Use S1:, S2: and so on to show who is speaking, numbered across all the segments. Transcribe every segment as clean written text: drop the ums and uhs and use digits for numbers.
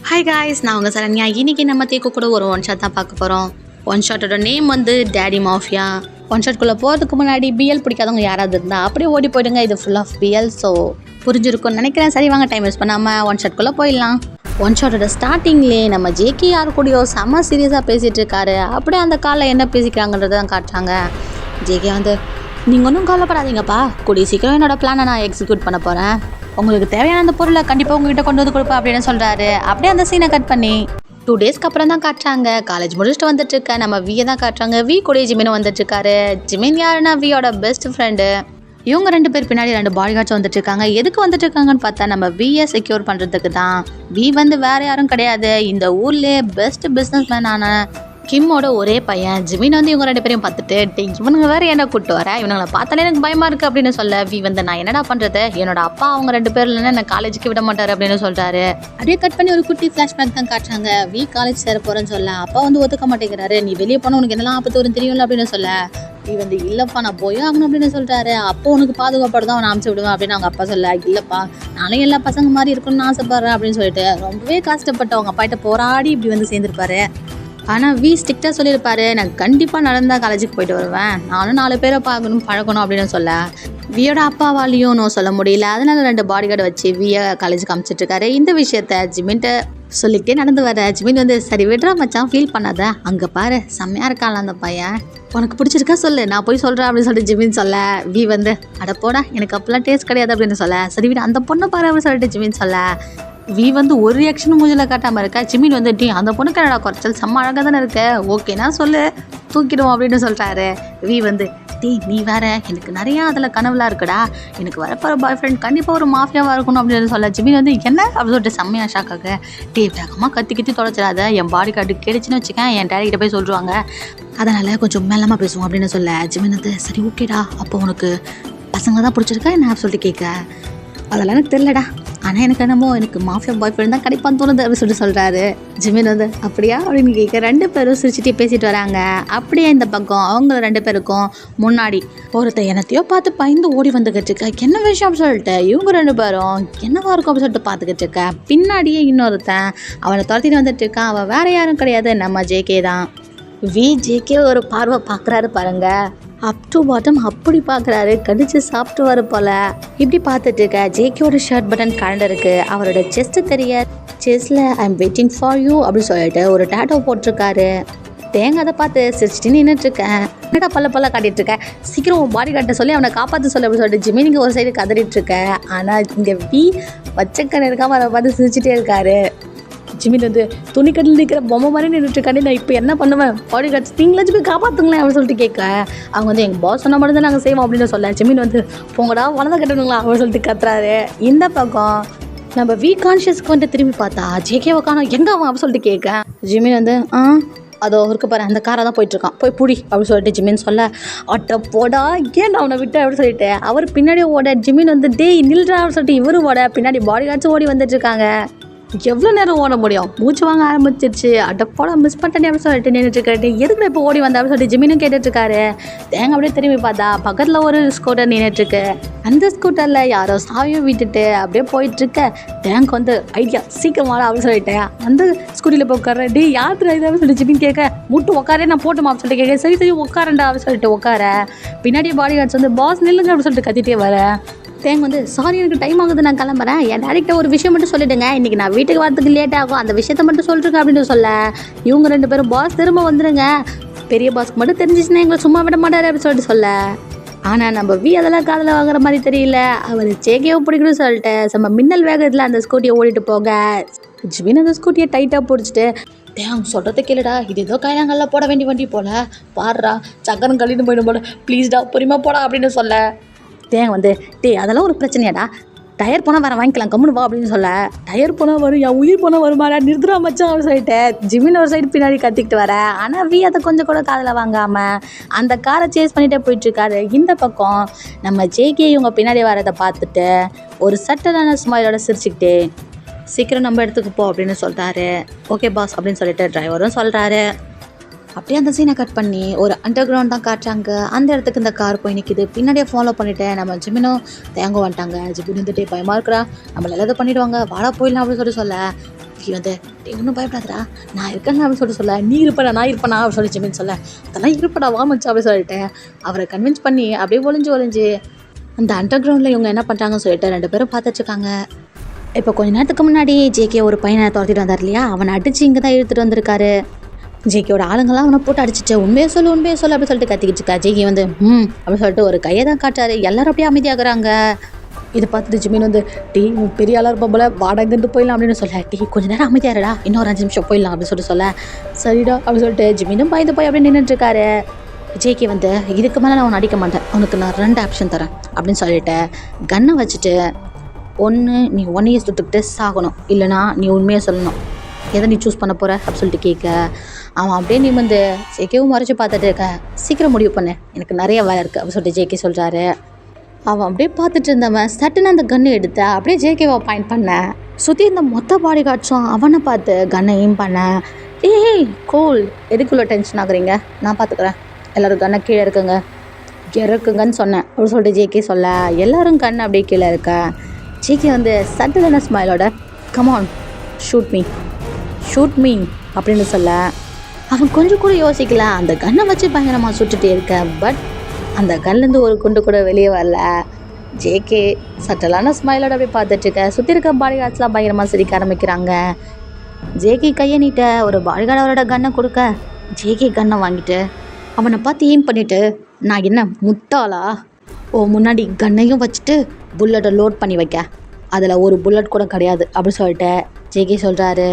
S1: Hi guys, நான் உங்கள் சரண்யா. இன்றைக்கி நம்ம தேக்கு கூட ஒரு ஒன் ஷாட் தான் பார்க்க போகிறோம். ஒன் ஷாட்டோட நேம் வந்து டேடி மாஃபியா. ஒன் ஷாட்குள்ளே போகிறதுக்கு முன்னாடி பிஎல் பிடிக்காதவங்க யாராவது இருந்தால் அப்படியே ஓடி போயிடுங்க. இது ஃபுல் ஆஃப் பிஎல், ஸோ புரிஞ்சிருக்கும்னு நினைக்கிறேன். சரி வாங்க, டைம் வேஸ்ட் பண்ணாமல் ஒன் ஷாட்குள்ளே போயிடலாம். ஒன் ஷாட்டோட ஸ்டார்டிங்லேயே நம்ம ஜேகே யார் கூடயோ செம்ம சீரியஸாக பேசிகிட்டு இருக்காரு. அப்படியே அந்த காலில் என்ன பேசிக்கிறாங்கன்றதை தான் காட்டுறாங்க. ஜேகே வந்து, நீங்கள் ஒன்றும் கவலைப்படாதீங்கப்பா, கூடிய சீக்கிரம் என்னோடய பிளானை நான் எக்ஸிக்யூட் பண்ண போகிறேன். உங்களுக்கு தேவையான அந்த பொருளை கண்டிப்பாக உங்ககிட்ட கொண்டு வந்து கொடுப்பேன் அப்படின்னு சொல்கிறாரு. அப்படியே அந்த சீனை கட் பண்ணி 2 டேஸ்க்கு அப்புறம் தான் காட்டுறாங்க. காலேஜ் முடிச்சுட்டு வந்துட்டுருக்க நம்ம வியை தான் காட்டுறாங்க. வி கூட ஜிமினும் வந்துட்டுருக்காரு. ஜிமின் யாருன்னா வியோட பெஸ்ட் ஃப்ரெண்டு. இவங்க 2 பேர் பின்னாடி 2 பாடி கார்ட்ஸ் வந்துட்டுருக்காங்க. எதுக்கு வந்துட்டுருக்காங்கன்னு பார்த்தா நம்ம வியை செக்யூர் பண்ணுறதுக்கு தான். வி வந்து வேறு யாரும் கிடையாது, இந்த ஊர்லேயே பெஸ்ட் பிஸ்னஸ் மேனான கிம்மோட ஒரே பையன். ஜிமின் வந்து இவங்க 2 பேரையும் பார்த்துட்டு, இவனுங்க வேறு என்ன கூப்பிட்டு வர, இவனுங்களை பார்த்தாலே எனக்கு பயமாக இருக்குது அப்படின்னு சொல்ல, வி வந்து நான் என்னடா பண்ணுறது, என்னோட அப்பா அவங்க 2 பேர் இல்லைன்னா என்ன காலேஜுக்கு விட மாட்டார் அப்படின்னு சொல்கிறாரு. அப்படியே கட் பண்ணி ஒரு குட்டி ஃப்ளாஷ்பேக் தான் காட்டுறாங்க. வி காலேஜ் சேர போகிறேன்னு சொல்ல, அப்பா வந்து ஒத்துக்க மாட்டேங்கிறாரு. நீ வெளியே போனால் உனக்கு என்னெல்லாம் ஆபத்து வரும் தெரியும்ல அப்படின்னு சொல்ல, வி வந்து இல்லைப்பா நான் போய் ஆகணும் அப்படின்னு சொல்கிறாரு. அப்போ உனக்கு பாதுகாப்பாடு தான் அவனை அனுப்பிச்சு விடுவேன் அப்படின்னு அவங்க அப்பா சொல்ல, இல்லைப்பா நானும் எல்லா பசங்க மாதிரி இருக்கணும்னு ஆசைப்படுறேன் அப்படின்னு சொல்லிட்டு ரொம்பவே கஷ்டப்பட்டு அவங்க அப்பாட்ட போராடி இப்படி வந்து சேர்ந்துருப்பாரு. ஆனால் வி ஸ்ட்ரிக்டாக சொல்லியிருப்பாரு, நான் கண்டிப்பாக நடந்தால் காலேஜுக்கு போயிட்டு வருவேன், நானும் 4 பேரை பார்க்கணும் பழக்கணும் அப்படின்னு சொல்ல, வியோட அப்பாவாலையும் நோ சொல்ல முடியல. அதனால 2 பாடி கார்டை வச்சு வியை காலேஜுக்கு அனுப்பிச்சிட்ருக்காரு. இந்த விஷயத்த ஜிமின்ட்ட சொல்லிக்கிட்டே நடந்து வர. ஜிமின் வந்து, சரி விட்றா மச்சான், ஃபீல் பண்ணாத, அங்கே பாரு செம்மையாக இருக்கான்ல அந்த பையன், உனக்கு பிடிச்சிருக்கா சொல்லு, நான் போய் சொல்கிறேன் அப்படின்னு சொல்லிட்டு ஜிமின் சொல்ல, வி வந்து அட போடா எனக்கு அப்பெல்லாம் டேஸ்ட் கிடையாது அப்படின்னு சொல்ல, சரி விட அந்த பொண்ணை பாரு அப்படின்னு சொல்லிட்டு ஜிமின் சொல்ல, வி வந்து ஒரு ரியாக்ஷனும் மூஞ்சில் காட்டாமல் இருக்கா. ஜிமின் வந்து, டீ அந்த பொண்ணுக்கு என்னடா குறைச்சல், செம்ம அழகாக தானே இருக்க, ஓகேனா சொல்லு தூக்கிடுவோம் அப்படின்னு சொல்கிறாரு. வி வந்து, டீ நீ வேற, எனக்கு நிறையா அதில் கனவுலாம் இருக்குடா, எனக்கு வரப்போகிற பாய் ஃப்ரெண்ட் கண்டிப்பாக ஒரு மாஃபியாவாக இருக்கணும் அப்படின்னு சொல்ல, ஜிமின் வந்து என்ன அப்படின்னு சொல்லிட்டு செம்மையாக ஷாக்காக, டீ வேகமாக கத்தி தொலைச்சிடாத, என் பாடி கார்டு கிடைச்சின்னு வச்சுக்கேன், என் டேடிக்கிட்ட போய் சொல்லுவாங்க, அதனால் கொஞ்சம் மேலமாக பேசுவோம் அப்படின்னு சொல்ல, ஜிமின் வந்து சரி ஓகேடா, அப்போ உனக்கு பசங்களை தான் பிடிச்சிருக்கா என்ன சொல்லிட்டு கேட்க, அதெல்லாம் எனக்கு தெரிலடா, ஆனால் எனக்கு என்னமோ எனக்கு மாஃபியா பாய் ஃப்ரெண்ட் தான் கிடைப்பான்னு தோணுது அப்படின்னு சொல்லிட்டு சொல்கிறாரு. ஜிமின் வந்து அப்படியா அப்படின்னு கேட்க, 2 பேரும் சிரிச்சுட்டே பேசிட்டு வராங்க. அப்படியே இந்த பக்கம் அவங்க 2 பேருக்கும் முன்னாடி ஒருத்தர் என்னத்தையோ பார்த்து பயந்து ஓடி வந்துக்கிட்டு இருக்க, என்ன விஷயம் அப்படின்னு சொல்லிட்டு இவங்க 2 பேரும் என்னவா இருக்கும் அப்படின்னு சொல்லிட்டு பார்த்துக்கிட்டு இருக்க, பின்னாடியே இன்னொருத்தன் அவனை துரத்திட்டு வந்துட்டு இருக்கான். அவன் வேற யாரும் கிடையாது, நம்ம ஜேகே தான். வி ஜேகே ஒரு பார்வை பார்க்குறாரு பாருங்க, அப் டு பாட்டம் அப்படி பார்க்குறாரு, கடிச்சு சாப்பிட்டுவாரு போல். இப்படி பார்த்துட்டு இருக்க ஜேகேயோட ஷர்ட் பட்டன் கலண்டருக்கு அவரோட செஸ்ட்டு தெரிய, செஸ்ஸில் ஐம் வெயிட்டிங் ஃபார் யூ அப்படின்னு சொல்லிட்டு ஒரு டேட்டோ போட்டிருக்காரு. தேங்க அதை பார்த்து சிரிச்சிட்டு நின்றுட்டுருக்கேன், என்னடா பல்ல காட்டிகிட்டு இருக்கேன், சீக்கிரம் பாடி காட்ட சொல்லி அவனை காப்பாற்ற சொல்லி அப்படின்னு சொல்லிட்டு ஜிமினிங்க ஒரு சைடு கதறிட்டுருக்கேன். ஆனால் இங்கே வி வச்சக்கண்ணு இருக்காமல் அதை பார்த்து சிரிச்சிட்டே இருக்காரு. ஜிமின் வந்து துணி கட்டில் இருக்கிற பொம்மை மாதிரி நின்றுட்டுருக்காண்டி நான் இப்போ என்ன பண்ணுவேன், பாடி கார்ட்ஸ் நீங்களாச்சும் போய் காப்பாற்றுங்களேன் அப்படின்னு சொல்லிட்டு கேட்க, அவங்க வந்து எங்கள் பாஸ் சொன்ன மட்டும் தான் நாங்கள் செய்வோம் அப்படின்னு சொல்ல, ஜிமின் வந்து போங்கடா வளர்ந்த கட்டணுங்களா அப்படின்னு சொல்லிட்டு கத்துறாரு. இந்த பக்கம் நம்ம வி கான்ஷியஸ்க்கு வந்து திரும்பி பார்த்தா ஜேகேவை காணோம், எங்கே அவன் அப்படின்னு சொல்லிட்டு கேட்க, ஜிமின் வந்து அதோ இருக்கு பாரு அந்த காரை தான் போயிட்டுருக்கான், போய் புடி அப்படின்னு சொல்லிட்டு ஜிமின் சொல்ல, அட்ட போடா ஏன் அவனை விட்டு அப்படின்னு சொல்லிட்டு அவர் பின்னாடி ஓட, ஜிமின் வந்து டேய் நில்றா அப்படின்னு சொல்லிட்டு இவரு ஓட, பின்னாடி பாடி கார்ட்ஸ் ஓடி வந்துட்டுருக்காங்க. எவ்வளோ நேரம் ஓட முடியும், மூச்சு வாங்க ஆரம்பிச்சிருச்சு. அடப்போட மிஸ் பண்ணிட்டேன் அப்படின்னு சொல்லிட்டு நின்றுட்டுருக்காரு. எதுக்கு இப்போ ஓடி வந்தா அப்படின்னு சொல்லிட்டு ஜிமினும் கேட்டுட்ருக்காரு. தேங்க அப்படியே திரும்பி பார்த்தா பக்கத்தில் ஒரு ஸ்கூட்டர் நின்றுட்டுருக்கு. அந்த ஸ்கூட்டரில் யாரோ சாவியும் விட்டுட்டு அப்படியே போயிட்டுருக்க. தேங்க வந்து ஐடியா சீக்கிரம் வாடா அப்படின்னு சொல்லிட்டேன், அந்த ஸ்கூட்டியில் போய் உட்காரேன். டே யார் இது அப்படின்னு சொல்லிட்டு ஜிமின் கேட்க, முட்டு உட்காரே நான் போட்டுமா அப்படின்னு சொல்லிட்டு கேட்க, சரி உட்காரண்டா அப்படின்னு சொல்லிட்டு உட்கார, பின்னாடி பாடி கார்ட்ஸ் வந்து பாஸ் நில்லுங்க அப்படின்னு சொல்லிட்டு கத்திட்டே வர. தேங்க வந்து சாரி எனக்கு டைம் ஆகுது நான் கிளம்புறேன், என் டேரக்டர் ஒரு விஷயம் மட்டும் சொல்லிவிடுங்க, இன்றைக்கி நான் வீட்டுக்கு வரதுக்கு லேட் ஆகும், அந்த விஷயத்த மட்டும் சொல்லிருக்கேன் அப்படின்னு சொல்ல, இவங்க 2 பேரும் பாஸ் திரும்ப வந்துடுங்க, பெரிய பாஸ்க்கு மட்டும் தெரிஞ்சிச்சுன்னா எங்களை சும்மா விட மாட்டார் அப்படின்னு சொல்லிட்டு சொல்ல, ஆனால் நம்ம வி அதெல்லாம் காதில் வாங்குற மாதிரி தெரியல. அவர் ஜேகேவை பிடிக்கணும்னு சொல்லிட்டு நம்ம மின்னல் வேகத்தில் அந்த ஸ்கூட்டியை ஓடிட்டு போக, ஜிமின் அந்த ஸ்கூட்டியை டைட்டாக பிடிச்சிட்டு, தேங்க சொல்கிறத கேளுடா, இது ஏதோ கைலாங்கல்ல போட வேண்டிய வண்டி போல், பாடுறா சக்கரம் கழிட்டு போயிடும் போல, ப்ளீஸ்டா பொறுமையாக போடா அப்படின்னு சொல்ல, தேங்க வந்து டே அதெல்லாம் ஒரு பிரச்சனையாடா, டயர் போனால் வேறு வாங்கிக்கலாம் கம்முன்னு வா அப்படின்னு சொல்ல, டயர் போனால் வரும் என் உயிர் போனால் வருமாடா நிறுத்துறா மச்சான் அப்படின்னு சொல்லிட்டு ஜிமின் ஒரு சைடு பின்னாடி கத்திக்கிட்டு வர. ஆனால் வி அதை கொஞ்சம் கூட காதில் வாங்காமல் அந்த காரை சேஸ் பண்ணிகிட்டே போயிட்டுருக்காரு. இந்த பக்கம் நம்ம ஜேகே இவங்க பின்னாடி வரதை பார்த்துட்டு ஒரு சட்டலான ஸ்மைலோட சிரிச்சுக்கிட்டே, சீக்கிரம் நம்ம இடத்துக்கு போ அப்படின்னு சொல்கிறாரு. ஓகே பாஸ் அப்படின்னு சொல்லிட்டு டிரைவரும் சொல்கிறாரு. அப்படியே அந்த சீனை கட் பண்ணி ஒரு அண்டர் கிரவுண்ட் தான் காட்டுறாங்க. அந்த இடத்துக்கு இந்த கார் போய் நிற்கிது. பின்னாடியே ஃபாலோ பண்ணிவிட்டு நம்ம ஜிமினும் தேங்க வந்துட்டாங்க. ஜிமின் வந்துட்டு பயமாக இருக்கிறா, நம்மள எல்லாத்தையும் பண்ணிவிடுவாங்க, வாடா போயிடலாம் அப்படின்னு சொல்ல, ஜேகே வந்து டே ஒன்றும் பயப்படாதடா நான் இருக்கேன் அப்படின்னு சொல்ல நீ இருப்படா நான் இருப்பேனா அப்படின்னு சொல்லி ஜிமின் சொல்ல அதெல்லாம் இருப்படா வாமச்சு அப்படின்னு சொல்லிட்டு அவரை கன்வின்ஸ் பண்ணி அப்படியே ஒளிஞ்சு அந்த அண்டர் கிரவுண்டில் இவங்க என்ன பண்ணுறாங்கன்னு சொல்லிட்டு 2 பேரும் பார்த்துட்ருக்காங்க. இப்போ கொஞ்ச நேரத்துக்கு முன்னாடி ஜேகே ஒரு பையனை துரத்திட்டு வந்தார் இல்லையா, அவனை அடித்து இங்கே தான் இழுத்துட்டு வந்திருக்காரு. ஜேகேயோட ஆளுங்களாம் அவனை போட்டு அடிச்சிட்டு உண்மையை சொல்லு அப்படின்னு சொல்லிட்டு கத்திக்கிட்டு இருக்கா. ஜேகே வந்து அப்படின்னு சொல்லிட்டு ஒரு கையை தான் காட்டாரு. எல்லாரும் அப்படியே அமைதியாகிறாங்க. இதை பார்த்துட்டு ஜிமின் வந்து டீ பெரிய ஆளாக இருப்பா போல வாடகைந்து போயிடலாம் அப்படின்னு சொல்ல டீ கொஞ்ச நேரம் அமைதியாரடா இன்னொரு 5 நிமிஷம் போயிடலாம் அப்படின்னு சொல்ல சரிடா அப்படின்னு சொல்லிட்டு ஜிமினும் பயந்து போய் அப்படியே நின்றுட்டுருக்காரு. ஜேகே வந்து இதுக்கு மேலே நான் அவனை அடிக்க மாட்டேன், அவனுக்கு நான் 2 ஆப்ஷன் தரேன் அப்படின்னு சொல்லிட்டு கன்னை வச்சுட்டு ஒன்று நீ ஒன்னையே சுட்டுக்கிட்டு சாகணும், இல்லைனா நீ உண்மையாக சொல்லணும், எதை நீ சூஸ் பண்ண போகிற அப்படின்னு சொல்லிட்டு கேட்க அவன் அப்படியே நீ வந்து ஜேகேவும் மறைச்சு பார்த்துட்டு இருக்க, சீக்கிரம் முடிவு பண்ணு எனக்கு நிறைய வேலை இருக்குது அப்படின்னு சொல்லிட்டு ஜேகே சொல்கிறாரு. அவன் அப்படியே பார்த்துட்டு இருந்தவன் சட்டுன்னு அந்த கன்னை எடுத்த அப்படியே ஜேகேவை பாயிண்ட் பண்ண சுற்றி இந்த மொத்த பாடி காட்சும் அவனை பார்த்து கன்னை எய்ம் பண்ண ஏய் கோல் எதுக்குள்ளே டென்ஷன் ஆகுறீங்க, நான் பார்த்துக்குறேன், எல்லோரும் கண்ணை கீழே இறக்குங்கன்னு சொன்னேன் அப்படின்னு சொல்லிட்டு ஜேகே சொல்ல எல்லோரும் கண் அப்படியே கீழே இருக்க. ஜேகே வந்து சட்டலான ஸ்மைலோட கமான் ஷூட் மீ அப்படின்னு சொல்ல அவன் கொஞ்சம் கூட யோசிக்கல, அந்த கன்னை வச்சு பயங்கரமாக சுட்டுட்டே இருக்க. பட் அந்த கன்லேருந்து ஒரு குண்டு கூட வெளியே வரல. ஜேகே சட்டலான ஸ்மைலோட அப்படியே பார்த்துட்ருக்க. சுற்றி இருக்க பாடிகார்ட்ஸ்லாம் பயங்கரமாக சிரிக்க ஆரம்பிக்கிறாங்க. ஜேகே கையை நீட்ட ஒரு பாடிகார்டு அவரோட கன்னை கொடுக்க ஜேகே கன்னை வாங்கிட்டு அவனை பார்த்து எய்ம் பண்ணிவிட்டு நான் என்ன முட்டாளா, முன்னாடி கன்னையும் வச்சுட்டு புல்லட்டை லோட் பண்ணி வைக்க, அதில் ஒரு புல்லட் கூட கிடையாது அப்படின்னு சொல்லிட்டு ஜேகே சொல்கிறாரு.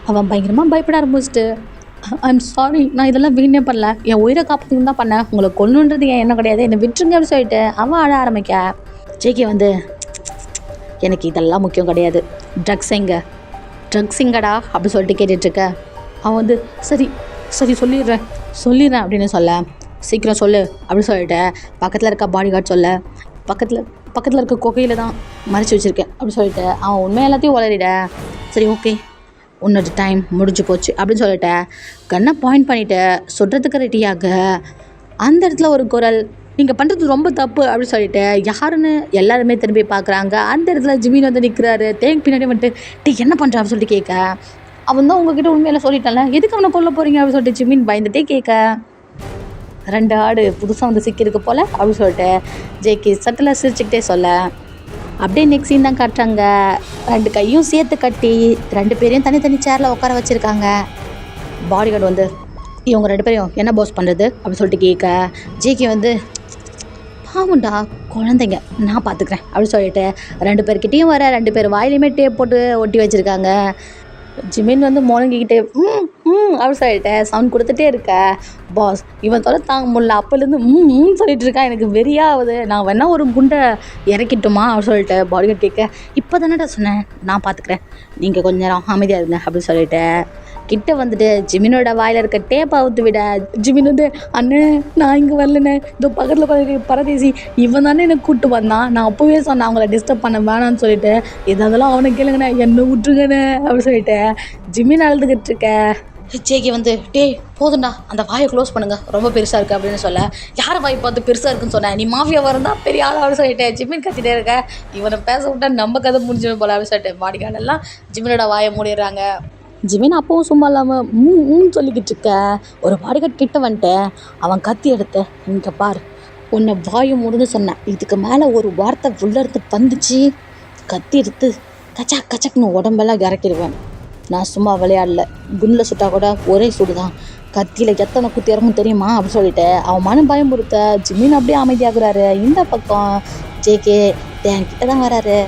S1: அவன் பயங்கரமாக பயப்பட ஆரம்பிச்சிட்டு ஐம் சாரி நான் இதெல்லாம் வீணே பண்ணல, என் உயிரை காப்பாற்றின்னு தான் பண்ணேன், உங்களை கொல்லுன்றது என் என்ன கிடையாது, என்னை விட்டுருங்க அப்படின்னு சொல்லிட்டு அவன் அழ ஆரம்பிக்க. ஜேகே வந்து எனக்கு இதெல்லாம் முக்கியம் கிடையாது, ட்ரக்ஸ் எங்கடா அப்படி சொல்லிட்டு கேட்டுட்ருக்க. அவன் வந்து சரி சொல்லிடுறேன் அப்படின்னு சொல்ல சீக்கிரம் சொல்லு அப்படின்னு சொல்லிட்டு பக்கத்தில் இருக்க பாடிகார்ட் சொல்ல பக்கத்தில் இருக்க குகையில் தான் மறைச்சி வச்சுருக்கேன் அப்படின்னு சொல்லிட்டு அவன் உண்மை எல்லாத்தையும் உளறிட. சரி ஓகே உன்னோட டைம் முடிஞ்சு போச்சு அப்படின்னு சொல்லிட்டு கன்னை பாயிண்ட் பண்ணிவிட்டு சொல்கிறதுக்கு ரெடியாக அந்த இடத்துல ஒரு குரல் நீங்கள் பண்ணுறது ரொம்ப தப்பு அப்படின்னு சொல்லிட்டு யாருன்னு எல்லாருமே திரும்பி பார்க்குறாங்க. அந்த இடத்துல ஜிமின் வந்து நிற்கிறாரு. பின்னாடி வந்துட்டு என்ன பண்ணுற அப்படின்னு சொல்லிட்டு கேட்க அவன் தான் உங்ககிட்ட உண்மையில சொல்லிட்டான்ல எதுக்கு அவனை கொல்ல போகிறீங்க அப்படின்னு சொல்லிட்டு ஜிமின் பயந்துட்டே கேட்க 2 ஆடு புதுசாக வந்து சிக்கிருக்கு போல் அப்படின்னு சொல்லிட்டு ஜேகே சட்டில் சிரிச்சுக்கிட்டே சொல்ல அப்படியே நெக்ஸ்ட் சீன் தான் காட்டுறாங்க. 2 கையும் சேர்த்து கட்டி 2 பேரையும் தனித்தனி சேரில் உட்கார வச்சுருக்காங்க. பாடிகார்டு வந்து இவங்க 2 பேரையும் என்ன பாஸ் பண்ணுறது அப்படின்னு சொல்லிட்டு கேட்க ஜேகே வந்து பாவுண்டா குழந்தைங்க நான் பார்த்துக்கிறேன் அப்படின்னு சொல்லிட்டு 2 பேர்கிட்டையும் வர 2 பேர் வாயிலையுமே டேப் போட்டு ஒட்டி வச்சுருக்காங்க. ஜிமின் வந்து முழங்கிக்கிட்டே அப்படின்னு சொல்லிட்டு சவுண்ட் கொடுத்துட்டே இருக்க. பாஸ் இவன் தொலை தாங்க முடியல, அப்போலேருந்து சொல்லிட்டு இருக்கான், எனக்கு வெறியாகுது, நான் வேணா ஒரு குண்டை இறக்கிட்டுமா அப்படின்னு சொல்லிட்டு பாடிகார்ட் கேட்க இப்போ தானேடா சொன்னேன் நான் பார்த்துக்கிறேன், நீங்கள் கொஞ்ச நேரம் அமைதியாக இருங்க அப்படின்னு சொல்லிட்டு கிட்ட வந்துட்டு ஜிமினோட வாயில் இருக்க டேப்பை அவுத்து விட ஜிமின் வந்து அண்ணே நான் இங்கே வரலண்ணே, இதோ பக்கத்தில் பரதேசி இவன் தானே எனக்கு கூப்பிட்டு வந்தான், நான் அப்போவே சொன்னேன் அவங்கள டிஸ்டர்ப் பண்ண வேணான்னு சொல்லிட்டு எதாவதெல்லாம் அவனை கேளுங்கண்ணே என்னை விட்டுருங்கண்ணே அப்படின்னு சொல்லிட்டு ஜிமின் அழுதுகிட்டு இருக்க. ஜேகே வந்து போதுண்டா அந்த வாயை க்ளோஸ் பண்ணுங்க ரொம்ப பெருசாக இருக்குது அப்படின்னு சொல்ல யாரை வாய் பார்த்து பெருசாக இருக்குன்னு சொன்னேன், நீ மாஃபியா வரந்தா பெரிய ஆள் அப்படின்னு சொல்லிட்டு ஜிமின் கத்திட்டே இருக்க. இவனை பேச விட்டா நம்ம கதை முடிஞ்சிடும் போல அப்படின்னு சொல்லிட்டு பாடிகார்டெல்லாம் ஜிமினோட வாயை மூடிடுறாங்க. ஜிமின் அப்பவும் சும்மா இல்லாமல் சொல்லிக்கிட்டு இருக்க. ஒரு பாடிகார்ட் கிட்ட வந்துட்டு அவன் கத்தி எடுத்து இங்கே பார் உன்னை வாயை மூடுன்னு சொன்னேன், இதுக்கு மேலே ஒரு வார்த்தை உள்ளிருந்து வந்துச்சு கத்தி எடுத்து கச்சக்னு உடம்பெல்லாம் இறக்கிடுவேன், நான் சும்மா விளையாடல, குண்டில் சுட்டா கூட ஒரே சுடு தான், கத்தியில் எத்தனை குத்தி இறங்கும் தெரியுமா அப்படின்னு சொல்லிட்டு அவன் மனம் பயமுறுத்த ஜிமின் அப்படியே அமைதியாகிறாரு. இந்த பக்கம் ஜேகே தேங்கிட்ட தான் வராரு.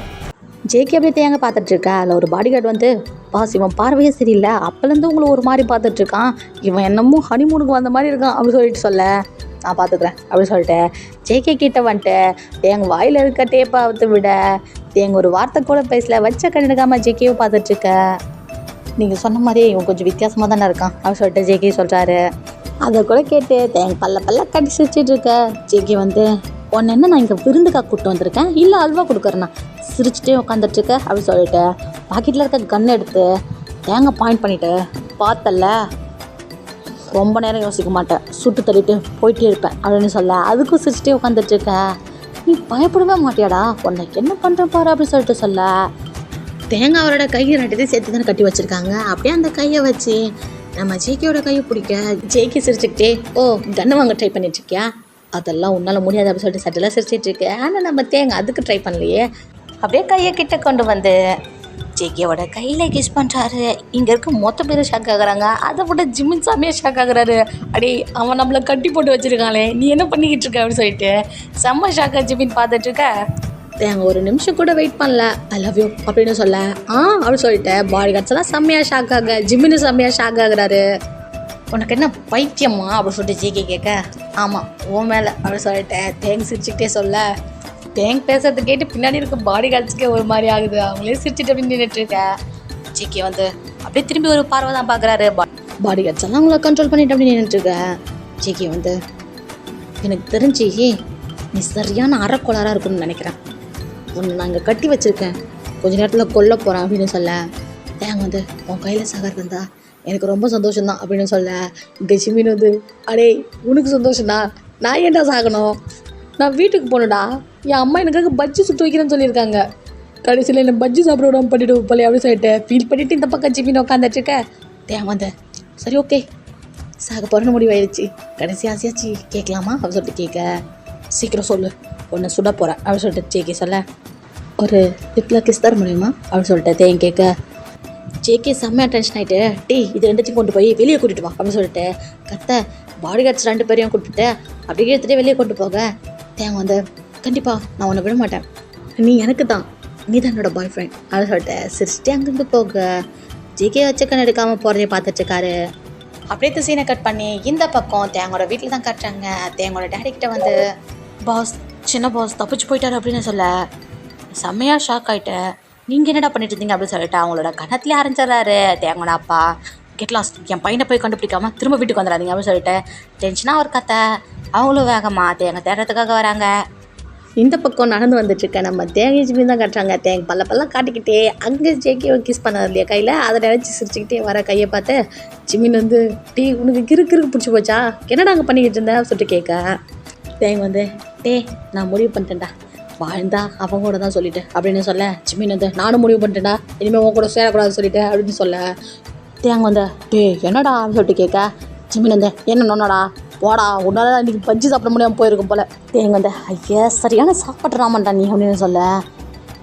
S1: ஜேகே அப்படியே தேங்க பார்த்துட்ருக்கா. அதில் ஒரு பாடிகார்டு வந்து பாஸ் இவன் பார்வையே சரியில்லை, அப்போலேருந்து உங்களை ஒரு மாதிரி பார்த்துட்ருக்கான், இவன் என்னமோ ஹனிமூனுக்கு வந்த மாதிரி இருக்கான் அப்படின்னு சொல்லிட்டு சொல்ல நான் பார்த்துக்குறேன் அப்படின்னு சொல்லிட்டு ஜேகே கிட்ட வந்துட்டு எங்கள் வாயில் இருக்க டேப்பை அவுத்து விட எங்கள் ஒரு வார்த்தை கூட பேசல வச்ச கண்டுக்காமல் ஜேகேவும் பார்த்துட்ருக்க. நீங்கள் சொன்ன மாதிரியே இவன் கொஞ்சம் வித்தியாசமாக தானே இருக்கான் அப்படின்னு சொல்லிட்டு ஜேகே சொல்கிறாரு. அதை கூட கேட்டு தேங்க பல்ல கட்டி சிரிச்சிட்டு இருக்க. ஜேகே வந்து உன்னை என்ன நான் இங்கே விருந்துக்காக கூப்பிட்டு வந்திருக்கேன் இல்லை அல்வா கொடுக்குறேண்ணா சிரிச்சுட்டே உட்காந்துட்ருக்க அப்படின்னு சொல்லிட்டு பாக்கெட்டில் இருக்க கன் எடுத்து தேங்காய் பாயிண்ட் பண்ணிவிட்டு பார்த்தல ரொம்ப நேரம் யோசிக்க மாட்டேன் சுட்டு தள்ளிட்டு போயிட்டே இருப்பேன் அப்படின்னு சொல்ல அதுக்கும் சிரிச்சுட்டே உட்காந்துட்ருக்க. நீ பயப்படவே மாட்டியாடா உன்னை என்ன பண்ணுற பாரு அப்படின்னு சொல்லிட்டு சொல்ல தேங்காய் அவரோட கையை ரெண்டுத்தையும் சேர்த்து தானே கட்டி வச்சுருக்காங்க. அப்படியே அந்த கையை வச்சு நம்ம ஜேகேயோட கையை பிடிக்க ஜேகே சிரிச்சுக்கிட்டே, ஓ கன்று வாங்க ட்ரை பண்ணிட்டுருக்கியா, அதெல்லாம் உன்னால் முடியாது அப்படின்னு சொல்லிட்டு சட்டெல்லாம் சிரிச்சிட்டு இருக்கு. ஆனால் நம்ம தேங்காய் அதுக்கு ட்ரை பண்ணலையே. அப்படியே கையை கிட்ட கொண்டு வந்து ஜேகேவோட கையில் கிஸ் பண்ணுறாரு. இங்கே இருக்க மொத்த பேரும் ஷாக் ஆகுறாங்க. அதை விட ஜிம்மின் சாமியாக ஷாக் ஆகுறாரு. அடே அவன் நம்மளை கட்டி போட்டு வச்சுருக்காங்களே, நீ என்ன பண்ணிக்கிட்டு இருக்க அப்படின்னு சொல்லிட்டு செம்ம ஷாக்காக ஜிம்மின் பார்த்துட்ருக்க. தேங்காய் ஒரு நிமிஷம் கூட வெயிட் பண்ணல. ஐ லவ் யூ அப்படின்னு சொல்ல அப்படின்னு சொல்லிட்டு பாடி கார்ட்ஸ் எல்லாம் செம்மையாக ஷாக் ஆக ஜிம்மின்னு செம்மையாக ஷாக் ஆகுறாரு. உனக்கு என்ன பைத்தியமா அப்படின்னு சொல்லிட்டு ஜேகே கேட்க, ஆமாம் ஓ மேலே அப்படின்னு சொல்லிட்டு தேங்க் சிரிச்சுக்கிட்டே சொல்ல, தேங்க் பேசுறது கேட்டு பின்னாடி இருக்க பாடி கார்ட்ஸுக்கே ஒரு மாதிரி ஆகுது. அவங்களே சிரிச்சுட்டு அப்படின்னு நின்றுட்டுருக்க. ஜேகே வந்து அப்படியே திரும்பி ஒரு பார்வை தான் பார்க்குறாரு. பாடி கார்ட்ஸ் எல்லாம் அவங்கள கண்ட்ரோல் பண்ணிட்டு அப்படின்னு நின்றுட்டுருக்க. ஜேகே வந்து எனக்கு தெரிஞ்சு நீ சரியான அறக்கோளாராக இருக்குன்னு நினைக்கிறேன். ஒன்று நான் இங்கே கட்டி வச்சுருக்கேன், கொஞ்ச நேரத்தில் கொல்ல போகிறேன் அப்படின்னு சொல்ல, தேங்க வந்து உன் கையில் சகர் இருந்தா எனக்கு ரொம்ப சந்தோஷம்தான் அப்படின்னு சொல்ல, இங்கே ஜிம்மின் வந்து அடே உனக்கு சந்தோஷம்டா, நான் ஏன்டா சாகணும், நான் வீட்டுக்கு போகணுடா, என் அம்மா எனக்காக பஜ்ஜி சுட்டு வைக்கிறேன்னு சொல்லியிருக்காங்க, கடைசியில் என்ன பஜ்ஜி சாப்பிட விடாமல் பண்ணிட்டு போலே அப்படின்னு சொல்லிட்டு ஃபீல் பண்ணிவிட்டு இந்த பக்கம் ஜிம்மின் உட்காந்துட்டுருக்க. தேங்க வந்து சரி ஓகே சாக போகிறன்னு முடிவாயிடுச்சு, கடைசி ஆசையாச்சு கேட்கலாமா அப்படின்னு சொல்லிட்டு கேட்க, சீக்கிரம் சொல்லு ஒன்று சுட போகிறேன் அப்படின்னு சொல்லிட்டு ஜேகே சொல்ல, ஒரு லிப்பில் கிஸ் தர முடியுமா அப்படின்னு சொல்லிட்டு தேங்க கேட்க. ஜேகே செம்மையாக டென்ஷன் ஆகிட்டு, டே இது ரெண்டுத்தையும் கொண்டு போய் வெளியே கூட்டிகிட்டு வா அப்படின்னு சொல்லிட்டு கத்த, பாடி கார்ட்ஸ் 2 பேரையும் கூப்பிட்டு அப்படியே எடுத்துகிட்டே வெளியே கொண்டு போக, தேங்க வந்து கண்டிப்பாக நான் உன்னை விட மாட்டேன், நீ எனக்கு தான், நீ தான் என்னோட பாய் ஃப்ரெண்ட் அப்படின்னு சொல்லிட்டு சிரிச்சிட்டே அங்கேருந்து போக, ஜேகே வச்சக்கன் எடுக்காமல் போகிறதே பார்த்துட்ருக்காரு. அப்படியே இந்த சீனை கட் பண்ணி இந்த பக்கம் தேங்கோட வீட்டில் தான் கட்டுறாங்க. தேங்கோட டேடிக்கிட்ட வந்து பாஸ் சின்ன பாஸ் தப்பிச்சு போயிட்டாரு அப்படின்னு சொல்ல செம்மையாக ஷாக் ஆகிட்டேன். நீங்கள் என்னடா பண்ணிட்டு இருந்தீங்க அப்படின்னு சொல்லிட்டு அவங்களோட கணத்துலேயே ஆரம்பிச்சிடுறாரு தேங்கோட அப்பா. கெட் லாஸ்ட், என் பையனை போய் கண்டுபிடிக்காம திரும்ப வீட்டுக்கு வந்துடாதீங்க அப்படின்னு சொல்லிட்டு டென்ஷனாக ஒரு கத்தை. அவங்களும் வேகமாக தேங்க தேடுறதுக்காக வராங்க. இந்த பக்கம் நடந்து வந்துட்டுருக்க நம்ம தேங்கை ஜிம்மி தான் கட்டுறாங்க. தேங்க பல்லாம் காட்டிக்கிட்டே அங்கே ஜேகே கிஸ் பண்ணார் இல்லையா கையில், அதை நினச்சி சிரிச்சுக்கிட்டே வர கையை பார்த்து ஜிம்மின் வந்து டே உனக்கு கிறுக்கு பிடிச்சி போச்சா, என்னடா அங்கே பண்ணிக்கிட்டு இருந்தேன் சொல்லிட்டு கேட்க, தேங்க வந்து டே நான் முடிவு பண்ணிட்டேன்டா, வாழ்ந்தா அவங்க கூட தான் சொல்லிட்டு அப்படின்னு சொல்ல, ஜிம்மின் வந்து நானும் முடிவு பண்ணிட்டேன்டா, இனிமேல் உன் கூட சேரக்கூடாதுன்னு சொல்லிட்டு அப்படின்னு சொல்ல, தேங்க வந்து டே என்னடா அப்படின்னு சொல்லிட்டு கேட்க, ஜிம்மின் வந்து என்ன நொன்னடா போடா, உன்னால இன்றைக்கி பஜ்ஜி சாப்பிட முடியாமல் போயிருக்கும் போல், தேங்க வந்து ஐயா சரியான சாப்பிட்றாமண்டா நீ அப்படின்னு சொல்ல,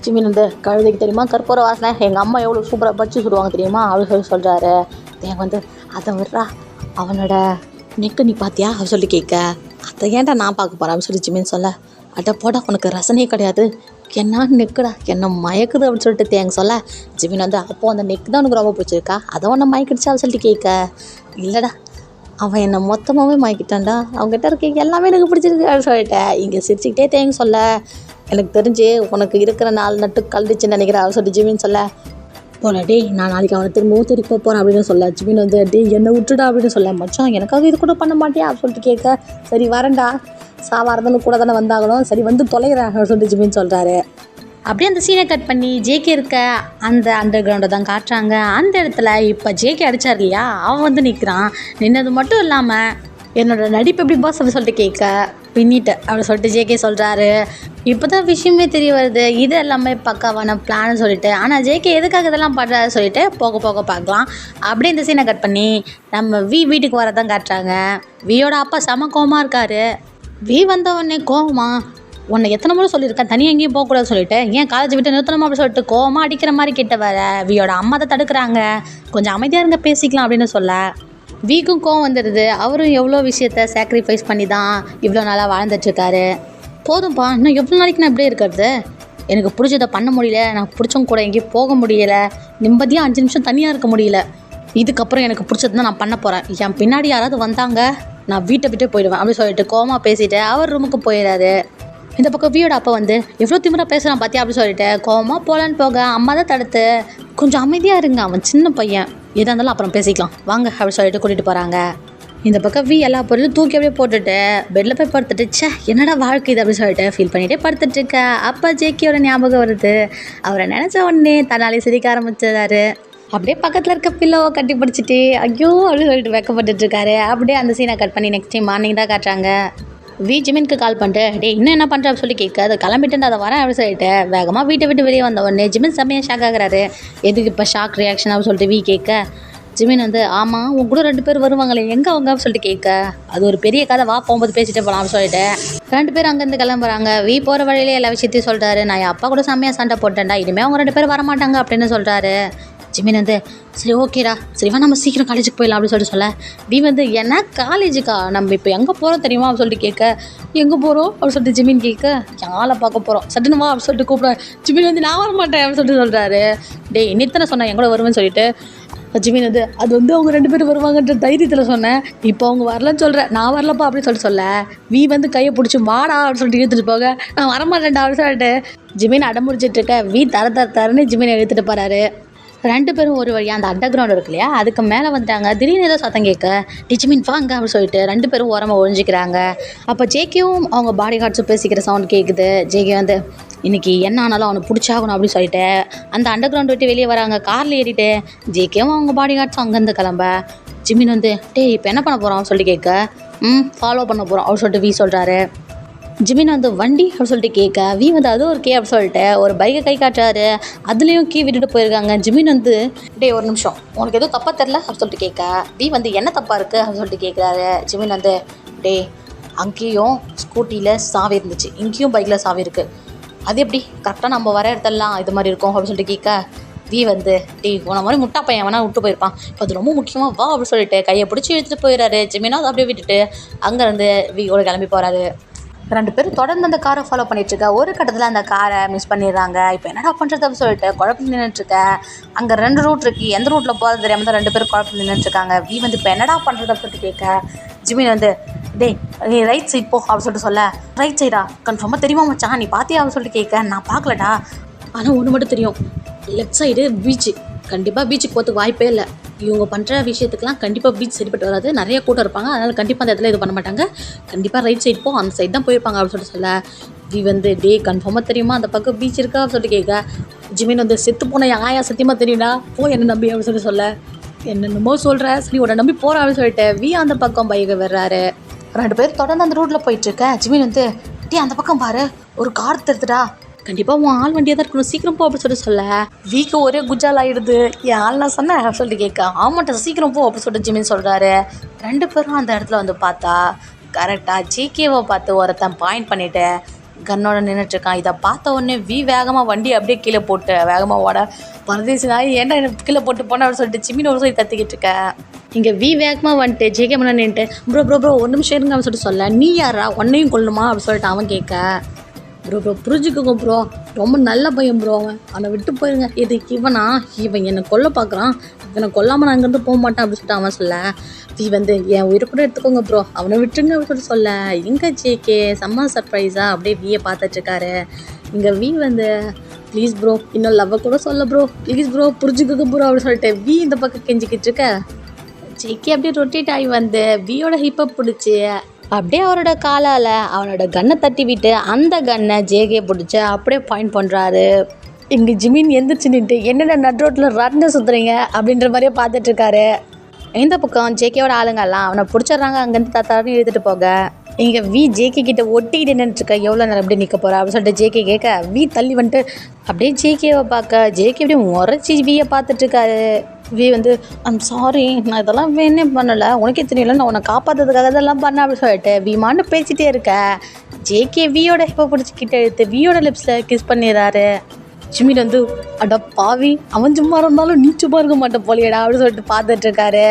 S1: ஜிம்மின் வந்து கழுதைக்கு தெரியுமா கற்பூர வாசனை, எங்கள் அம்மா எவ்வளோ சூப்பராக பஜ்ஜி சுடுவாங்க தெரியுமா அப்படின்னு சொல்லி சொல்கிறாரு. தேங்க வந்து அதை விட்றா, அவனோட நெக்கு நீ பார்த்தியா அப்படின்னு சொல்லி கேட்க, அதை ஏன்டா நான் பார்க்க போகிறேன் அப்படின்னு சொல்லி ஜிம்மின் சொல்ல, அட போடா உனக்கு ரசனையே கிடையாது, என்ன நெக்குடா என்ன மயக்குது அப்படின்னு சொல்லிட்டு தேங்க சொல்ல, ஜிம்மின் வந்து அப்போது அந்த நெக்கு தான் உனக்கு ரொம்ப பிடிச்சிருக்கா, அதை ஒன்று மயக்கிடுச்சா அப்படின்னு சொல்லிட்டு கேட்க, இல்லைடா அவன் என்னை மொத்தமாகவே மயக்கிட்டான்டா, அவங்ககிட்ட இருக்க எல்லாமே எனக்கு பிடிச்சிருக்கு அப்படின்னு சொல்லிட்டேன். இங்கே சிரிச்சுக்கிட்டே தேங்க சொல்ல, எனக்கு தெரிஞ்சு உனக்கு இருக்கிற 4 நட்டு கழுதுச்சுன்னு நினைக்கிறேன் அப்படின்னு சொல்லிட்டு ஜிம்மின் சொல்ல, போடா டே நான் நாளைக்கு அவனை திரும்பவும் திருப்பி போகிறேன் அப்படின்னு சொல்ல, ஜிம்மின் வந்து டே என்னை விட்டுடா அப்படின்னு சொல்ல, மச்சான் எனக்காக இது கூட பண்ண மாட்டியா அப்படின்னு சொல்லிட்டு கேட்க, சரி வரேன்டா சாவாரதுன்னு கூட தானே வந்தாகணும், சரி வந்து தொலைகிறேன் அப்படின்னு சொல்லிட்டு ஜிம்மின் சொல்கிறாரு. அப்படியே அந்த சீனை கட் பண்ணி ஜேகே இருக்க அந்த அண்டர் கிரவுண்டை தான் காட்டுறாங்க. அந்த இடத்துல இப்போ ஜேகே அடித்தார் இல்லையா, அவன் வந்து நிற்கிறான். நின்னது மட்டும் இல்லாமல் என்னோடய நடிப்பு எப்படி பாஸ் அப்படின்னு சொல்லிட்டு கேட்க, பின்னிட்டேன் அப்படின்னு சொல்லிட்டு ஜேகே சொல்கிறாரு. இப்போ தான் விஷயமே தெரிய வருது, இது எல்லாமே பக்காவான பிளான்னு சொல்லிட்டு. ஆனால் ஜேகே எதுக்காக இதெல்லாம் பண்ணுறாரு சொல்லிட்டு போக போக பார்க்கலாம். அப்படியே இந்த சீனை கட் பண்ணி நம்ம வீட்டுக்கு வரதான் காட்டுறாங்க. வியோட அப்பா செம கோவமாக இருக்கார். வந்தவொடனே கோவமா, உன்னை எத்தனை முறை சொல்லியிருக்கேன் தனியாக எங்கேயும் போகக்கூடாது சொல்லிட்டு, ஏன் காலேஜ் விட்டு நிறுத்தணுமா அப்படின்னு சொல்லிட்டு கோவமாக அடிக்கிற மாதிரி கிட்ட வர வியோட அம்மா தான் தடுக்கிறாங்க. கொஞ்சம் அமைதியாக இருங்க பேசிக்கலாம் அப்படின்னு சொல்ல, வீக்கும் கோவம் வந்துடுது. அவரும் எவ்வளோ விஷயத்த சாக்ரிஃபைஸ் பண்ணி தான் இவ்வளோ நாளாக வாழ்ந்துட்டுருக்காரு. போதும்ப்பா இன்னும் எவ்வளோ நாளைக்கு நான் இப்படியே இருக்கிறது, எனக்கு பிடிச்சதை பண்ண முடியல, நான் பிடிச்சவங்க கூட எங்கேயும் போக முடியலை, நிம்மதியாக 5 நிமிஷம் தனியாக இருக்க முடியல, இதுக்கப்புறம் எனக்கு பிடிச்சது தான் நான் பண்ண போகிறேன், என் பின்னாடி யாராவது வந்தாங்க நான் வீட்டை விட்டே போயிடுவேன் அப்படின்னு சொல்லிட்டு கோவமாக பேசிவிட்டு அவர் ரூமுக்கு போயிடாரு. இந்த பக்கம் வியோட அப்பா வந்து எவ்வளோ திமிராக பேசுகிறான் பார்த்தியா அப்படின்னு சொல்லிட்டு கோவமாக போகலான்னு போக அம்மா தான் தடுத்து, கொஞ்சம் அமைதியாக இருங்க, அவன் சின்ன பையன், எதாக இருந்தாலும் அப்புறம் பேசிக்கலாம் வாங்க அப்படின்னு சொல்லிட்டு கூட்டிகிட்டு போகிறாங்க. இந்த பக்கம் எல்லா பொருளும் தூக்கி அப்படியே போட்டுட்டு பெட்டில் போய் படுத்துட்டு, சே என்னடா வாழ்க்கை இது அப்படின்னு சொல்லிட்டு ஃபீல் பண்ணிகிட்டே படுத்துட்ருக்க. அப்பா ஜேகேயோட ஞாபகம் வருது. அவரை நினச்ச உடனே தன்னாலே சிரிக்க ஆரம்பிச்சிடாரு. அப்படியே பக்கத்தில் இருக்க பில்லோவை கட்டி பிடிச்சிட்டு ஐயோ அப்படின்னு சொல்லிட்டு வெக்கப்பட்டுருக்காரு. அப்படியே அந்த சீனை கட் பண்ணி நெக்ஸ்ட் டைம் மார்னிங் தான் காட்டுறாங்க. ஜிமினுக்கு கால் பண்ணிட்டு டேய் இன்னும் என்ன பண்ணுற சொல்லி கேட்க அதை கிளம்பிட்டு அதை வரேன் அப்படி சொல்லிட்டு வேகமாக வீட்டை விட்டு வெளியே வந்த உடனே ஜிமின் செம்மையாக ஷாக் ஆகுறாரு. எதுக்கு இப்போ ஷாக் ரியாக்ஷன் அப்படின்னு சொல்லிட்டு கேட்க ஜிமின் ஆமாம் உன் கூட 2 பேர் வருவாங்களே எங்கே அவங்க அப்படின்னு சொல்லிட்டு கேட்க அது ஒரு பெரிய கதை வா போகும்போது பேசிட்டு போகலாம் அப்படின்னு சொல்லிட்டு 2 பேர் அங்கேருந்து கிளம்புறாங்க. போகிற வழியிலே எல்லா விஷயத்தையும் சொல்கிறாரு. நான் என் அப்பா கூட செம்மையாக சண்டை போட்டேன்டா, இனிமேல் அவங்க 2 பேர் வரமாட்டாங்க அப்படின்னு சொல்கிறாரு. ஜிமின் சரி ஓகேடா சரிவா நம்ம சீக்கிரம் காலேஜுக்கு போயிடலாம் அப்படின்னு சொல்லிட்டு சொல்ல என்ன காலேஜுக்கா நம்ம இப்போ எங்கே போகிறோம் தெரியுமா அப்படின்னு சொல்லிட்டு கேட்க எங்கே போகிறோம் அப்படின்னு சொல்லிட்டு ஜிமின் கேட்க யாரை பார்க்க போகிறோம் சட்டுன்னு வா அப்படின்னு சொல்லிட்டு கூப்பிட்றேன். ஜிமின் நான் வரமாட்டேன் அப்படின்னு சொல்லிட்டு சொல்கிறாரு. டேய் இன்னித்தனை சொன்னேன் எங்கூட வருவேன்னு சொல்லிட்டு ஜிமின் அது அவங்க 2 பேர் வருவாங்கன்ற தைரியத்தில் சொன்னேன். இப்போ அவங்க வரலன்னு சொல்கிறேன், நான் வரலப்பா அப்படின்னு சொல்ல கையை பிடிச்சி வாடா அப்படின்னு சொல்லிட்டு இழுத்துட்டு போக நான் வரமாட்டேன்டா அப்படின்னு சொல்லிட்டு ஜிமின் அடமுடிச்சிட்டு இருக்க தரன்னு ஜிமின் எடுத்துகிட்டு போகிறாரு. 2 பேரும் ஒரு வழியாக அந்த அண்டர் கிரவுண்ட் இருக்கு இல்லையா அதுக்கு மேலே வந்துட்டாங்க. திடீர்னு ஏதோ சத்தம் கேட்க ஜிமின் வாங்க அப்படின்னு சொல்லிட்டு 2 பேரும் ஓரமாக ஒழிஞ்சிக்கிறாங்க. அப்போ ஜேகேவும் அவங்க பாடி கார்ட்ஸும் பேசிக்கிற சவுண்ட் கேட்குது. ஜேகே இன்றைக்கி என்ன ஆனாலும் அவனை பிடிச்சாகணும் அப்படின்னு சொல்லிட்டு அந்த அண்டர் கிரவுண்ட் விட்டு வெளியே வராங்க. காரில் ஏறிட்டு ஜேகேவும் அவங்க பாடி கார்ட்ஸும் அங்கேருந்து கிளம்ப ஜிமின் டேய் இப்போ என்ன பண்ண போகிறோம் சொல்லிட்டு கேட்க ஃபாலோ பண்ண போகிறோம் அப்படின்னு சொல்லிட்டு சொல்கிறாரு. ஜிமின் வண்டி அப்படின்னு சொல்லிட்டு கேட்க அது ஒரு கே அப்படின்னு சொல்லிட்டு ஒரு பைக்கை கை காட்டுறாரு. அதுலேயும் கீ விட்டுட்டு போயிருக்காங்க. ஜிமின் டேய் ஒரு நிமிஷம் உனக்கு எதுவும் தப்பாக தெரில அப்படின்னு சொல்லிட்டு கேட்க என்ன தப்பாக இருக்குது அப்படின்னு சொல்லிட்டு கேட்குறாரு. ஜிமின் டேய் அங்கேயும் ஸ்கூட்டியில் சாவி இருந்துச்சு, இங்கேயும் பைக்கில் சாவி இருக்குது, அது எப்படி கரெக்டாக நம்ம வர இடத்துலலாம் இது மாதிரி இருக்கும் அப்படின்னு சொல்லிட்டு கேட்க டேய் உன மாதிரி முட்டா பையன் வேணா விட்டு போயிருப்பான், இப்போ அது ரொம்ப முக்கியமாக வா அப்படின்னு சொல்லிட்டு கையை பிடிச்சி எடுத்துகிட்டு போயிடுறாரு. ஜிமினோ அதை அப்படியே விட்டுட்டு அங்கேருந்து வீயோட கிளம்பி போகிறாரு. 2 பேரும் தொடர்ந்து அந்த காரை ஃபாலோ பண்ணிகிட்ருக்க ஒரு கட்டத்தில் அந்த காரை மிஸ் பண்ணிடுறாங்க. இப்போ என்னடா பண்ணுறது அப்படின்னு சொல்லிட்டு குழப்பம் நின்றுட்டுருக்க. அங்கே 2 ரூட் இருக்குது, எந்த ரூட்டில் போகிறது தெரியாமல் தான் 2 பேரும் குழப்பம் நின்றுட்டுருக்காங்க. இப்போ என்னடா பண்ணுறது அப்படின்னு சொல்லிட்டு கேட்க ஜிமின் டேய் நீ ரைட் சைட் போ அப்படின்னு சொல்லிட்டு சொல்ல ரைட் சைடா கன்ஃபார்மாக தெரியுமா மச்சான் நீ பார்த்தியா அப்படின்னு சொல்லிட்டு கேட்க நான் பார்க்கலடா, ஆனால் ஒன்று மட்டும் தெரியும் லெஃப்ட் சைடு பீச்சு, கண்டிப்பாக பீச்சுக்கு போகிறதுக்கு வாய்ப்பே இல்லை, இவங்க பண்ணுற விஷயத்துக்குலாம் கண்டிப்பாக பீச் சரிப்பட்டு வராது, நிறைய கூட்டம் இருப்பாங்க, அதனால் கண்டிப்பாக அந்த இடத்துல இது பண்ண மாட்டாங்க, கண்டிப்பாக ரைட் சைட் போ அந்த சைட் தான் போயிருப்பாங்க அப்படின்னு சொல்லிட்டு சொல்ல டே கன்ஃபார்மாக தெரியுமா அந்த பக்கம் பீச் இருக்கா அப்படின்னு சொல்லிட்டு கேட்க ஜிமின் செத்து போன ஆயா சத்தியமாக தெரியும்டா போ என்ன நம்பி அப்படின்னு சொல்ல என்னென்னமோ சொல்கிற சரி உடனே நம்பி போகிறா அப்படின்னு சொல்லிட்டு அந்த பக்கம் பைக்கை வர்றாரு. 2 பேர் தொடர்ந்து அந்த ரூட்டில் போயிட்டுருக்க. ஜிமின் டே அந்த பக்கம் பாரு ஒரு கார் தருதுடா, கண்டிப்பாக உன் ஆள் வண்டியாக தான் இருக்கணும் சீக்கிரம் போ அப்படின்னு சொல்ல ஒரே குஜால் ஆகிடுது என் ஆள் நான் சொன்னேன் அப்படின்னு சொல்லிட்டு கேட்க ஆமாட்ட சீக்கிரம் போ அப்படின்னு சொல்லிட்டு ஜிமின் சொல்கிறாரு. 2 பேரும் அந்த இடத்துல பார்த்தா கரெக்டாக ஜேகேவை பார்த்து ஒருத்தன் பாயிண்ட் பண்ணிவிட்டு கன்னோட நின்றுட்டுருக்கான். இதை பார்த்த உடனே வேகமாக வண்டி அப்படியே கீழே போட்டு வேகமாக ஓட பரதேசி நாய் ஏன்டா எனக்கு கீழே போட்டு போனேன் அப்படின்னு சொல்லிட்டு ஜிமின் ஒரு சொல்லி கத்திக்கிட்டு இருக்கேன். இங்கே வேகமாக வந்துட்டு ஜேகே மண்ணா நின்றுட்டு ப்ரோ 1 நிமிஷம் இருங்க அப்படின்னு சொல்லிட்டு சொல்ல நீ யாரா உன்னையும் கொள்ளணுமா அப்படின்னு சொல்லிட்டு அவன் கேட்க ப்ரோ புரிஞ்சுக்கோங்க ப்ரோ ரொம்ப நல்ல பையன் ப்ரோ அவனை விட்டு போயிருங்க, இதுக்கு இவன் என்னை கொல்ல பார்க்குறான், இவனை கொல்லாமல் நான் அங்கேருந்து போக மாட்டேன் அப்படின்னு சொல்லிட்டு அவன் சொல்ல என் உயிரை கூட எடுத்துக்கோங்க ப்ரோ அவனை விட்டுருங்க அப்படின்னு சொல்ல எங்கே ஜேகே செம்ம சர்ப்ரைஸாக அப்படியே பார்த்துட்ருக்காரு. இங்கே ப்ளீஸ் ப்ரோ இன்னும் லவ்வை கூட சொல்ல ப்ரோ ப்ளீஸ் ப்ரோ புரிஞ்சுக்கோங்க ப்ரோ அப்படின்னு சொல்லிட்டு இந்த பக்கம் கெஞ்சிக்கிட்டு இருக்க. ஜேகே அப்படியே ரொட்டேட் ஆகி வியோட ஹிப்பை பிடிச்சி அப்படியே அவரோட காலால் அவனோட கன்னை தட்டி விட்டு அந்த கன்னை ஜேகே பிடிச்சி அப்படியே பாயிண்ட் பண்ணுறாரு. இங்கே ஜிமின் எந்திரிச்சு நின்று என்னென்ன நட் ரோட்டில் ரன்னு சுற்றுறீங்க அப்படின்ற மாதிரியே பார்த்துட்ருக்காரு. இந்த பக்கம் ஜேகேவோட ஆளுங்கெல்லாம் அவனை பிடிச்சிட்றாங்க அங்கேருந்து தாத்தாருன்னு எழுதிட்டு போக இங்கே ஜேகே கிட்ட ஒட்டிக்கிட்டு நின்றுட்டுருக்க எவ்வளோ நேரம் அப்படியே நிற்க போகிறா அப்படின்னு சொல்லிட்டு ஜேகே கேட்க தள்ளி வந்துட்டு அப்படியே ஜேகேவை பார்க்க ஜேகே அப்படியே முறைச்சி வியை பார்த்துட்ருக்காரு. ஐம் சாரி நான் இதெல்லாம் வேணே பண்ணலை, உனக்கே தெரியல நான் உன்னை காப்பாற்றுறதுக்காக இதெல்லாம் பண்ணேன் அப்படின்னு சொல்லிட்டு மான்னு பேசிகிட்டே இருக்க. ஜேகே வியோட ஹிப்பை பிடிச்சிக்கிட்டு எடுத்து வியோட லிப்ஸில் கிஸ் பண்ணிடுறாரு. ஜிமின் அட பாவி அவன் சும்மா இருந்தாலும் நீ சும்மா இருக்க மாட்டேன் போலியடா அப்படின்னு சொல்லிட்டு பார்த்துட்ருக்காரு.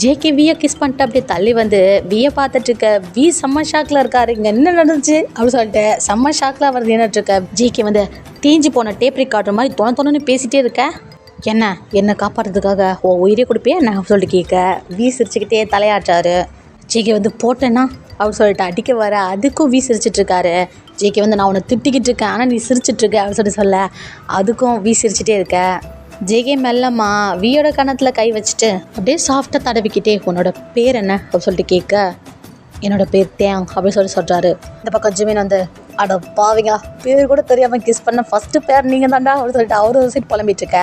S1: ஜேகே வியை கிஸ் பண்ணிட்டு அப்படியே தள்ளி வியை பார்த்துட்ருக்க செம்ம ஷாக்கில் இருக்காரு. இங்கே என்ன நடந்துச்சு அப்படின்னு சொல்லிட்டு செம்ம ஷாக்கில் அவர் நின்றுட்டுருக்க. ஜேகே தேஞ்சு போன டேப் ரெக்கார்டர் மாதிரி தொணன்னு பேசிகிட்டே இருக்க. என்னை காப்பாடுறதுக்காக உயிரே கொடுப்பேன் என்ன சொல்லிட்டு கேட்க சிரிச்சுக்கிட்டே தலையாட்டாரு. ஜேகே போட்டேன்னா அப்படின்னு சொல்லிட்டு அடிக்க வர அதுக்கும் சிரிச்சிட்ருக்காரு. ஜேகே நான் உன்னை திட்டிக்கிட்டு இருக்கேன் ஆனால் நீ சிரிச்சிட்ருக்க அப்படின்னு சொல்ல அதுக்கும் சிரிச்சிட்டே இருக்க. ஜேகே மெல்லம்மா வியோட கணத்தில் கை வச்சுட்டு அப்படியே சாஃப்டாக தடவிக்கிட்டே உன்னோட பேர் என்ன அப்படின்னு சொல்லிட்டு கேட்க என்னோட பேர் தேங் அப்படின்னு சொல்கிறாரு. இந்த பக்கம் ஜிமின் அட பாவிங்க பேர் கூட தெரியாமல் கிஸ் பண்ண ஃபஸ்ட்டு பேர் நீங்கள் தாண்டா அப்படின்னு சொல்லிட்டு அவரு ஒரு சைட் புலம்பிகிட்ருக்க.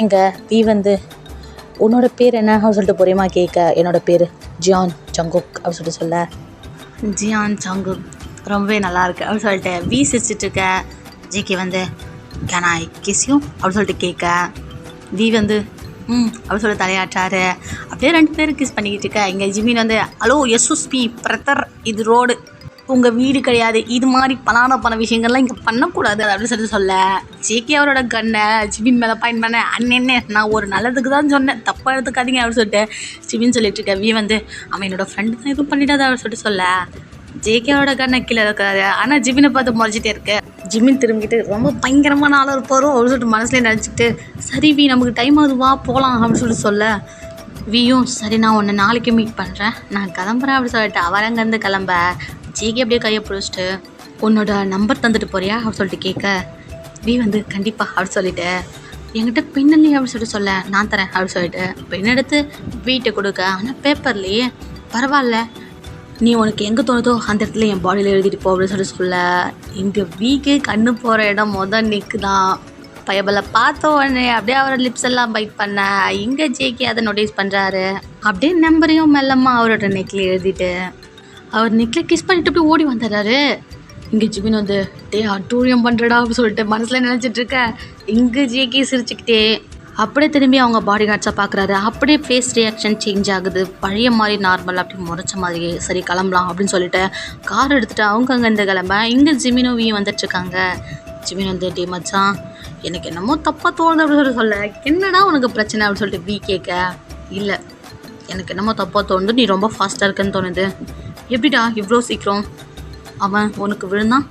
S1: இங்கே உன்னோட பேர் என்ன அப்படின்னு சொல்லிட்டு பொரியமா கேட்க என்னோட பேர் ஜியான் ஜங்குக் அப்படின்னு சொல்லிட்டு சொல்ல ஜியான் ஜங்குக் ரொம்பவே நல்லாயிருக்கு அப்படின்னு சொல்லிட்டு வி சிரிச்சிட்டு இருக்க. ஜேகே வந்து கேன் ஐ கிஸ் யூ அப்படின்னு சொல்லிட்டு கேட்க வி வந்து அப்படின்னு சொல்லி தலையாட்டாரு. அப்படியே 2 பேரும் கிஸ் பண்ணிக்கிட்டு இருக்க. இங்கே ஜிமின் வந்து ஹலோ எஸ்எஸ்பி பிரதர், இது ரோடு, உங்கள் வீடு கிடையாது, இது மாதிரி பண விஷயங்கள்லாம் இங்கே பண்ணக்கூடாது அப்படின்னு சொல்ல ஜேகே அவரோட கண்ணை ஜிமின் மேலே பாயிண்ட் பண்ண அண்ணே நான் ஒரு நல்லதுக்கு தான் சொன்னேன், தப்பாக எடுத்துக்காதீங்க அப்படின்னு சொல்லிட்டு ஜிமின் சொல்லிட்டு இருக்க. வி வந்து அவன் என்னோட ஃப்ரெண்டு தான் எதுவும் பண்ணிடாத அப்படின்னு சொல்ல ஜேகேவோட கண்ணை கீழே இருக்காது. ஆனால் ஜிமினை பார்த்து முறைச்சிட்டே இருக்கு. ஜிமின் திரும்பிக்கிட்டு ரொம்ப பயங்கரமான ஆளாக இருப்பாரோ அப்படின்னு சொல்லிட்டு மனசுலேயே நினச்சிக்கிட்டு சரி வி நமக்கு டைம் ஆகுதுவா போகலாம் அப்படின்னு சொல்ல வியும் சரி நான் உன்னை நாளைக்கு மீட் பண்ணுறேன், நான் கிளம்புறேன் அப்படின்னு சொல்லிட்டு அவர் அங்கேருந்து கிளம்ப ஜேகே அப்படியே கையை பிடிச்சிட்டு உன்னோட நம்பர் தந்துட்டு போறியா அப்படின்னு சொல்லிட்டு கேட்க வி வந்து கண்டிப்பாக அப்படின்னு சொல்லிட்டு என்கிட்ட பென் இல்லையே அப்படின்னு சொல்ல நான் தரேன் அப்படின்னு சொல்லிட்டு பென் எடுத்து வீட்டை கொடுக்க. ஆனால் பேப்பர்லேயே பரவாயில்ல நீ உனக்கு எங்கே தோணுதோ அந்த இடத்துல என் பாடியில் எழுதிட்டு போ அப்படின்னு சொல்ல இங்கே வீக்கு கண்ணு போகிற இடம் நெக்கு தான். பயபலை பார்த்த உடனே அப்படியே அவரோட லிப்ஸ் எல்லாம் பைட் பண்ண இங்கே ஜேகே அதை நோட்டீஸ் பண்ணுறாரு. அப்படியே நம்பரையும் மெல்லமாக அவரோட நெக்கில் எழுதிட்டு அவர் நெக்கில் கிஸ் பண்ணிட்டு அப்படியே ஓடி வந்துடுறாரு. இங்கே ஜிமின் வந்து அட்டூழியம் பண்ணுறடா அப்படின்னு சொல்லிட்டு மனசில் நினச்சிட்ருக்க. இங்கே ஜேகே சிரிச்சுக்கிட்டே அப்படியே திரும்பி அவங்க பாடி கார்ட்ஸாக பார்க்குறாரு. அப்படியே ஃபேஸ் ரியாக்ஷன் சேஞ்ச் ஆகுது, பழைய மாதிரி நார்மல் அப்படி முறைச்ச மாதிரி. சரி கிளம்பலாம் அப்படின்னு சொல்லிட்டு கார் எடுத்துகிட்டு அவங்க அங்கேருந்து கிளம்ப இங்கே ஜிமினும் வீ வந்துட்டுருக்காங்க. ஜிமின் வந்து டே மச்சான் எனக்கு என்னமோ தப்பாக தோணுது அப்படின்னு சொல்ல என்னடா உனக்கு பிரச்சனை அப்படின்னு சொல்லிட்டு வீ கேட்க இல்லை எனக்கு என்னமோ தப்பாக தோணுது, நீ ரொம்ப ஃபாஸ்ட்டாக இருக்குன்னு தோணுது. எப்படிடா இவ்வளோ சீக்கிரம் அவன் உனக்கு விழுந்தான்?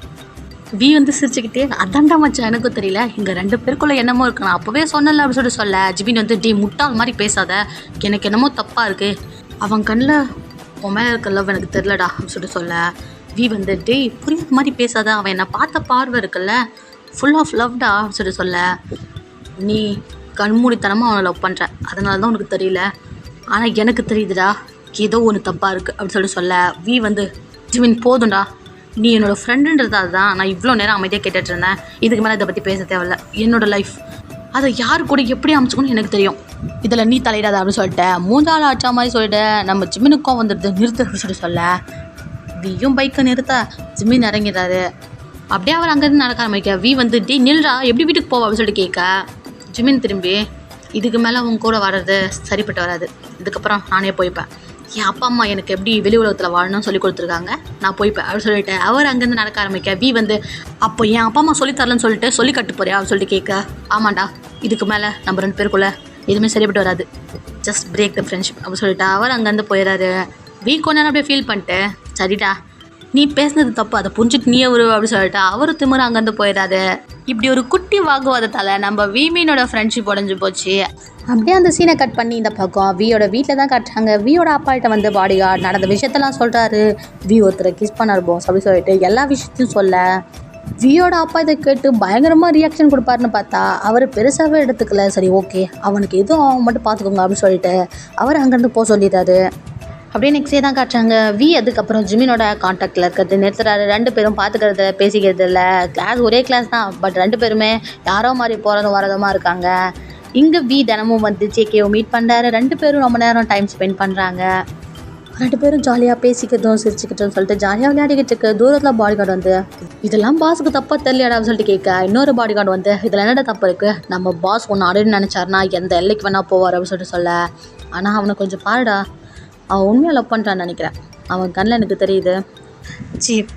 S1: வி வந்து சிரிச்சுக்கிட்டே அதான்டா மச்சான் எனக்கும் தெரியல, இங்கே 2 பேருக்குள்ளே என்னமோ இருக்கு, நான் அப்போவே சொன்னல அப்படின்னு சொல்ல ஜிபின் வந்து டே முட்டாள் மாதிரி பேசாத, எனக்கு என்னமோ தப்பாக இருக்குது, அவன் கண்ணில் உன் மேலே இருக்க லவ் எனக்கு தெரிலடா அப்படின்னு சொல்ல வி வந்து டே புரியாத மாதிரி பேசாத, அவன் என்னை பார்த்த பார்வை இருக்குல்ல ஃபுல் ஆஃப் லவ்டா அப்படின்னு சொல்ல நீ கண்மூடித்தனமாக அவனை லவ் பண்ணுற, அதனால தான் உனக்கு தெரியல, ஆனால் எனக்கு தெரியுதுடா ஏதோ ஒன்று தப்பாக இருக்குது அப்படின்னு சொல்ல வி வந்து ஜிமின் போதும்டா, நீ என்னோடய ஃப்ரெண்டுன்றதால தான் நான் இவ்வளோ நேரம் அமைதியாக கேட்டுட்டு இருந்தேன், இதுக்கு மேலே இதை பற்றி பேச தேவையில்ல, என்னோடய லைஃப் அதை யார் கூட எப்படி அமைச்சுக்கணும்னு எனக்கு தெரியும், இதில் நீ தலையிடாத அப்படின்னு சொல்லிட்டேன். 3 ஆச்சா மாதிரி சொல்லிட்டு நம்ம ஜிமினுக்கும் வந்துடுது நிறுத்து அப்படின்னு சொல்ல வியும் பைக்கை நிறுத்த ஜிமின் இறங்கிடுறாரு. அப்படியே அவர் அங்கேருந்து நடக்க ஆரம்பிக்க வி வந்து டே நில்றா எப்படி வீட்டுக்கு போவா அப்படின்னு சொல்லிட்டு கேட்க ஜிமின் திரும்பி இதுக்கு மேலே அவங்க கூட வர்றது சரிப்பட்டு வராது, இதுக்கப்புறம் நானே போய்ப்பேன், என் அப்பா அம்மா எனக்கு எப்படி வெளி உலகத்தில் வாழணும்னு சொல்லி கொடுத்துருக்காங்க, நான் போய்ப்பேன் அப்படின்னு சொல்லிட்டு அவர் அங்கேருந்து நடக்க ஆரம்பிக்க வி வந்து அப்போ என் அப்பா அம்மா சொல்லித்தரலன்னு சொல்லிட்டு சொல்லி கட்டு போறியா அப்படின்னு சொல்லிட்டு கேட்க ஆமாண்டா இதுக்கு மேலே நம்ம 2 பேருக்குள்ளே எதுவுமே சரிப்பட்டு வராது, ஜஸ்ட் பிரேக் த ஃப்ரெண்ட்ஷிப் அப்படின்னு சொல்லிட்டு அவர் அங்கேருந்து போயிடுறாரு. வி கொஞ்ச நேரம் அப்படியே ஃபீல் பண்ணிட்டு சரிடா நீ பேசுனது தப்பு, அதை புரிஞ்சுட்டு நீயே வருவ அப்படின்னு சொல்லிட்டு அவர் திமிர அங்கேருந்து போயிடாது. இப்படி ஒரு குட்டி வாக்குவாதத்தால் நம்ம வீமீனோட ஃப்ரெண்ட்ஷிப் உடஞ்சி போச்சு. அப்படியே அந்த சீனை கட் பண்ணி இந்த பக்கம் வியோட வீட்டில் தான் காட்டுறாங்க. வியோட அப்பாகிட்ட வந்து பாடி கார்டு நடந்த விஷயத்தெல்லாம் சொல்கிறாரு. வி ஒருத்தரை கிஸ் பண்ணார் போஸ் அப்படின்னு சொல்லிட்டு எல்லா விஷயத்தையும் சொல்ல வியோட அப்பா இதை கேட்டு பயங்கரமாக ரியாக்ஷன் கொடுப்பாருன்னு பார்த்தா அவர் பெருசாகவே எடுத்துக்கல. சரி ஓகே அவனுக்கு எதுவும் அவன் மட்டும் பார்த்துக்கோங்க அப்படின்னு சொல்லிட்டு அவர் அங்கேருந்து போக சொல்லிடுறாரு. அப்படியே நெக்ஸ்டே தான் காட்டுறாங்க. வி அதுக்கப்புறம் ஜிமினோட காண்டாக்டில் இருக்கிறது நிறுத்துறாரு. 2 பேரும் பார்த்துக்கிறது பேசிக்கிறது இல்லை. கிளாஸ் ஒரே கிளாஸ் தான், பட் 2 பேருமே யாரோ மாதிரி போகிறதும் வரதுமா இருக்காங்க. இங்கே வி தினமும் வந்து ஜேகேவை மீட் பண்ணுறாரு. 2 பேரும் ரொம்ப நேரம் டைம் ஸ்பெண்ட் பண்ணுறாங்க. 2 பேரும் ஜாலியாக பேசிக்கிறதும் சிரிச்சுக்கிட்டோம் சொல்லிட்டு ஜாலியாக விளையாடிக்கிட்டு இருக்கு. தூரத்தில் பாடி கார்டு வந்து இதெல்லாம் பாஸுக்கு தப்பாக தெரியலையாடான்னு சொல்லிட்டு கேட்க இன்னொரு பாடி கார்டு வந்து இதில் என்னடா தப்பு இருக்குது, நம்ம பாஸ் ஒன்று ஆடுன்னு நினச்சாருன்னா எந்த எல்லைக்கு வேணால் போவார் அப்படின்னு சொல்லிட்டு சொல்ல ஆனால் அவனை கொஞ்சம் பாருடா, அவன் உண்மையாக லவ் பண்ணுறான்னு நினைக்கிறேன், அவன் கண்ணில் எனக்கு தெரியுது,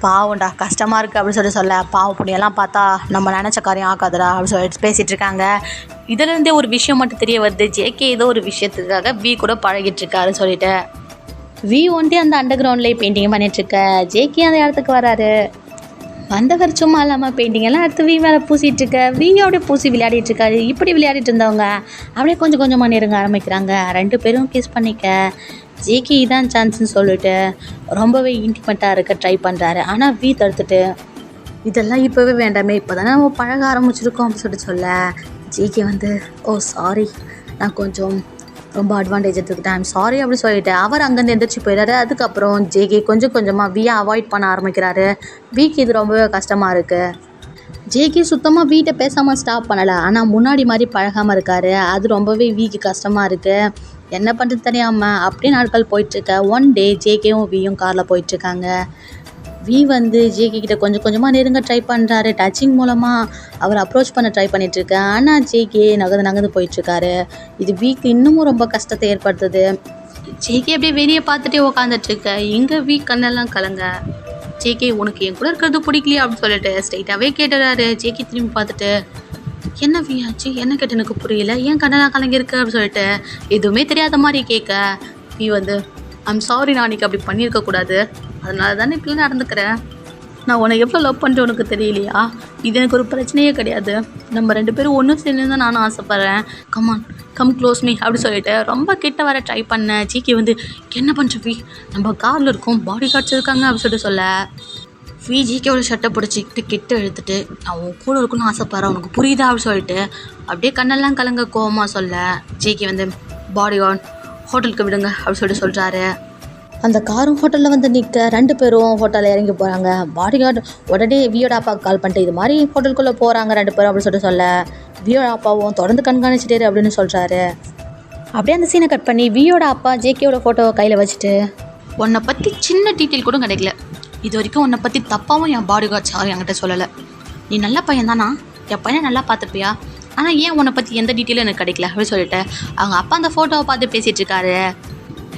S1: பாவம்டா கஷ்டமாக இருக்குது அப்படின்னு சொல்ல பாவம் புண்ணியெல்லாம் பார்த்தா நம்ம நினச்ச காரியம் ஆகாதடா அப்படின்னு சொல்லிட்டு பேசிகிட்டு இருக்காங்க. இதுலேருந்தே ஒரு விஷயம் மட்டும் தெரிய வருது, ஜேகே ஏதோ ஒரு விஷயத்துக்காக வி கூட பழகிட்டு இருக்காருன்னு சொல்லிட்டு வி ஒன்ட்டி அந்த அண்டர் கிரவுண்ட்லேயே பெயிண்டிங் பண்ணிகிட்ருக்க. ஜேகே அந்த இடத்துக்கு வராரு. வந்தவர் சும்மா இல்லாமல் பெயிண்டிங்கெல்லாம் எடுத்து வி மேலே பூசிகிட்டு இருக்க. வி அப்படியே பூசி விளையாடிட்டு இருக்காரு. இப்படி விளையாடிட்டு இருந்தவங்க அப்படியே கொஞ்சம் கொஞ்சமாக நெருங்க ஆரம்பிக்கிறாங்க. 2 பேரும் கிஸ் பண்ணிக்க ஜேகே இதான் சான்ஸ்ன்னு சொல்லிட்டு ரொம்பவே இன்டிமெண்ட்டாக இருக்க ட்ரை பண்ணுறாரு. ஆனால் வி தடுத்துட்டு இதெல்லாம் இப்போவே வேண்டாமே, இப்போ தானே நம்ம பழக ஆரம்பிச்சிருக்கோம் அப்படின்னு சொல்ல ஜேகே வந்து ஓ சாரி நான் கொஞ்சம் ரொம்ப அட்வான்டேஜ் எடுத்துக்கிட்டேன், ஐம் சாரி அப்படின்னு சொல்லிட்டு அவர் அங்கேருந்து எந்திரிச்சு போயிடாரு. அதுக்கப்புறம் ஜேகே கொஞ்சம் கொஞ்சமாக வியை அவாய்ட் பண்ண ஆரம்பிக்கிறாரு. விக்கு இது ரொம்பவே கஷ்டமாக இருக்குது. ஜேகே சுத்தமாக வீட்டை பேசாமல் ஸ்டாப் பண்ணலை, ஆனால் முன்னாடி மாதிரி பழகாமல் இருக்கார். அது ரொம்பவே விக்கு கஷ்டமாக இருக்குது. என்ன பண்ணுறது தெரியாமல் அப்படியே நாட்கள் போயிட்டுருக்க. ஒன் டே ஜேகேவும் வியும் காரில் போயிட்டுருக்காங்க. வி வந்து ஜேகே கிட்ட கொஞ்சம் கொஞ்சமாக நெருங்க ட்ரை பண்ணுறாரு. டச்சிங் மூலமாக அவர் அப்ரோச் பண்ண ட்ரை பண்ணிகிட்ருக்கு. ஆனால் ஜேகே நகர்ந்து போயிட்டுருக்காரு. இது விக்கு இன்னமும் ரொம்ப கஷ்டத்தை ஏற்படுத்துது. ஜேகே அப்படியே வெளியே பார்த்துட்டே உக்காந்துட்ருக்க. இங்கே வி கண்ணெல்லாம் கலங்க. ஜேகே உனக்கு என் கூட இருக்கிறது பிடிக்கலையா அப்படின்னு சொல்லிட்டு ஸ்ட்ரைட்டாகவே கேட்டுறாரு. ஜேகே திரும்பி பார்த்துட்டு என்ன வி ஆச்சு, என்ன கேட்டு எனக்கு புரியல, ஏன் கண்ணெல்லாம் கலங்கிருக்கு அப்படின்னு சொல்லிட்டு எதுவுமே தெரியாத மாதிரி கேட்க வி வந்து ஐம் சாரி, நான் அன்றைக்கி அப்படி பண்ணியிருக்கக்கூடாது, அதனால தானே இப்படிலாம் நடந்துக்கிறேன். நான் உன்னை எவ்வளோ லவ் பண்ணுறேன் உனக்கு தெரியலையா, இது எனக்கு ஒரு பிரச்சனையே கிடையாது, நம்ம 2 பேரும் ஒன்றும் சேர்ந்து தான் நானும் ஆசைப்பட்றேன், கமான் கம் க்ளோஸ் மீ அப்படி சொல்லிட்டு ரொம்ப கிட்ட வர ட்ரை பண்ணேன். ஜிகே வந்து என்ன பண்ணுற வி, நம்ம காரில் இருக்கோம், பாடி கார்ட்ஸ் இருக்காங்க அப்படின்னு சொல்லிட்டு சொல்ல வி ஜிகேவோட ஷர்ட்டை பிடிச்சிக்கிட்டு கிட்ட இழுத்துட்டு நான் உன் கூட இருக்கணும்னு ஆசைப்பட்றேன், உனக்கு புரியுதா அப்படின்னு சொல்லிட்டு அப்படியே கண்ணெல்லாம் கலங்க கோவமாக சொல்ல ஜிகே வந்து பாடி கார்ட் ஹோட்டலுக்கு விடுங்க அப்படின்னு சொல்லிட்டு சொல்கிறாரு. அந்த காரும் ஹோட்டலில் வந்து நிற்க 2 பேரும் ஹோட்டலில் இறங்கி போகிறாங்க. பாடி கார்டு உடனே வியோட அப்பாவுக்கு கால் பண்ணிட்டு இது மாதிரி ஹோட்டலுக்குள்ளே போகிறாங்க 2 பேரும் அப்படின்னு சொல்லிட்டு சொல்ல வியோட அப்பாவும் தொடர்ந்து கண்காணிச்சிட்டே அப்படின்னு சொல்கிறாரு. அப்படியே அந்த சீனை கட் பண்ணி வியோட அப்பா ஜேகேவோட ஃபோட்டோவை கையில் வச்சுட்டு உன்னை பற்றி சின்ன டீட்டெயில் கூட கிடைக்கல, இது வரைக்கும் உன்னை பற்றி தப்பாகவும் என் பாடி கார்ட்ஸ் யாரும் என்கிட்ட சொல்லலை, நீ நல்ல பையன் தானா, என் பையனை நல்லா பார்த்துப்பியா, ஆனால் ஏன் உன்னை பற்றி எந்த டீட்டெயிலும் எனக்கு கிடைக்கல அப்படின்னு சொல்லிட்டு அவங்க அப்பா அந்த ஃபோட்டோவை பார்த்து பேசிகிட்டு இருக்காரு.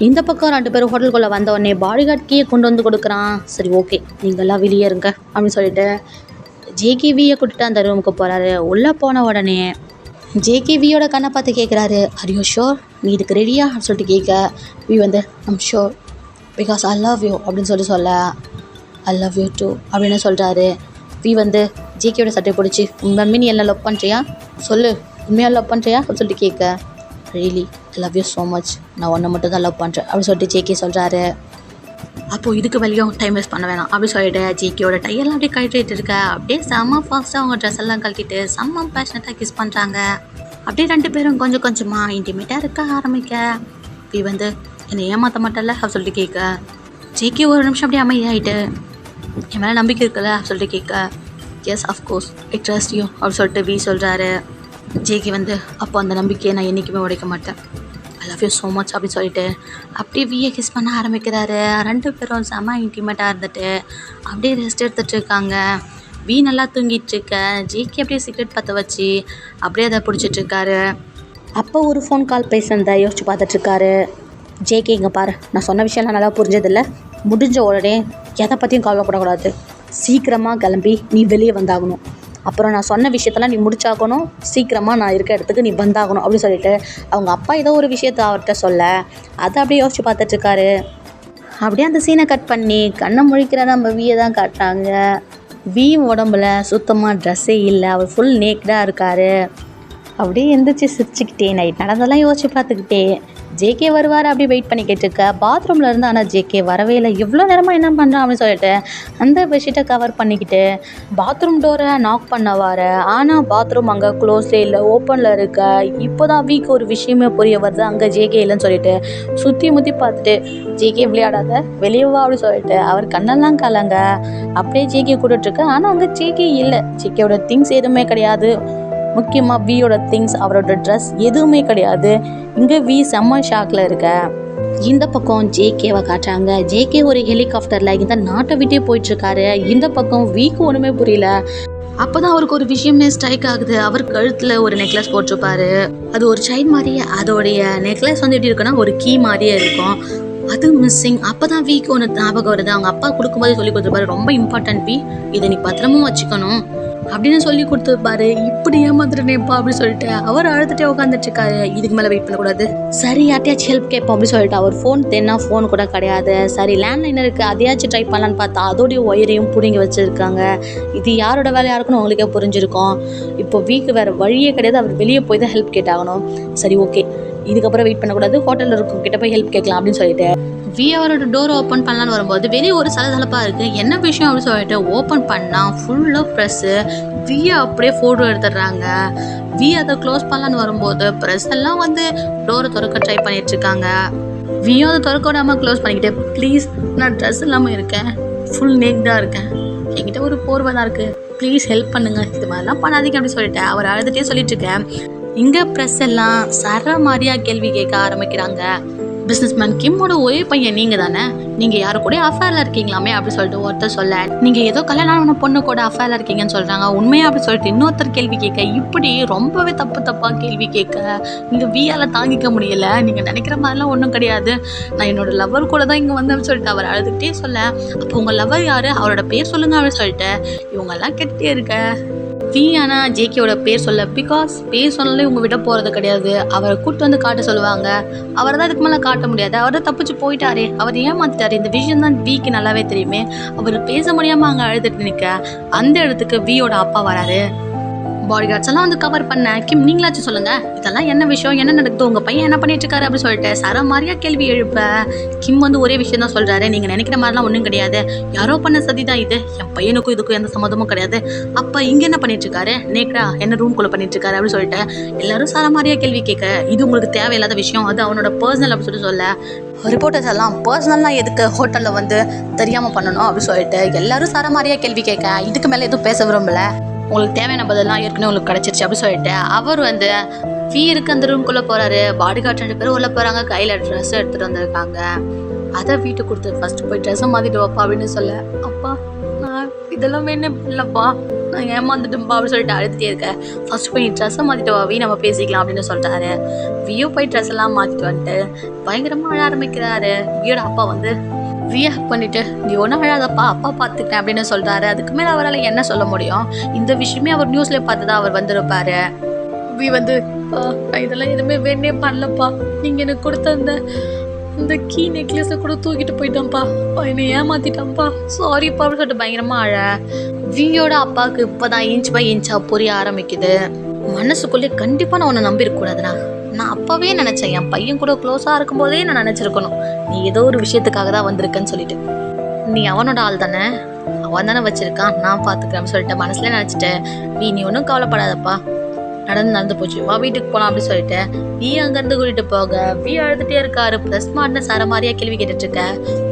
S1: இந்த பக்கம் 2 பேரும் ஹோட்டலுக்குள்ளே வந்த உடனே பாடி கார்டு கீயை கொண்டு வந்து கொடுக்குறான். சரி ஓகே நீங்கள்லாம் வெளியே இருங்க அப்படின்னு சொல்லிட்டு ஜேகேவியை கூட்டிட்டு அந்த ரூமுக்கு போகிறாரு. உள்ளே போன உடனே ஜேகேவியோட கண்ணை பார்த்து கேட்குறாரு, ஆர் யூ ஷோர், நீ இதுக்கு ரெடியா அப்படின்னு சொல்லிட்டு கேட்க வி வந்து I'm sure because I love you அப்படின்னு சொல்ல ஐ லவ் யூ டூ அப்படின்னு சொல்கிறாரு. வி வந்து ஜேகேயோட சட்டையை பிடிச்சி உண்மையுமே நீ என்ன லவ் பண்ணுறியா, சொல்லு உண்மையாக லவ் பண்ணுறியா அப்படின்னு சொல்லிட்டு கேட்க really I love you so much, நான் ஒன்றை மட்டும் தான் லவ் பண்ணுறேன் அப்படின்னு சொல்லிட்டு ஜேகே சொல்கிறாரு. அப்போது இதுக்கு வெளியும் டைம் வேஸ்ட் பண்ண வேணாம் அப்படின்னு சொல்லிட்டு ஜேகேயோட டையெல்லாம் அப்படியே கழட்டிட்டு இருக்க. அப்படியே செம்ம ஃபாஸ்ட்டாக அவங்க ட்ரெஸ் எல்லாம் கழட்டிட்டு செம்ம பேஷனட்டாக கிஸ் பண்ணுறாங்க. அப்படியே 2 பேரும் கொஞ்சம் கொஞ்சமாக இன்டிமேட்டாக இருக்க ஆரம்பிக்க வி வந்து என்னை ஏமாற்ற மாட்டேல்ல அப்படின்னு சொல்லிட்டு கேட்க ஜேகே ஒரு நிமிஷம் அப்படியே அமைதியாகிட்டு என் மேலே நம்பிக்கை இருக்குல்ல அப்படின்னு சொல்லிட்டு கேட்க yes of course I trust you அப்படின்னு சொல்லிட்டு வி சொல்கிறாரு. ஜேகே வந்து அப்போ அந்த நம்பிக்கையை நான் என்றைக்குமே உடைக்க மாட்டேன், I love you so much அப்படின்னு சொல்லிட்டு அப்படியே வியை கிஸ் பண்ண ஆரம்பிக்கிறாரு. 2 பேரும் செம்ம இன்டிமேட்டாக இருந்துட்டு அப்படியே ரெஸ்ட் எடுத்துகிட்டு இருக்காங்க. வி நல்லா தூங்கிட்டு இருக்க. ஜேகே அப்படியே சிகரெட் பற்ற வச்சு அப்படியே அதை பிடிச்சிட்ருக்காரு. அப்போ ஒரு ஃபோன் கால் பேசுனதை யோசிச்சு பார்த்துட்ருக்காரு. ஜேகே இங்கே பாரு, நான் சொன்ன விஷயம்லாம் நல்லா புரிஞ்சதில்லை, முடிஞ்ச உடனே எதை பற்றியும் கவலைப்படக்கூடாது, சீக்கிரமாக கிளம்பி நீ வெளியே வந்தாகணும், அப்புறம் நான் சொன்ன விஷயத்தெல்லாம் நீ முடிச்சாகணும், சீக்கிரமாக நான் இருக்க இடத்துக்கு நீ வந்தாகணும் அப்படின்னு சொல்லிட்டு அவங்க அப்பா ஏதோ ஒரு விஷயத்த அவர்கிட்ட சொல்ல அதை அப்படியே யோசிச்சு பார்த்துட்ருக்காரு. அப்படியே அந்த சீனை கட் பண்ணி கண்ணை முழிக்கிற நம்ம வியை தான் காட்டுறாங்க. வி உடம்புல சுத்தமாக ட்ரெஸ்ஸே இல்லை, அவர் ஃபுல் நேக்கடாக இருக்கார். அப்படியே எந்திரிச்சு சிரிச்சுக்கிட்டே நைட் நடந்ததெல்லாம் யோசிச்சு பார்த்துக்கிட்டே ஜேகே வருவார் அப்படி வெயிட் பண்ணிக்கிட்டு இருக்க. பாத்ரூமில் இருந்து ஆனால் ஜேகே வரவே இல்லை, எவ்வளோ நேரமாக என்ன பண்ணுறான் அப்படின்னு சொல்லிட்டு அந்த பெட்ஷீட்டை கவர் பண்ணிக்கிட்டு பாத்ரூம் டோரை நாக் பண்ணவார். ஆனால் பாத்ரூம் அங்கே க்ளோஸ்லே இல்லை, ஓப்பனில் இருக்க. இப்போ தான் வீக்கு ஒரு விஷயமே புரிய வருது, அங்கே ஜேகே இல்லைன்னு சொல்லிட்டு சுற்றி முற்றி பார்த்துட்டு ஜேகே விளையாடாத வெளியே வா அப்படின்னு சொல்லிட்டு அவர் கண்ணெல்லாம் கலங்க அப்படியே ஜேகே கூட்டிகிட்ருக்கு. ஆனால் அங்கே ஜேகே இல்லை, ஜேகேயோட திங்ஸ் எதுவுமே கிடையாது, முக்கியமாக வியோட திங்ஸ் அவரோட ட்ரெஸ் எதுவுமே கிடையாது. இங்கே வி செம்ம ஷாக்கில் இருக்க. இந்த பக்கம் ஜேகேவை காட்டுறாங்க. ஜேகே ஒரு ஹெலிகாப்டரில் இந்த நாட்டை விட்டே போயிட்டுருக்காரு. இந்த பக்கம் வீக்கு ஒன்றுமே புரியல. அப்போ தான் அவருக்கு ஒரு விஷயமே ஸ்ட்ரைக் ஆகுது. அவர் கழுத்தில் ஒரு நெக்லஸ் போட்டிருப்பாரு, அது ஒரு செயின் மாதிரியே, அதோடைய நெக்லஸ் வந்து எப்படி இருக்குன்னா ஒரு கீ மாதிரியே இருக்கும், அது மிஸ்ஸிங். அப்போ தான் வீக்கு ஒன்று ஞாபகம் வருது, அவங்க அப்பா கொடுக்கும்போது சொல்லி கொடுத்துருப்பாரு, ரொம்ப இம்பார்ட்டன்ட் வி, இதை நீ பத்திரமும் வச்சுக்கணும் அப்படின்னு சொல்லி கொடுத்துருப்பாரு. இப்படி ஏமாத்துறேப்பா அப்படின்னு சொல்லிட்டு அவர் அழுதுகிட்டே உட்காந்துட்டு இருக்காரு. இதுக்கு மேலே வெயிட் பண்ணக்கூடாது, சரி யார்ட்டையாச்சும் ஹெல்ப் கேட்போம் அப்படின்னு சொல்லிட்டு அவர் ஃபோன் தேனா ஃபோன் கூட கிடையாது. சரி லேண்ட்லைன் இருக்குது, அதையாச்சும் ட்ரை பண்ணலான்னு பார்த்தா அதோடைய ஒயரையும் பிடிங்கி வச்சுருக்காங்க. இது யாரோட வேலையாக இருக்குன்னு உங்களுக்கே புரிஞ்சிருக்கும். இப்போ வீக்கு வேறு வழியே கிடையாது, அவர் வெளியே போய் தான் ஹெல்ப் கேட்டாகணும். சரி ஓகே இதுக்கப்புறம் வெயிட் பண்ணக்கூடாது, ஹோட்டலில் இருக்கும் கிட்ட போய் ஹெல்ப் கேட்கலாம் அப்படின்னு சொல்லிட்டு வி அவரோட டோர் ஓப்பன் பண்ணலான்னு வரும்போது வெளியே ஒரு சலசலப்பாக இருக்குது, என்ன விஷயம் அப்படின்னு சொல்லிட்டு ஓப்பன் பண்ணால் ஃபுல்லாக ப்ரெஸ்ஸு. வியை அப்படியே ஃபோட்டோ எடுத்துடுறாங்க. வி அதை க்ளோஸ் பண்ணலான்னு வரும்போது ப்ரெஸ் எல்லாம் வந்து டோரை திறக்க ட்ரை பண்ணிகிட்ருக்காங்க. வியும் அதை திறக்க விடாமல் க்ளோஸ் பண்ணிக்கிட்டு ப்ளீஸ் நான் ட்ரெஸ் இல்லாமல் இருக்கேன், ஃபுல் நேக்டாக இருக்கேன், என்கிட்ட ஒரு போர்வை தான் இருக்குது, ப்ளீஸ் ஹெல்ப் பண்ணுங்கள், இது மாதிரிலாம் பண்ணாதீங்க அப்படின்னு சொல்லிட்டு அவர் அழுதுகிட்டே சொல்லிட்டு இருக்கேன். இங்கே ப்ரெஸ் எல்லாம் சர மாதிரியா கேள்வி கேட்க ஆரம்பிக்கிறாங்க. பிஸ்னஸ்மேன் கிம்மோட ஒரே பையன் நீங்கள் தானே, நீங்கள் யாரு கூட அஃபேரில் இருக்கீங்களாமே அப்படி சொல்லிட்டு ஒருத்தர் சொல்ல, நீங்கள் ஏதோ கல்யாணம் ஆன பொண்ணு கூட அஃபேரில் இருக்கீங்கன்னு சொல்கிறாங்க, உண்மையா அப்படி சொல்லிட்டு இன்னொருத்தர் கேள்வி கேட்க, இப்படி ரொம்பவே தப்பாக கேள்வி கேட்க நீங்கள் வியால் தாங்கிக்க முடியல. நீங்கள் நினைக்கிற மாதிரிலாம் ஒன்றும் கிடையாது, நான் என்னோட லவர் கூட தான் இங்கே வந்தேன்னு சொல்லிட்டு அவர் அழுதுகிட்டே சொல்ல, அப்போ உங்கள் லவர் யார், அவரோட பேர் சொல்லுங்க அப்படின்னு சொல்லிட்டு இவங்கெல்லாம் கேட்டுகிட்டே இருக்க. ஆனால் ஜேகேயோட பேர் சொல்ல, பிகாஸ் பேர் சொன்னாலே இவங்க விட போகிறது கிடையாது, அவரை கூப்பிட்டு வந்து காட்ட சொல்லுவாங்க. அவரை தான் இதுக்கு மேலே காட்ட முடியாது, அவர் தான் தப்பிச்சு போயிட்டாரே, அவர் ஏமாத்திட்டாரு, இந்த விஷயம் தான் விக்கு நல்லாவே தெரியுமே. அவர் பேச முடியாமல் அங்கே அழுதுட்டு நிற்க அந்த இடத்துக்கு வியோட அப்பா வராரு. பாடி கார்ட்ஸ் எல்லாம் வந்து கவர் பண்ண, கிம் நீங்களாச்சும் சொல்லுங்க இதெல்லாம் என்ன விஷயம், என்ன நடக்குது, உங்க பையன் என்ன பண்ணிட்டு இருக்காரு அப்படின்னு சொல்லிட்டு சர மாதிரியா கேள்வி எழுப்ப, கிம் வந்து ஒரே விஷயம் தான் சொல்றாரு, நீங்க நினைக்கிற மாதிரிலாம் ஒன்றும் கிடையாது, யாரோ பண்ண சதி தான் இது, என் பையனுக்கும் இதுக்கும் எந்த சம்மந்தமும் கிடையாது. அப்ப இங்க என்ன பண்ணிட்டு இருக்காரு, நேக்கா என்ன ரூம்குள்ள பண்ணிட்டு இருக்காரு அப்படின்னு சொல்லிட்டு எல்லாரும் சர மாதிரியா கேள்வி கேட்க, இது உங்களுக்கு தேவையில்லாத விஷயம், அது அவனோட பர்சனல் அப்படின்னு சொல்ல, ரிப்போர்ட்டர்ஸ் எல்லாம் பர்சனல்லாம் எதுக்கு ஹோட்டலில் வந்து தெரியாமல் பண்ணணும் அப்படின்னு சொல்லிட்டு எல்லாரும் சர மாதிரியா கேள்வி கேட்க, இதுக்கு மேலே எதுவும் பேச விரும்பல, உங்களுக்கு தேவையான பதிலாம் ஏற்கனவே உங்களுக்கு கிடச்சிருச்சு அப்படின்னு சொல்லிட்டு அவர் வந்து இருக்கு அந்த ரூம்குள்ளே போகிறாரு. பாடி கார்ட் 2 பேரும் உள்ளே போகிறாங்க, கையில் ட்ரெஸ் எடுத்துகிட்டு வந்திருக்காங்க. அதை வீட்டுக்கு கொடுத்து ஃபஸ்ட்டு போய் ட்ரெஸ்ஸை மாற்றிட்டு வாப்பா அப்படின்னு சொல்ல, அப்பா நான் இதெல்லாம் என்ன இல்லைப்பா, நான் ஏமாந்துட்டுப்பா அப்படின்னு சொல்லிட்டு அழுதுகிட்டே இருக்கேன். ஃபஸ்ட் போய் ட்ரெஸ்ஸை மாற்றிட்டு வா, நம்ம பேசிக்கலாம் அப்படின்னு சொல்லிட்டாரு. வியோ போய் ட்ரெஸ் எல்லாம் மாற்றிட்டு வந்துட்டு பயங்கரமாக அழ ஆரம்பிக்கிறாரு. வியோட அப்பா வந்து ரியாக்ட் பண்ணிட்டு, நீ ஒன்றும் அழாதப்பா, அப்பா பார்த்துக்கிட்டேன் அப்படின்னு சொல்கிறாரு. அதுக்கு மேலே அவரால் என்ன சொல்ல முடியும், இந்த விஷயமே அவர் நியூஸில் பார்த்து தான் அவர் வந்திருப்பாரு. வி வந்து நான் இதெல்லாம் எதுவுமே வேணே பண்ணலப்பா, நீங்கள் எனக்கு கொடுத்த அந்த கீ நெக்லஸை கூட தூக்கிட்டு போயிட்டேன்ப்பா, என்னை ஏமாத்திட்டேன்ப்பா, சாரிப்பா அப்படின்னு சொல்லிட்டு பயங்கரமாக அழ. வியோட அப்பாவுக்கு இப்போ தான் இன்ச் பை இன்ச்சாக புரிய ஆரம்பிக்குது. மனசுக்குள்ளே கண்டிப்பாக நான் உன்னை நம்பியிருக்கக்கூடாதுண்ணா, நான் அப்போவே நினச்சேன், என் பையன் கூட க்ளோஸாக இருக்கும்போதே நான் நினச்சிருக்கணும் நீ ஏதோ ஒரு விஷயத்துக்காக தான் வந்திருக்கேன்னு சொல்லிட்டு. நீ அவனோட ஆள் தானே, அவன் தானே வச்சுருக்கான், நான் பார்த்துக்கிறேன்னு சொல்லிட்டு மனசுல நினச்சிட்டேன். நீ ஒன்றும் கவலைப்படாதப்பா, நடந்து போச்சு, வா வீட்டுக்கு போகலாம் அப்படின்னு சொல்லிட்டு வீ அங்கேருந்து கூட்டிகிட்டு போக, வீ அழுதுகிட்டே இருக்காரு. ப்ளஸ் மாட்டின சர மாதிரியா கேள்வி கேட்டுட்ருக்க,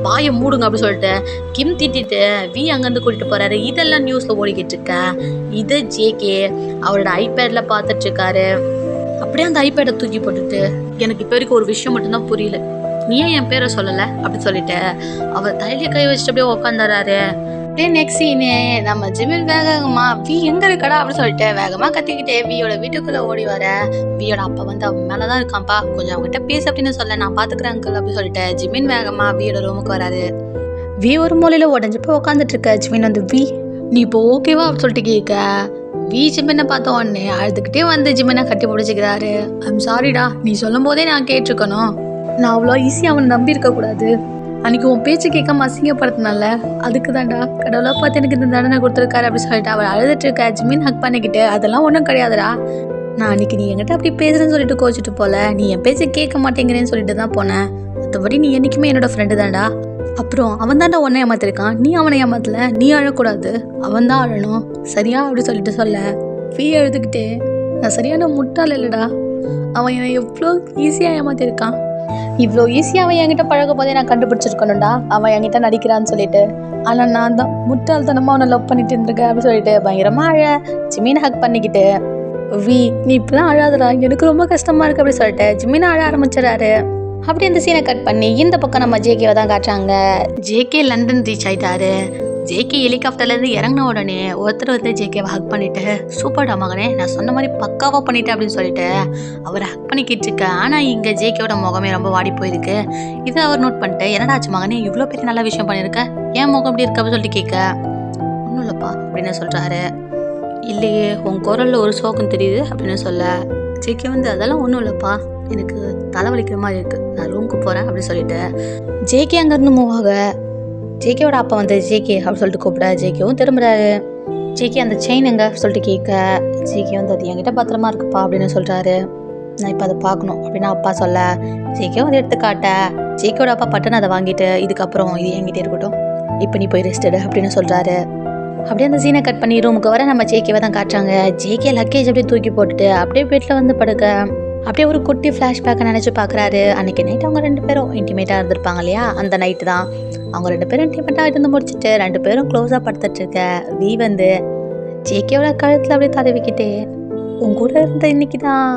S1: வாயை மூடுங்க அப்படின்னு சொல்லிட்டு கிம் திட்டிட்டு வீ அங்கேருந்து கூட்டிகிட்டு போகிறாரு. இதெல்லாம் நியூஸில் ஓடிக்கிட்டு இருக்க, இதை ஜேகே அவரோட ஐபேடில் பார்த்துட்ருக்காரு. அப்படியே அந்த ஐபேடை தூக்கி போட்டுட்டு, எனக்கு இப்போ வரைக்கும் ஒரு விஷயம் மட்டும்தான் புரியல, நீ ஏன் என் பேரை சொல்லலை அப்படின்னு சொல்லிட்டு அவர் தலையிலே கை வச்சுட்டு அப்படியே உட்காந்துறாரு. அப்படியே நெக்ஸ்ட் சீனு நம்ம ஜிமின் வேகமா வி எங்கே இருக்கடா அப்படின்னு சொல்லிட்டு வேகமாக கத்திக்கிட்டே வியோட வீட்டுக்குள்ளே ஓடி வர. வியோட அப்பா வந்து அவன் மேலே தான் இருக்கான்ப்பா, கொஞ்சம் அவங்ககிட்ட பேச அப்படின்னு சொல்ல, நான் பார்த்துக்கிறேன் அங்கிள் அப்படின்னு சொல்லிட்டு ஜிமின் வேகமா வியோட ரூமுக்கு வராரு. வி ஒரு மூலையில் உடஞ்சி போய் உட்காந்துட்டு இருக்க. ஜிமின் வந்து வி நீ இப்போ ஓகேவா அப்படின்னு சொல்லிட்டு கேட்க, வி ஜிமினை பார்த்த உடனே அழுதுகிட்டே வந்து ஜிமினை கட்டி பிடிச்சிக்கிறாரு. ஐம் சாரிடா, நீ சொல்லும் போதே நான் கேட்டிருக்கணும், நான் அவ்வளோ ஈஸியாக அவனை நம்பி இருக்கக்கூடாது, அன்றைக்கி உன் பேச்சு கேட்காம அசிங்கப்படுத்தினால அதுக்கு தான்டா கடவுளாக பார்த்து எனக்கு இந்த தண்டனை கொடுத்துருக்காரு அப்படின்னு சொல்லிட்டு அவள் அழுதுட்டு இருக்க. ஜிமின் ஹக் பண்ணிக்கிட்டு, அதெல்லாம் ஒன்றும் கிடையாதுடா, நான் அன்றைக்கி நீ என்கிட்ட அப்படி பேசுகிறேன்னு சொல்லிட்டு கோச்சிட்டு போல, நீ என் பேச்சு கேட்க மாட்டேங்கிறேன்னு சொல்லிட்டு தான் போனேன், மற்றபடி நீ என்றைக்குமே என்னோட ஃப்ரெண்டு தான்டா, அப்புறம் அவன் தான்டா உன்னை ஏமாத்திருக்கான், நீ அவனை ஏமாத்தல, நீ அழக்கூடாது, அவன் தான் அழணும் சரியா அப்படி சொல்லிட்டு சொல்ல, ஃபீ எழுதுக்கிட்டே, நான் சரியான முட்டாள் இல்லைடா, அவன் என்னை எவ்வளோ ஈஸியாக ஏமாத்திருக்கான், இவ்வளோ ஈஸியாக அவன் என்கிட்ட பழக போதே நான் கண்டுபிடிச்சிருக்கணும்டா அவன் என்கிட்ட நடிக்கிறான்னு சொல்லிட்டு, ஆனால் நான் தான் முட்டாள்தனமாக அவனை லவ் பண்ணிட்டு இருந்திருக்கேன் அப்படின்னு சொல்லிட்டு பயங்கரமாக அழ. ஜிமினை ஹக் பண்ணிக்கிட்டு, வி நீ இப்பெல்லாம் அழாதடா, எனக்கு ரொம்ப கஷ்டமாக இருக்குது அப்படின்னு சொல்லிட்டு ஜிமினை அழ ஆரம்பிச்சிடறாரு. அப்படி அந்த சீனை கட் பண்ணி இந்த பக்கம் நம்ம ஜேகேவை தான் காட்டுறாங்க. ஜேகே லண்டன் ரீச் ஆயிட்டாரு. ஜேகே ஹெலிகாப்டர்லேருந்து இறங்கின உடனே ஒருத்தர் வந்து ஜேகேவை ஹக் பண்ணிட்டு, சூப்பர்டா மகனே, நான் சொன்ன மாதிரி பக்காவாக பண்ணிட்டேன் அப்படின்னு சொல்லிட்டு அவரை ஹக் பண்ணிக்கிட்டு இருக்க. ஆனால் இங்கே ஜேகேவோட முகமே ரொம்ப வாடி போயிருக்கு. இதை அவர் நோட் பண்ணிட்டு, என்னடாச்சு மகனே, இவ்வளோ பெரிய நல்ல விஷயம் பண்ணியிருக்க, ஏன் முகம் இப்படி இருக்கு அப்படின்னு சொல்லிட்டு கேட்க, ஒன்றும் இல்லைப்பா அப்படின்னு சொல்கிறாரு. இல்லையே உன் குரலில் ஒரு சோகம் தெரியுது அப்படின்னு சொல்ல, ஜேகே வந்து அதெல்லாம் ஒன்றும் இல்லைப்பா, எனக்கு தலைவலிக்கிற மாதிரி இருக்குது, நான் ரூமுக்கு போகிறேன் அப்படின்னு சொல்லிட்டு ஜேகே அங்கேருந்து மூவ் ஆக. ஜேகேவோட அப்பா வந்து ஜேகே அப்படின்னு சொல்லிட்டு கூப்பிட, ஜேகேவும் திரும்புறாரு. ஜேகே அந்த செயின் எங்க சொல்லிட்டு கேட்க, ஜேகே வந்து அது என்கிட்ட பத்திரமா இருக்குப்பா அப்படின்னு சொல்கிறாரு. நான் இப்போ அதை பார்க்கணும் அப்படின்னு அப்பா சொல்ல, ஜேகே வந்து எடுத்து காட்ட, ஜேகேவோட அப்பா பட்டன் அதை வாங்கிட்டு, இதுக்கப்புறம் இது என்கிட்ட இருக்கட்டும், இப்போ நீ போய் ரெஸ்ட் எடு அப்படின்னு சொல்கிறாரு. அப்படியே அந்த சீனை கட் பண்ணி ரூமுக்கு வர நம்ம ஜேகேவை தான் காட்டுறாங்க. ஜேகே லக்கேஜ் அப்படியே தூக்கி போட்டுட்டு அப்படியே பெட்டில் வந்து படுக்க. அப்படியே ஒரு குட்டி ஃப்ளாஷ்பேக்கை நினச்சி பார்க்குறாரு. அன்றைக்கி நைட் அவங்க 2 பேரும் இன்டிமேட்டாக இருந்திருப்பாங்க இல்லையா, அந்த நைட்டு தான் அவங்க 2 பேரும் இன்டிமேட்டாக இருந்து முடிச்சுட்டு 2 பேரும் க்ளோஸாக படுத்துட்ருக்க. வி வந்து ஜேகேவோட கழுத்தில் அப்படியே தடவிக்கிட்டே, உன் கூட இருந்த இன்னைக்கு தான்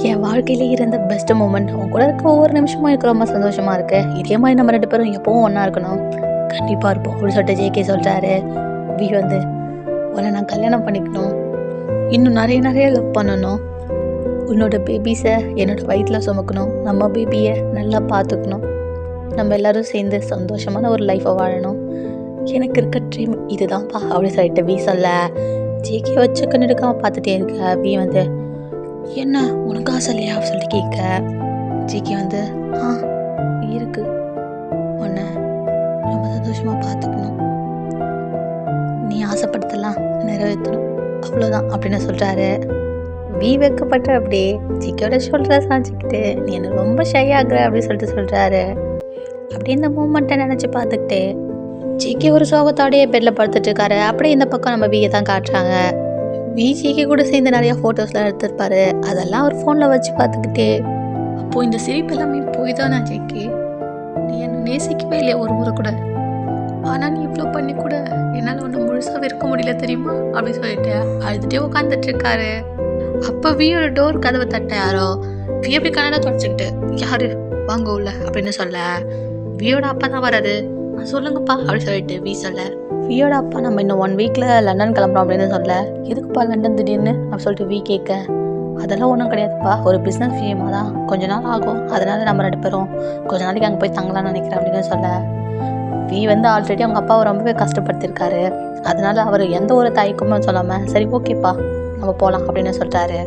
S1: என் வாழ்க்கையிலே இருந்த பெஸ்ட் மூமெண்ட் உன் கூட இருக்க ஒவ்வொரு நிமிஷமும் எனக்கு ரொம்ப சந்தோஷமாக இருக்கு. இதே மாதிரி நம்ம 2 பேரும் எப்பவும் ஒன்றா இருக்கணும், கண்டிப்பாக இருப்போம் அப்படின்னு சொல்லிட்டு ஜேகே சொல்கிறாரு. வி வந்து உன்னை நான் கல்யாணம் பண்ணிக்கணும், இன்னும் நிறைய நிறைய லவ் பண்ணணும், உன்னோட பேபிஸை என்னோட வயிற்றில் சுமக்கணும், நம்ம பேபியை நல்லா பார்த்துக்கணும், நம்ம எல்லோரும் சேர்ந்து சந்தோஷமான ஒரு லைஃப்பை வாழணும், எனக்கு இருக்க ட்ரீம் இதுதான்ப்பா அப்படின்னு சொல்லிட்டு வி சொல்ல ஜேகே வச்சு கண்ணு எடுக்காமல் பார்த்துட்டே இருக்க. வி வந்து என்ன உனக்கு ஆசை இல்லையா அப்படின்னு சொல்லிட்டு கேட்க ஜேகே வந்து இருக்கு, உன்னை ரொம்ப சந்தோஷமாக பார்த்துக்கணும், நீ ஆசைப்படுத்தலாம் நிறைவேற்றணும், அவ்வளோதான் அப்படின்னு சொல்கிறாரு. வி வைக்கப்பட்ட அப்படியே ஜேகேயோட ஷோல்டரை சாஞ்சிக்கிட்டு நீ என்ன ரொம்ப ஷை ஆகுற அப்படின்னு சொல்லிட்டு சொல்கிறாரு. அப்படி இந்த மூமெண்ட்டை நினச்சி பார்த்துக்கிட்டு ஜேகே ஒரு சோகத்தோடையே பெட்டில் படுத்துட்டு இருக்காரு. அப்படியே இந்த பக்கம் நம்ம வியை தான் காட்டுறாங்க. வி ஜேகே கூட சேர்ந்து நிறையா ஃபோட்டோஸ்லாம் எடுத்துருப்பாரு. அதெல்லாம் ஒரு ஃபோனில் வச்சு பார்த்துக்கிட்டே அப்போது இந்த சிரிப்பு எல்லாமே போய் தானே ஜேகே, நீ என்னை நேசிக்கவே இல்லையா ஒரு முறை கூட, ஆனால் நீ இவ்வளோ பண்ணி கூட என்னால் ஒன்று முழுசாக இருக்க முடியல தெரியுமா அப்படின்னு சொல்லிட்டு அழுதுகிட்டே உட்காந்துட்டு இருக்காரு. அப்போ வியோட டோர் கதவை தட்ட யாரோ வி அப்படி கனடா தொடச்சிக்கிட்டு யாரு வாங்க உள்ள அப்படின்னு சொல்ல வியோட அப்பா தான் வராரு. சொல்லுங்கப்பா அப்படின்னு சொல்லிட்டு வி சொல்ல வியோட அப்பா நம்ம இன்னும் 1 வீக்கில் லண்டன் கிளம்புறோம் அப்படின்னு சொல்ல எதுக்குப்பா லண்டன் திடீர்னு அப்படின்னு சொல்லிட்டு வி கேட்க அதெல்லாம் ஒன்றும் கிடையாதுப்பா, ஒரு பிஸ்னஸ் விஷயமாக தான் கொஞ்ச நாள் ஆகும், அதனால நம்ம 2 பேரும் கொஞ்ச நாளைக்கு அங்கே போய் தங்கலாம்னு நினைக்கிறேன் அப்படின்னு சொல்ல வி வந்து ஆல்ரெடி அவங்க அப்பாவை ரொம்பவே கஷ்டப்படுத்திருக்காரு. அதனால அவர் எந்த ஒரு தயக்கமும் சொல்லாமல் சரி ஓகேப்பா நம்ம போகலாம் அப்படின்னு சொல்லிட்டாரு.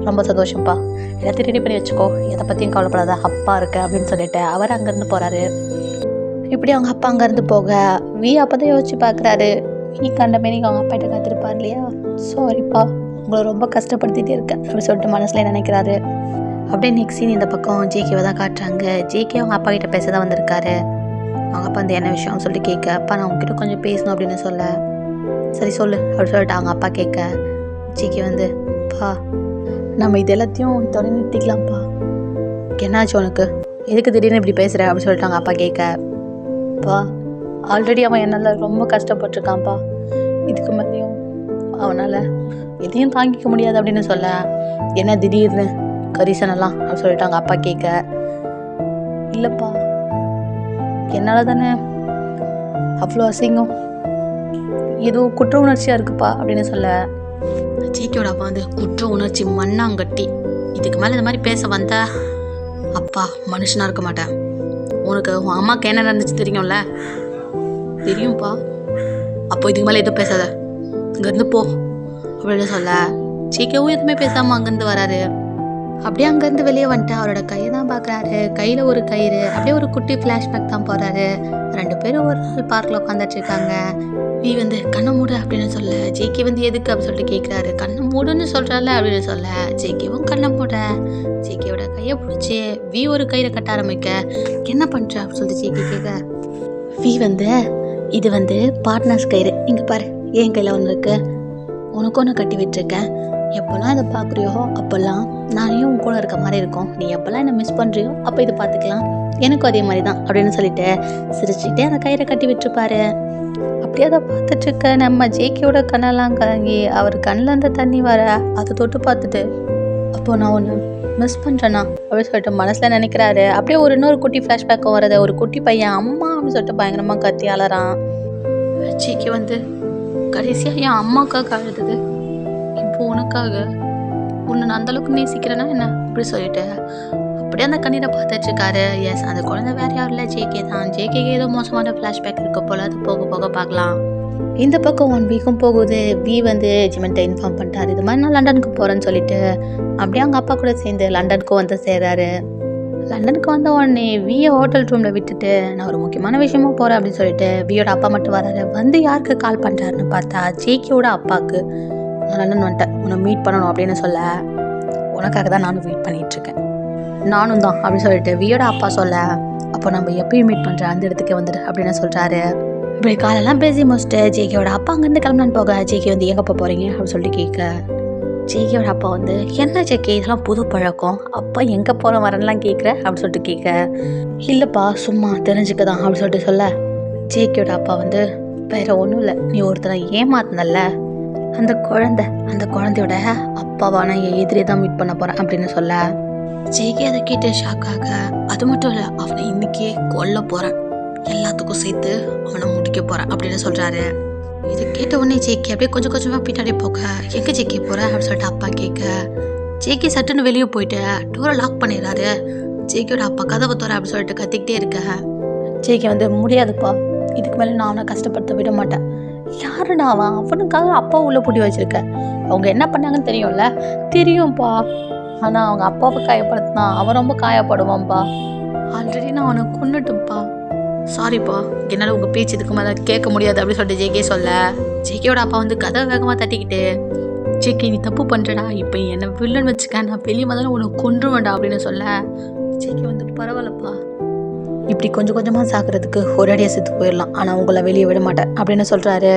S1: ரொம்ப சந்தோஷம்ப்பா, எல்லாத்தையும் ரெடி பண்ணி வச்சுக்கோ, எதை பற்றியும் கவலைப்படாத, அப்பா இருக்கு அப்படின்னு சொல்லிட்டு அவர் அங்கேருந்து போகிறாரு. இப்படி அவங்க அப்பா அங்கேருந்து போக வி அப்போ தான் யோசிச்சு பார்க்குறாரு. வி கண்ட மாரி அவங்க அப்பா கிட்ட காத்திருப்பார் இல்லையா, சாரிப்பா உங்களை ரொம்ப கஷ்டப்படுத்திட்டே இருக்கேன் அப்படின்னு சொல்லிட்டு மனசுல நினைக்கிறாரு. அப்படியே நெக்ஸ்ட் சீன் இந்த பக்கம் ஜேகேவை தான் காட்டுறாங்க. ஜேகே அவங்க அப்பா கிட்ட பேச தான் வந்திருக்காரு. அவங்க அப்பா வந்து என்ன விஷயம்னு சொல்லிட்டு கேட்க அப்பா நான் உங்ககிட்ட கொஞ்சம் பேசணும் அப்படின்னு சொல்ல சரி சொல்லு அப்படின்னு சொல்லிட்டு அவங்க அப்பா கேட்க ஜேகே வந்து பா நம்ம இது எல்லாத்தையும் இதோட நிறுத்திக்கலாம்ப்பா, என்னாச்சு உனக்கு, எதுக்கு திடீர்னு இப்படி பேசுகிற அப்படின்னு சொல்லிட்டு அவங்க அப்பா கேட்க பா ஆல்ரெடி அவன் என்னால் ரொம்ப கஷ்டப்பட்டுருக்கான்ப்பா, இதுக்கு மேலேயும் அவனால் எதையும் தாங்கிக்க முடியாது அப்படின்னு சொல்ல என்ன திடீர்னு கரிசனெல்லாம் அப்படின்னு சொல்லிட்டு அவங்க அப்பா கேட்க இல்லைப்பா என்னால் தானே அவ்வளோ அசிங்கம், ஏதோ குற்ற உணர்ச்சியாக இருக்குப்பா அப்படின்னு சொல்ல ஜேகேயோட அப்பா வந்து குற்ற உணர்ச்சி மண்ணாங்கட்டி, இதுக்கு மேலே இந்த மாதிரி பேச வந்த அப்பா மனுஷனாக இருக்க மாட்டேன், உனக்கு உன் அம்மாவுக்கு என்ன நடந்துச்சு தெரியும்ல, தெரியும்ப்பா, அப்போ இதுக்கு மேலே எதுவும் பேசாத, இங்கேருந்து போ அப்படின்னு சொல்ல ஜேகேவும் எதுவுமே பேசாமல் அங்கேருந்து வராரு. அப்படியே அங்கேருந்து வெளியே வந்துட்டு அவரோட கையை தான் பார்க்குறாரு. கையில் ஒரு கயிறு, அப்படியே ஒரு குட்டி ஃப்ளாஷ்பேக் தான் போகிறாரு. 2 பேரும் ஒரு நாள் பார்க்கில் உட்காந்துட்டு இருக்காங்க. வி வந்து கண்ணை மூடு அப்படின்னு சொல்ல ஜேகே வந்து எதுக்கு அப்படின்னு சொல்லிட்டு கேட்குறாரு. கண்ணை மூடுன்னு சொல்கிறாள் அப்படின்னு சொல்ல ஜேகேவும் கண்ணை மூட ஜேகேவோட கையை பிடிச்சி வி ஒரு கயிறை கட்ட ஆரம்பிக்க என்ன பண்ணுற அப்படின்னு சொல்லிட்டு ஜேகே கேட்க வி வந்து இது வந்து பார்ட்னர்ஸ் கயிறு, இங்கே பாரு என் கையில் ஒன்று இருக்கு, உனக்கு ஒன்று கட்டி விட்டுருக்கேன், எப்போல்லாம் இதை பார்க்குறியோ அப்போல்லாம் நானே உன் கூட இருக்க மாதிரி இருக்கும், நீ எப்போல்லாம் என்னை மிஸ் பண்ணுறியோ அப்போ இதை பார்த்துக்கலாம், எனக்கும் அதே மாதிரி தான் அப்படின்னு சொல்லிட்டு சிரிச்சுட்டே அந்த கயிறை கட்டி விட்டுருப்பாரு. அப்படியே அதை பார்த்துட்ருக்க நம்ம ஜேகேயோட கண்ணெல்லாம் கலங்கி அவர் கண்ணில் அந்த தண்ணி வர அதை தொட்டு பார்த்துட்டு அப்போது நான் ஒன்று மிஸ் பண்ணுறேண்ணா அப்படின்னு சொல்லிட்டு மனசில் நினைக்கிறாரு. அப்படியே இன்னொரு குட்டி ஃப்ளாஷ்பேக்கும் வரது. ஒரு குட்டி பையன் அம்மா அப்படின்னு சொல்லிட்டு பயங்கரமாக கத்தி அலறான். ஜேகே வந்து கடைசியாக என் அம்மாவுக்காக அழுதுது, இப்போ உனக்காக, உன்னை நான் அந்தளவுக்கு நேசிக்கிறேன்னா என்ன அப்படி சொல்லிட்டு அப்படியே அந்த கண்ணீரை பார்த்துட்டு இருக்காரு. எஸ் அந்த குழந்தை வேற யாரும் இல்லை, ஜேகே தான். ஜேகேக்கு ஏதோ மோசமான ஃப்ளாஷ்பேக் இருக்க போல், அது போக போக பார்க்கலாம். இந்த பக்கம் 1 வீக்கும் போகுது. வி வந்து ரெஜிமெண்ட்டை இன்ஃபார்ம் பண்ணிட்டாரு இது மாதிரி நான் லண்டனுக்கு போகிறேன்னு சொல்லிட்டு அப்படியே அவங்க அப்பா கூட சேர்ந்து லண்டனுக்கு வந்து சேர்றாரு. லண்டனுக்கு வந்த உடனே வியை ஹோட்டல் ரூமில் விட்டுட்டு நான் ஒரு முக்கியமான விஷயமா போகிறேன் அப்படின்னு சொல்லிட்டு வியோட அப்பா மட்டும் வராரு. வந்து யாருக்கு கால் பண்ணுறாருன்னு பார்த்தா ஜேகேயோட அப்பாவுக்கு. நான் லண்டன் வந்துட்டேன், உன்னை மீட் பண்ணணும் அப்படின்னு சொல்ல உனக்காக தான் நானும் வெயிட் பண்ணிகிட்ருக்கேன், நானும் தான் அப்படின்னு சொல்லிட்டு வியோட அப்பா சொல்ல அப்போ நம்ம எப்பயும் மீட் பண்ணுற அந்த இடத்துக்கு வந்துடு அப்படின்னு சொல்கிறாரு. இப்படி காலெல்லாம் பேசி முடிச்சுட்டு ஜேகேயோட அப்பா அங்கேருந்து கிளம்பலான்னு போக ஜேகே வந்து எங்கே போகிறீங்க அப்படின்னு சொல்லிட்டு கேட்க ஜேகேயோட அப்பா வந்து என்ன ஜேகே இதெல்லாம் புது பழக்கம், அப்பா எங்கே போகிற வரேன்லாம் கேட்குற அப்படின்னு சொல்லிட்டு கேட்க இல்லைப்பா சும்மா தெரிஞ்சுக்க தான் அப்படின்னு சொல்லிட்டு சொல்ல ஜேகேயோட அப்பா வந்து வேற ஒன்றும் இல்லை, நீ ஒருத்தனை ஏமாத்தினல்ல அந்த குழந்தையோட அப்பாவா நான் என் எதிரே தான் மீட் பண்ண போகிறேன் அப்படின்னு சொல்ல ஜேகே அதை கேட்டு ஷாக்காக, அது மட்டும் இல்லை அவனை இன்னைக்கே கொல்ல போகிறேன், எல்லாத்துக்கும் சேர்த்து அவனை முடிக்க போகிறேன் அப்படின்னு சொல்கிறாரு. இதை கேட்ட உடனே ஜேகே அப்படியே கொஞ்சம் கொஞ்சமாக பின்னாடி போக, எங்கே ஜேகே போகிற அப்படின்னு சொல்லிட்டு அப்பா கேட்க, ஜேகே சட்டுன்னு வெளியே போயிட்டு டோரை லாக் பண்ணிடுறாரு. ஜேகேயோட அப்பா கதவை தோற அப்படின்னு சொல்லிட்டு கத்திக்கிட்டே இருக்க, ஜேகே வந்து முடியாதுப்பா, இதுக்கு மேலே நான் அவனை கஷ்டப்படுத்த விட மாட்டேன். யாருடா அவனுக்காக அப்பா உள்ள பூட்டி வச்சிருக்க, அவங்க என்ன பண்ணாங்கன்னு தெரியும்ல? தெரியும்ப்பா, ஆனால் அவங்க அப்பாவை காயப்படுத்தினா அவன் ரொம்ப காயப்படுவான்ப்பா. ஆல்ரெடி நான் அவனை கொன்னுட்டுப்பா, சாரிப்பா, என்னால் உங்கள் பேச்சு இதுக்கு மேலே கேட்க முடியாது அப்படின்னு சொல்லிட்டு ஜேகே சொல்ல, ஜேகேயோட அப்பா வந்து கதவை வேகமாக தட்டிக்கிட்டு, ஜேகே நீ தப்பு பண்ணுறடா, இப்போ என்னை வில்லன் வச்சுக்க, நான் வெளியே வந்தாலும் உன்னை கொன்றுவேன்டா அப்படின்னு சொல்ல, ஜேகே வந்து பரவாயில்லப்பா, இப்படி கொஞ்சம் கொஞ்சமாக சாக்கிறதுக்கு ஒரு அடியாக செத்து போயிடலாம், ஆனால் உங்களை வெளியே விட மாட்டேன் அப்படின்னு சொல்கிறாரு.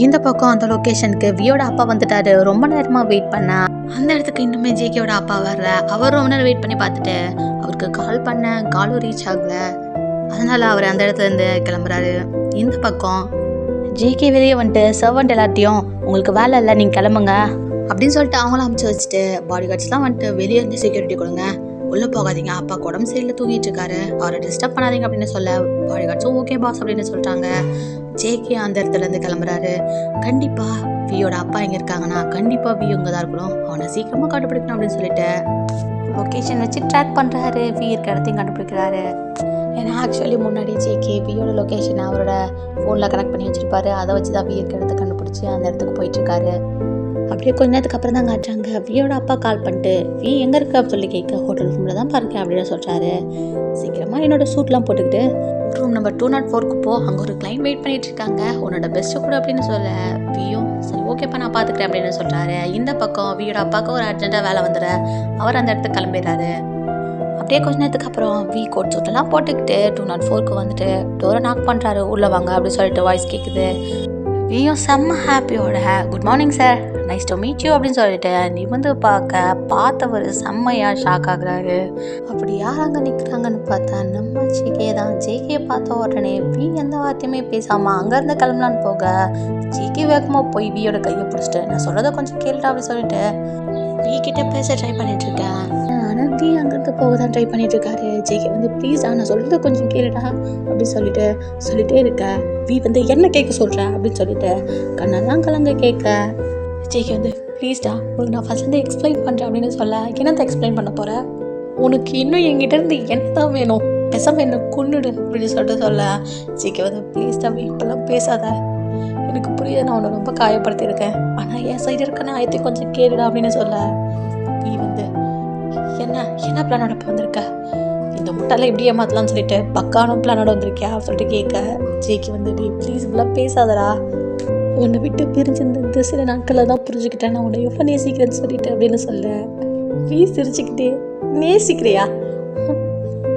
S1: இந்த பக்கம் அந்த லொக்கேஷனுக்கு வியோட அப்பா வந்துட்டாரு. ரொம்ப நேரமாக வெயிட் பண்ண அந்த இடத்துக்கு இன்னுமே ஜேகேயோட அப்பா வரல. அவர் ரொம்ப நேரம் வெயிட் பண்ணி பார்த்துட்டு அவருக்கு கால் பண்ண, காலும் ரீச் ஆகலை. அதனால அவர் அந்த இடத்துல இருந்து கிளம்புறாரு. இந்த பக்கம் ஜேகே வெளியே வந்துட்டு சர்வெண்ட் எல்லாத்தையும், உங்களுக்கு வேலை இல்லை, நீங்கள் கிளம்புங்க அப்படின்னு சொல்லிட்டு அவங்களும் அமுச்சு வச்சுட்டு, பாடி கார்ட்ஸ்லாம் வந்துட்டு வெளியே இருந்து செக்யூரிட்டி கொடுங்க, உள்ளே போகாதீங்க, அப்பா உடம்பு சரியில்லை தூங்கிட்டு இருக்காரு, அவரை டிஸ்டர்ப் பண்ணாதீங்க அப்படின்னு சொல்ல, பாடி கார்ட்ஸும் ஓகே பாஸ் அப்படின்னு சொல்லிட்டாங்க. ஜேகே அந்த இடத்துல இருந்து கிளம்புறாரு. கண்டிப்பாக வியோட அப்பா எங்கே இருக்காங்கன்னா கண்டிப்பாக வி இங்கே தான் இருக்கணும், அவனை சீக்கிரமாக கண்டுபிடிக்கணும் அப்படின்னு சொல்லிட்டு லொக்கேஷன் வச்சு ட்ராக் பண்ணுறாரு. வி இருக்க இடத்தையும் கண்டுபிடிக்கிறாரு. ஏன்னா ஆக்சுவலி முன்னாடி ஜேகே வியோட லொக்கேஷனை அவரோட ஃபோனில் கனெக்ட் பண்ணி வச்சுருப்பாரு. அதை வச்சு தான் வி இருக்க இடத்த கண்டுபிடிச்சி அந்த இடத்துக்கு போயிட்டுருக்காரு. அப்படியே கொஞ்ச நேரத்துக்கு அப்புறம் தான் காட்டுறாங்க, வியோட அப்பா கால் பண்ணிட்டு வி எங்கே இருக்கு அப்படின்னு சொல்லி கேட்க, ஹோட்டல் ரூமில் தான் பாருங்க அப்படின்னு சொல்கிறாரு. சீக்கிரமாக என்னோட சூட்லாம் போட்டுக்கிட்டு ரூம் நம்பர் 204க்கு போ, அங்கே ஒரு கிளைண்ட் வெயிட் பண்ணிட்டு இருக்காங்க, உன்னோட பெஸ்ட்டு கூட அப்படின்னு சொல்ல, வியும் சரி ஓகேப்பா நான் பார்த்துக்கிறேன் அப்படின்னு சொல்கிறாரு. இந்த பக்கம் வியோட அப்பாவுக்கு ஒரு அர்ஜென்ட்டாக வேலை வந்துட அவர் அந்த இடத்துக்கு கிளம்பிடுறாரு. அப்படியே கொஞ்ச நேரத்துக்கு அப்புறம் வி கோட் சூட்டெல்லாம் போட்டுக்கிட்டு 204க்கு வந்துட்டு டோரை நாக் பண்ணுறாரு. உள்ளே வாங்க அப்படின்னு சொல்லிட்டு வாய்ஸ் கேட்குது. வியும் செம்ம ஹாப்பியோட good morning sir, nice to meet you அப்படின்னு சொல்லிட்டு நிமிர்ந்து பார்த்தவர் செம்மையாக ஷாக் ஆகுறாரு. அப்படி யார் அங்கே நிற்கிறாங்கன்னு பார்த்தா நம்ம ஜேகே தான். ஜேகே பார்த்த உடனே வி எந்த வார்த்தையுமே பேசாமல் அங்கேருந்து கிளம்பலான்னு போக, ஜேகே வேகமாக போய் வியோட கையை பிடிச்சிட்டு நான் சொல்கிறத கொஞ்சம் கேளுடா அப்படின்னு சொல்லிட்டு வி கிட்ட பேச ட்ரை பண்ணிட்டுருக்கேன். ஆனால் வி அங்கேருந்து போக தான் ட்ரை பண்ணிட்டுருக்காரு. ஜேகே வந்து ப்ளீஸ்டா நான் சொல்கிறத கொஞ்சம் கேளுடா அப்படின்னு சொல்லிட்டே இருக்க, வி வந்து என்ன கேட்க சொல்கிறேன் அப்படின்னு சொல்லிட்டு கண்ணெல்லாம் கலங்க கேட்க, ஜேகே வந்து ப்ளீஸ்டா உனக்கு நான் ஃபஸ்ட்லேருந்து எக்ஸ்பிளைன் பண்ணுறேன் அப்படின்னு சொல்ல, என்னத்தை எக்ஸ்பிளைன் பண்ண போகிறேன், உனக்கு இன்னும் என்கிட்ட இருந்து என்ன தான் வேணும், பெசாம என்ன கொன்னுடு அப்படின்னு சொல்ல, ஜேகே வந்து ப்ளீஸ்டா இப்பெல்லாம் பேசாத, எனக்கு புரியுது, நான் உன்னை ரொம்ப காயப்படுத்தியிருக்கேன், ஆனால் என் சைடு இருக்க நியாயத்தையும் கொஞ்சம் கேளுடா அப்படின்னு சொல்ல, நீ வந்து என்ன பிளானோட வந்திருக்க, இந்த முட்டால எப்படி ஏமாத்தலாம்னு சொல்லிட்டு பக்கான பிளானோட வந்திருக்கியா சொல்லிட்டு கேட்க, ஜேகே வந்து நீ ப்ளீஸ் இப்பெல்லாம் பேசாதடா, உன்னை விட்டு பிரிஞ்சிருந்த சில நாட்களில் தான் புரிஞ்சுக்கிட்டேன் நான் உன்னை எவ்வளோ நேசிக்கிறேன்னு சொல்லிட்டு அப்படின்னு சொல்ல, நீ சிரிச்சுக்கிட்டே நேசிக்கிறியா,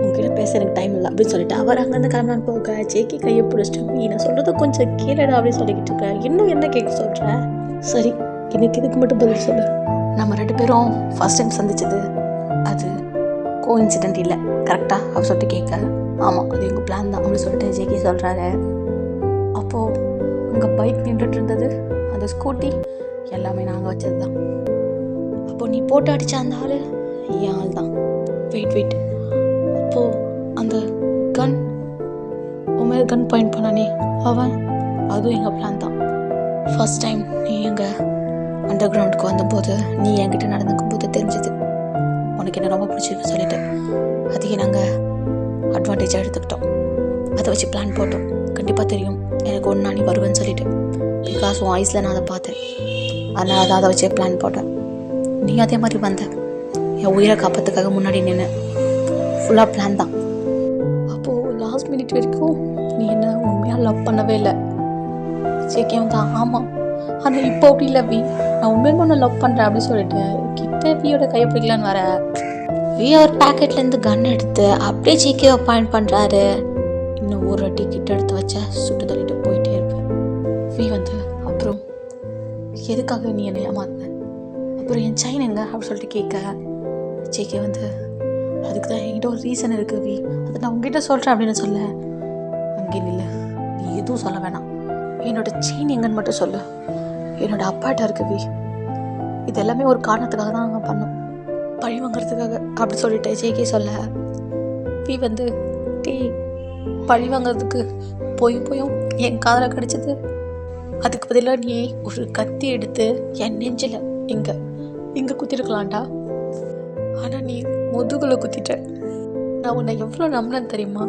S1: உங்ககிட்ட பேச எனக்கு டைம் இல்லை அப்படின்னு சொல்லிட்டு அவர் அங்கேருந்து கிளம்பலான்னு போக, ஜேகே கையை பிடிச்சிட்டு நீ நான் சொல்கிறத கொஞ்சம் கேளுடா அப்படின்னு சொல்லிக்கிட்டு இருக்க, இன்னும் என்ன கேட்க சொல்கிறேன், சரி எனக்கு இதுக்கு மட்டும் பதில் சொல்லு, நம்ம 2 பேரும் ஃபர்ஸ்ட் டைம் சந்திச்சது அது கோஇன்சிடென்ட் இல்லை கரெக்டாக அப்படின்னு சொல்லிட்டு கேட்க, ஆமாம் அது எங்கள் பிளான் தான் அப்படின்னு சொல்லிட்டு ஜேகே சொல்கிறாரு. அப்போது உங்கள் பைக் நின்றுட்டு இருந்தது, அந்த ஸ்கூட்டி எல்லாமே நாங்கள் வச்சது தான், அப்போது நீ போட்டு அடித்த அந்த ஆள் என் ஆள் தான், வெயிட் அப்போது அந்த கன் உண்மையில கன் பாயிண்ட் பண்ணானே அவன், அதுவும் எங்கள் பிளான் தான், ஃபர்ஸ்ட் டைம் நீ எங்கள் அண்டர் கிரவுண்டுக்கு வந்தபோது நீ என்கிட்ட நடந்துக்கும் போது தெரிஞ்சது உனக்கு என்ன ரொம்ப பிடிச்சிருக்கு சொல்லிட்டு, அதையே நாங்கள் அட்வான்டேஜாக எடுத்துக்கிட்டோம், அதை வச்சு பிளான் போட்டோம், கண்டிப்பாக தெரியும் எனக்கு ஒன்றா நீ வருவேன்னு சொல்லிட்டு, பிகாஸ் உன் ஐஸில் நான் அதை பார்த்தேன், அதனால் அதை வச்சே பிளான் போட்டேன், நீ அதே மாதிரி வந்த என் உயிரை காப்பத்துக்காக முன்னாடி நின்று, ஃபுல்லாக பிளான் தான். அப்போது லாஸ்ட் மினிட் வரைக்கும் நீ என்ன உண்மையாக லவ் பண்ணவே இல்லை, ஜேகேவும் தான் ஆமாம், ஆனால் இப்போ அப்படி இல்லை வி, நான் உண்மையாக ஒன்று லவ் பண்ணுறேன் அப்படின்னு சொல்லிட்டு கிட்ட வியோட கையை பிடிக்கலான்னு வர, வி அவர் பேக்கெட்லேருந்து கன் எடுத்து அப்படியே ஜேகேவை பாயிண்ட் பண்ணுறாரு. இன்னும் ஒரு அடி கிட்ட எடுத்து வச்சா சுட்டு தள்ளிட்டு போயிட்டே இருப்பேன். வி வந்து அப்புறம் எதுக்காக நீ என்னை ஏமாத்தின, அப்புறம் என் செயின் எங்க அப்படின்னு சொல்லிட்டு கேட்க, ஜேகே வந்து அதுக்கு தான் என்கிட்ட ஒரு ரீசன் இருக்குது வி, அதை நான் உங்ககிட்ட சொல்கிறேன் அப்படின்னு சொல்ல, அங்கே இல்லை நீ எதுவும் சொல்ல வேணாம், என்னோட செயின் எங்கன்னு மட்டும் சொல்லு, என்னோட அப்பாட்ட இருக்கு வி. இது எல்லாமே ஒரு காரணத்துக்காக தான் நாங்கள் பண்ணோம், பழி வாங்குறதுக்காக அப்படி சொல்லிட்டு ஜேகே சொல்ல வி வந்து டீ பழி வாங்குறதுக்கு போயும் என் காதில் கிடச்சிது. அதுக்கு பதிலாக நீ ஒரு கத்தி எடுத்து என் நெஞ்சில் இங்கே குத்திருக்கலாம்டா. ஆனால் நீ முதுகில் குத்திட்ட. நான் உன்னை எவ்வளோ நம்பினேன் தெரியுமா?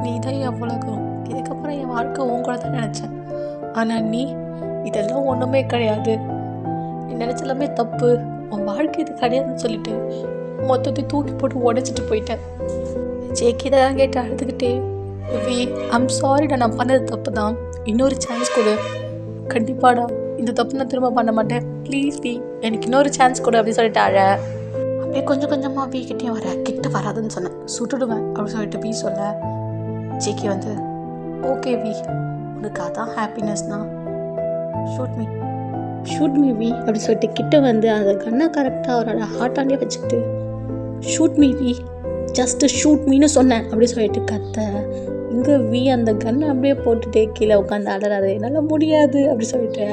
S1: நீ தான் என் உலகம், இதுக்கப்புறம் என் வாழ்க்கை உன் கூட தான் நினச்சேன். ஆனால் நீ இதெல்லாம் ஒன்றுமே கிடையாது, நீ நினச்சலாமே தப்பு, உன் வாழ்க்கை இது கிடையாதுன்னு சொல்லிட்டு மொத்தத்தை தூக்கி போட்டு உடைச்சிட்டு போயிட்டேன். ஜேக்கிட்ட தான் கேட்டு அழுதுகிட்டே வி ஐம் சாரிடா, நான் பண்ணது தப்பு தான், இன்னொரு சான்ஸ் கொடு, கண்டிப்பாடா இந்த தப்பு நான் திரும்ப பண்ண மாட்டேன், ப்ளீஸ் வி எனக்கு இன்னொரு சான்ஸ் கொடு அப்படின்னு சொல்லிட்டு அழ. அப்படியே கொஞ்சம் கொஞ்சமாக வி கிட்டேயும் வர, கிட்ட வராதுன்னு சொன்னேன், சுட்டுடுவேன் அப்படின்னு சொல்லிட்டு வி சொல்ல ஜேகே வந்து ஓகே வி, உனக்கு அதான் ஹாப்பினஸ்னா ஷூட் மீ வி அப்படின்னு சொல்லிட்டு கிட்ட வந்து அந்த கண்ணை கரெக்டாக அவரோட ஹார்ட்டாண்டே வச்சுக்கிட்டு ஷூட் மீ வி, ஜஸ்ட்டு ஷூட் மீன்னு சொன்னேன் அப்படி சொல்லிட்டு கத்த. இங்கே வி அந்த கன்னை அப்படியே போட்டுட்டே கீழே உட்காந்து அலறாரு, என்னால் முடியாது அப்படி சொல்லிட்டு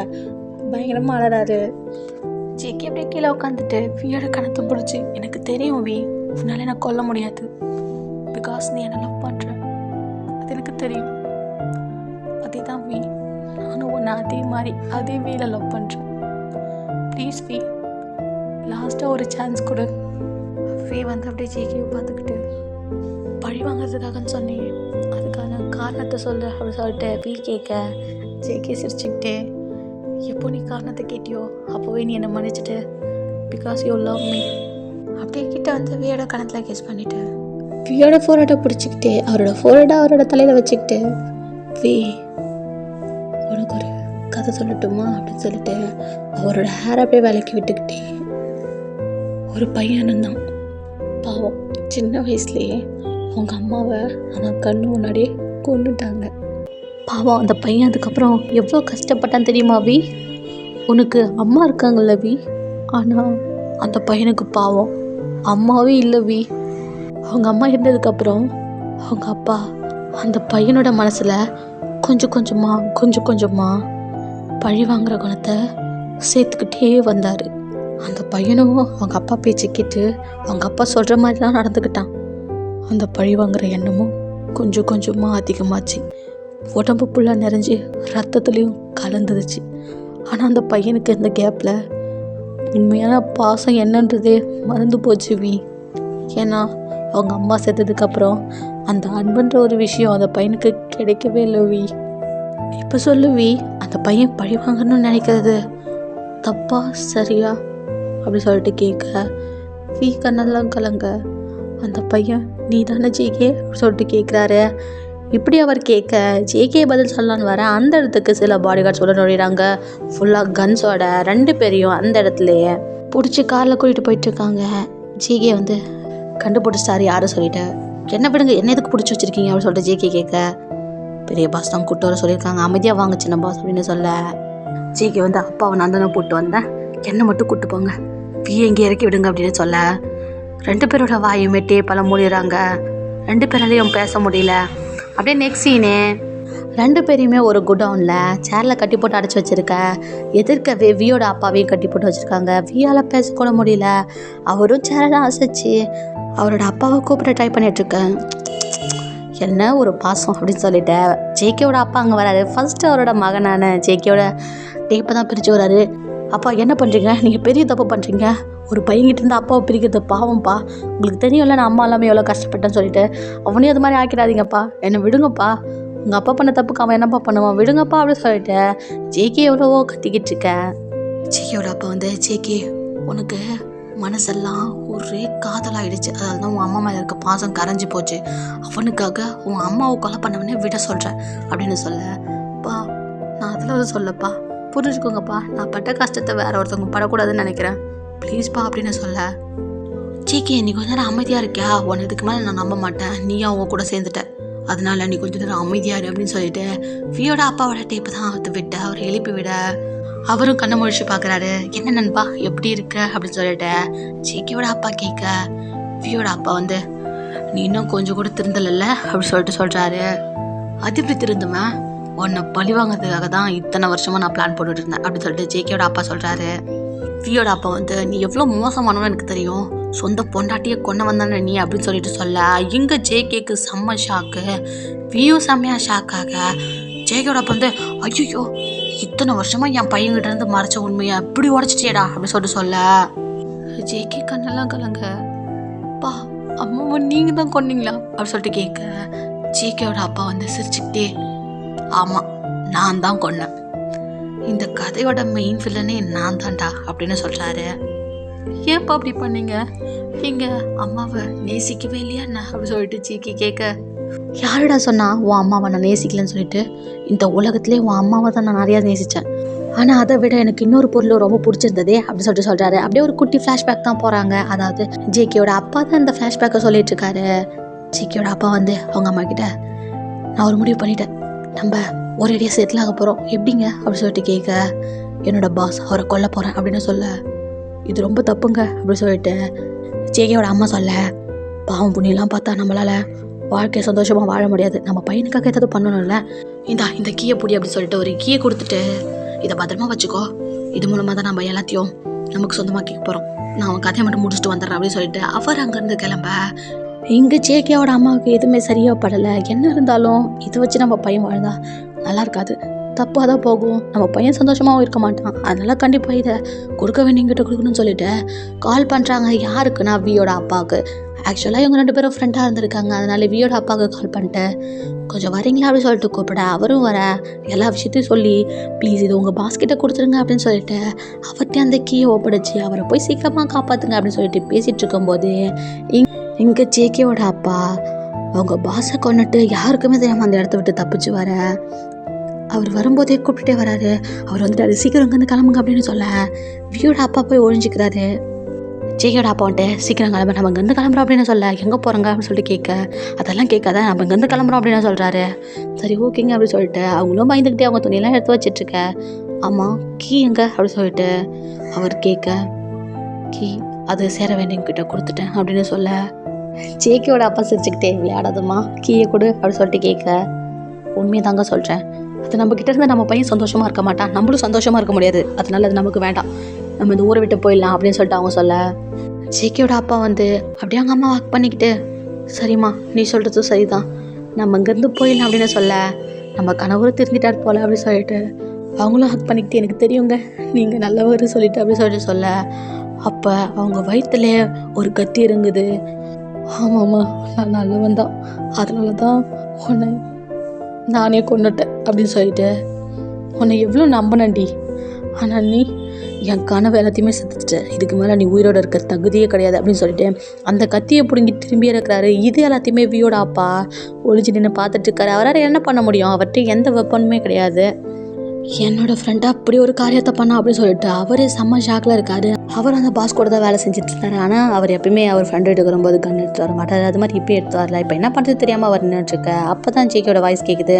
S1: பயங்கரமாக அலறாரு. ஜேகே அப்படியே கீழே உட்காந்துட்டு வியோட கணத்தை பிடிச்சி எனக்கு தெரியும் வி, உன்னால் எனக்கு கொல்ல முடியாது, பிகாஸ் நீ என்னை லவ் பண்ணுற, அது எனக்கு தெரியும், அதே தான் வி, நானும் உன்னை அதே மாதிரி அதே வீல லவ் பண்ணுறேன், ப்ளீஸ் வி லாஸ்ட்டாக ஒரு சான்ஸ் கொடு. வி வந்து அப்படியே ஜேகேவை பார்த்துக்கிட்டு பழி வாங்கிறதுக்காகன்னு சொன்னேன், அதுக்கான காரணத்தை சொல்லு அப்படி சொல்லிட்டு வி கேட்க ஜேகே சிரிச்சுக்கிட்டே எப்போ நீ காரணத்தை கேட்டியோ அப்போவே நீ என்னை மன்னிச்சிட்டு, பிகாஸ் யூ லவ் மீ. அப்படியே கிட்ட வந்து வியோட கணத்தில் கேஸ் பண்ணிட்டு வியோட ஃபோர்ஹெட்டை பிடிச்சிக்கிட்டு அவரோட ஃபோர்ஹெட்டை அவரோட தலையில் வச்சுக்கிட்டு வி உனக்கு ஒரு கதை சொல்லட்டுமா அப்படின்னு சொல்லிட்டு அவரோட ஹேர் அப்படியே விலக்கி விட்டுக்கிட்டே ஒரு பையனும் தான் பாவம், சின்ன வயசுலேயே அவங்க அம்மாவை அவன் கண்ணு முன்னாடியே கொண்டுட்டாங்க. பாவம் அந்த பையன் அதுக்கப்புறம் எவ்வளோ கஷ்டப்பட்டான் தெரியுமா வி? உனக்கு அம்மா இருக்காங்கல்ல வி, ஆனால் அந்த பையனுக்கு பாவம் அம்மாவே இல்லை வி. அவங்க அம்மா இருந்ததுக்கப்புறம் அவங்க அப்பா அந்த பையனோட மனசில் கொஞ்சம் கொஞ்சமாக பழி வாங்குற குணத்தை சேர்த்துக்கிட்டே வந்தார். அந்த பையனும் அவங்க அப்பா பேச்சு கேட்டு அவங்க அப்பா சொல்கிற மாதிரிலாம் நடந்துக்கிட்டான். அந்த பழி வாங்குற எண்ணமும் கொஞ்சமாக அதிகமாச்சு, உடம்பு ஃபுல்லாக நிறைஞ்சி ரத்தத்துலேயும் கலந்துருச்சு. ஆனால் அந்த பையனுக்கு இந்த கேப்பில் உண்மையான பாசம் என்னன்றதே மறந்து போச்சு வி. ஏன்னா அவங்க அம்மா செத்ததுக்கப்புறம் அந்த அன்புன்ற ஒரு விஷயம் அந்த பையனுக்கு கிடைக்கவே இல்லை வி. இப்போ சொல்லு வி, அந்த பையன் பழி வாங்கணும்னு நினைக்கிறது தப்பா சரியா அப்படி சொல்லிட்டு கேட்க வி கண்ணெல்லாம் கலங்க. அந்த பையன் நீ தானே ஜேகே அப்படி சொல்லிட்டு கேட்குறாரு. இப்படி அவர் கேட்க ஜேகே பதில் சொல்லலான்னு வர அந்த இடத்துக்கு சில பாடிகார்ட்ஸோட நுழையிறாங்க, ஃபுல்லாக கன்ஸோட 2 பேரையும் அந்த இடத்துலையே பிடிச்சி காரில் கூட்டிகிட்டு போயிட்டுருக்காங்க. ஜேகே வந்து கண்டுபிடிச்சிட்டாரு யாரும் சொல்லிட்டு, என்ன விடுங்க என்ன எதுக்கு பிடிச்சி வச்சுருக்கீங்க அப்படின்னு சொல்லிட்டு ஜேகே கேட்க பெரிய பாஸ் தான் கூப்பிட்டு வர சொல்லியிருக்காங்க, அமைதியாக வாங்க சின்ன பாஸ் அப்படின்னு சொல்ல ஜேகே வந்து அப்பாவை நான் தானே கூப்பிட்டு வந்தேன், என்னை மட்டும் கூப்பிட்டு போங்க, பிஏ இங்கே இறக்கி விடுங்க அப்படின்னு சொல்ல 2 பேரோட வாயுமே டேப்பெல்லாம் மூடிடுறாங்க. 2 பேராலையும் பேச முடியல. அப்படியே நெக்ஸ்ட் சீனு 2 பேரையுமே ஒரு குடவுனில் சேரில் கட்டி போட்டு அடைச்சி வச்சுருக்க, எதிர்க்கவே வியோட அப்பாவையும் கட்டி போட்டு வச்சுருக்காங்க. வியால் பேசக்கூட முடியல, அவரும் சேரெல்லாம் அசைச்சு அவரோட அப்பாவை கூப்பிட ட்ரை பண்ணிகிட்ருக்கேன். என்ன ஒரு பாசம் அப்படின்னு சொல்லிட்டு ஜேகேவோட அப்பா அங்கே வராரு. ஃபஸ்ட்டு அவரோட மகனான ஜேகேவோட டேப்பை தான் பிரித்து வராரு. அப்பா என்ன பண்ணுறீங்க, நீங்கள் பெரிய தப்பு பண்ணுறீங்க, ஒரு பையன்கிட்ட இருந்து அப்பாவை பிரிக்கிறது பாவம்ப்பா, உங்களுக்கு தெரியும்ல நான் அம்மா எல்லாமே எவ்வளோ கஷ்டப்பட்டேன்னு சொல்லிட்டு, அவனையும் அது மாதிரி ஆக்கிடாதீங்கப்பா, என்னை விடுங்கப்பா, உங்கள் அப்பா பண்ண தப்புக்கு அவன் என்னப்பா பண்ணுவான், விடுங்கப்பா அப்படின்னு சொல்லிட்டு ஜேகே எவ்வளவோ கத்திக்கிட்டு இருக்க. ஜேகேவோட அப்பா வந்து ஜேகே உனக்கு மனசெல்லாம் ஒரே காதலாகிடுச்சு, அதாவது தான் உன் அம்மா மேலே இருக்க பாசம் கரைஞ்சி போச்சு, அவனுக்காக உன் அம்மாவை கொலை பண்ணவனே விட சொல்கிறேன் அப்படின்னு சொல்லப்பா. நான் அதில் சொல்லப்பா, புரிஞ்சுக்கோங்கப்பா, நான் பட்ட கஷ்டத்தை வேற ஒருத்தவங்க படக்கூடாதுன்னு நினைக்கிறேன், ப்ளீஸ்ப்பா அப்படின்னு சொல்ல. ஜேகே நீ கொஞ்ச நேரம் அமைதியாக இருக்கியா, உன்னை இதுக்கு மேலே நான் நம்ப மாட்டேன், நீயும் அவங்க கூட சேர்ந்துட்ட, அதனால நீ கொஞ்ச நேரம் அமைதியாரு அப்படின்னு சொல்லிட்டு வியோட அப்பாவோட டேப்பை தான் அவத்து விட்டு அவரை எழுப்பி விட அவரும் கண்ணை முழிச்சு பார்க்குறாரு. என்ன நண்பா எப்படி இருக்க அப்படின்னு சொல்லிட்டு ஜேகேவோட அப்பா கேட்க வியோட அப்பா வந்து நீ இன்னும் கொஞ்சம் கூட திருந்தல அப்படின்னு சொல்லிட்டு சொல்கிறாரு. அது இப்படி திருந்துமா, உன்னை பழி வாங்கிறதுக்காக தான் இத்தனை வருஷமாக நான் பிளான் போட்டுட்டு இருந்தேன் அப்படின்னு சொல்லிட்டு ஜேகேயோட அப்பா சொல்கிறாரு. வியோட அப்பா வந்து நீ எவ்வளோ மோசமானவன்னு எனக்கு தெரியும், சொந்த பொண்டாட்டியை கொண்டு வந்தானே நீ அப்படின்னு சொல்லிட்டு சொல்ல இங்கே ஜேகேக்கு செம்ம ஷாக்கு. வியோ செம்மையாக ஷாக்காக ஜேகேயோட அப்பா வந்து ஐயோ இத்தனை வருஷமாக என் பையன்கிட்ட இருந்து மறைச்ச உண்மையை இப்படி உடச்சிட்டியடா அப்படின்னு சொல்லிட்டு சொல்ல ஜேகே கண்ணெல்லாம் கலங்க. அப்பா அம்மாவை நீங்கள் தான் கொன்னீங்களா அப்படின்னு சொல்லிட்டு கேட்க ஜேகேயோட அப்பா வந்து சிரிச்சுக்கிட்டே ஆமாம் நான் தான் கொன்னேன், இந்த கதையோட மெயின் வில்லனே நான் தான்டா அப்படின்னு சொல்கிறாரு. ஏன்ப்பா அப்படி பண்ணீங்க, நீங்கள் அம்மாவை நேசிக்கவே இல்லையா என்ன அப்படின்னு சொல்லிட்டு ஜேகே கேட்க யாருடா சொன்னா உன் அம்மாவை நான் நேசிக்கலன்னு சொல்லிட்டு, இந்த உலகத்திலே உன் அம்மாவை தான் நான் நிறையா நேசித்தேன், ஆனால் அதை விட எனக்கு இன்னொரு பொருள் ரொம்ப பிடிச்சிருந்ததே அப்படின்னு சொல்லிட்டு சொல்கிறாரு. அப்படியே ஒரு குட்டி ஃப்ளாஷ்பேக் தான் போகிறாங்க. அதாவது ஜேகேயோட அப்பா தான் இந்த ஃப்ளாஷ்பேக்கை சொல்லிட்டு இருக்காரு. ஜேகேயோட அப்பா வந்து அவங்க அம்மா கிட்ட நான் ஒரு முடிவு பண்ணிட்டேன், நம்ம ஒரேடியாக செட்டில் ஆக போகிறோம், எப்படிங்க அப்படின்னு சொல்லிட்டு கேட்க என்னோட பாஸ் அவரை கொல்ல போகிறேன் அப்படின்னு சொல்ல இது ரொம்ப தப்புங்க அப்படின்னு சொல்லிட்டு ஜேகேயோட அம்மா சொல்ல பாவம் புண்ணியெல்லாம் பார்த்தா நம்மளால் வாழ்க்கையை சந்தோஷமாக வாழ முடியாது, நம்ம பையனுக்காக ஏதாவது பண்ணணும்ல, இந்த கீயை பிடி அப்படின்னு சொல்லிட்டு ஒரு கீயை கொடுத்துட்டு இதை பத்திரமா வச்சுக்கோ, இது மூலமாக தான் நம்ம எல்லாத்தையும் நமக்கு சொந்தமாக கேட்க போகிறோம், நான் அவன் கதையை மட்டும் முடிச்சுட்டு வந்துடுறேன் அப்படின்னு சொல்லிட்டு அவர் அங்கேருந்து கிளம்ப இங்கே ஜேகேயோட அம்மாவுக்கு எதுவுமே சரியாக படலை. என்ன இருந்தாலும் இதை வச்சு நம்ம பையன் வாழ்ந்தா நல்லா இருக்காது, தப்பாக தான் போகும், நம்ம பையன் சந்தோஷமாகவும் இருக்க மாட்டான், அதனால கண்டிப்பாக இதை கொடுக்க வேண்டியங்கிட்ட கொடுக்கணும்னு சொல்லிட்டு கால் பண்ணுறாங்க. யாருக்குன்னா வியோட அப்பாவுக்கு. ஆக்சுவலாக இவங்க 2 பேரும் ஃப்ரெண்டாக இருந்திருக்காங்க, அதனால வியோட அப்பாவுக்கு கால் பண்ணிட்டு கொஞ்சம் வரீங்களா அப்படின்னு சொல்லிட்டு கூப்பிட அவரும் வர எல்லா விஷயத்தையும் சொல்லி ப்ளீஸ் இது உங்கள் பாஸ்கிட்ட கொடுத்துருங்க அப்படின்னு சொல்லிட்டு அவர்கிட்ட அந்த கீயை ஒப்படைச்சி அவரை போய் சீக்கிரமாக காப்பாற்றுங்க அப்படின்னு சொல்லிட்டு பேசிகிட்டு இருக்கும்போது இங்கே ஜேகேயோட அப்பா அவங்க பாஸை கொண்டுட்டு யாருக்குமே தெரியாமல் அந்த இடத்த விட்டு தப்பிச்சு வர அவர் வரும்போதே கூப்பிட்டுட்டே வராரு. அவர் வந்துட்டு அது சீக்கிரம் இங்கேருந்து கிளம்புங்க அப்படின்னு சொல்ல வியோட அப்பா போய் ஒழிஞ்சிக்கிறாரு. ஜேகேயோட அப்பா வந்துட்டு சீக்கிரம் கிளம்ப நம்ம இங்கேருந்து கிளம்புறோம் அப்படின்னு சொல்ல எங்கே போகிறாங்க அப்படின்னு சொல்லிட்டு கேட்க அதெல்லாம் கேட்காத நம்ம இங்கேருந்து கிளம்புறோம் அப்படின்னு சொல்கிறாரு. சரி ஓகேங்க அப்படின்னு சொல்லிட்டு அவங்களும் பயந்துக்கிட்டே அவங்க துணியெல்லாம் எடுத்து வச்சிட்ருக்க. ஆமாம் கீ எங்கே அப்படின்னு சொல்லிட்டு அவர் கேட்க கீ அது சேர வேண்டியவங்கிட்ட கொடுத்துட்டேன் அப்படின்னு சொல்ல ஜேகேயோட அப்பா சிரிச்சுக்கிட்டே விளையாடாதம்மா கீயை கொடு அப்படின்னு சொல்லிட்டு கேட்க உண்மையை தாங்க சொல்கிறேன், அது நம்ம கிட்ட இருந்து நம்ம பையன் சந்தோஷமாக இருக்க மாட்டான், நம்மளும் சந்தோஷமாக இருக்க முடியாது, அதனால அது நமக்கு வேண்டாம், நம்ம இந்த ஊரை விட்டு போயிடலாம் அப்படின்னு சொல்லிட்டு அவங்க சொல்ல ஜேகேயோட அப்பா வந்து அப்படியே அவங்க அம்மா வாக் பண்ணிக்கிட்டு சரிம்மா நீ சொல்கிறது சரிதான், நம்ம இங்கேருந்து போயிடலாம் அப்படின்னு சொல்ல நம்ம கணவரும் திருந்திட்டார் போல அப்படின்னு சொல்லிட்டு அவங்களும் ஹக் பண்ணிக்கிட்டு எனக்கு தெரியுங்க நீங்கள் நல்லவர் சொல்லிட்டு அப்படின்னு சொல்லிட்டு சொல்ல அப்போ அவங்க வயிற்றுல ஒரு கத்தி இருங்குது. ஆமாம்மா நான் நல்லவன் தான், அதனால தான் உன்னை நானே கொண்டுட்டேன் அப்படின்னு சொல்லிட்டு உன்னை எவ்வளோ நம்பினேன்டி, ஆனால் நீ என் கனவு எல்லாத்தையுமே செத்துட்டு இதுக்கு மேலே நீ உயிரோடு இருக்கிற தகுதியே கிடையாது அப்படின்னு சொல்லிட்டு அந்த கத்தியை பிடுங்கி திரும்பி இருக்கிறாரு. இது எல்லாத்தையுமே வியோட அப்பா ஒளிஞ்சு நின்று பார்த்துட்டு இருக்காரு. அவரால் என்ன பண்ண முடியும், அவர்கிட்ட எந்த வெப்பனுமே கிடையாது. என்னோட ஃப்ரெண்டு அப்படி ஒரு காரியத்தை பண்ணா அப்படின்னு சொல்லிட்டு அவரே செம்ம ஷாக்கில் இருக்காரு. அவர் அந்த பாஸ் கூட தான் வேலை செஞ்சுட்டு இருந்தாரு. ஆனால் அவர் எப்பயுமே அவர் ஃப்ரெண்டு எடுத்து வரும்போது கண் எடுத்து வர மாட்டார், அது மாதிரி இப்போ எடுத்து வரல. இப்போ என்ன பண்ணுறது தெரியாமல் அவர் நின்றுட்டுருக்க. அப்போ தான் ஜேகேயோட வாய்ஸ் கேட்குது,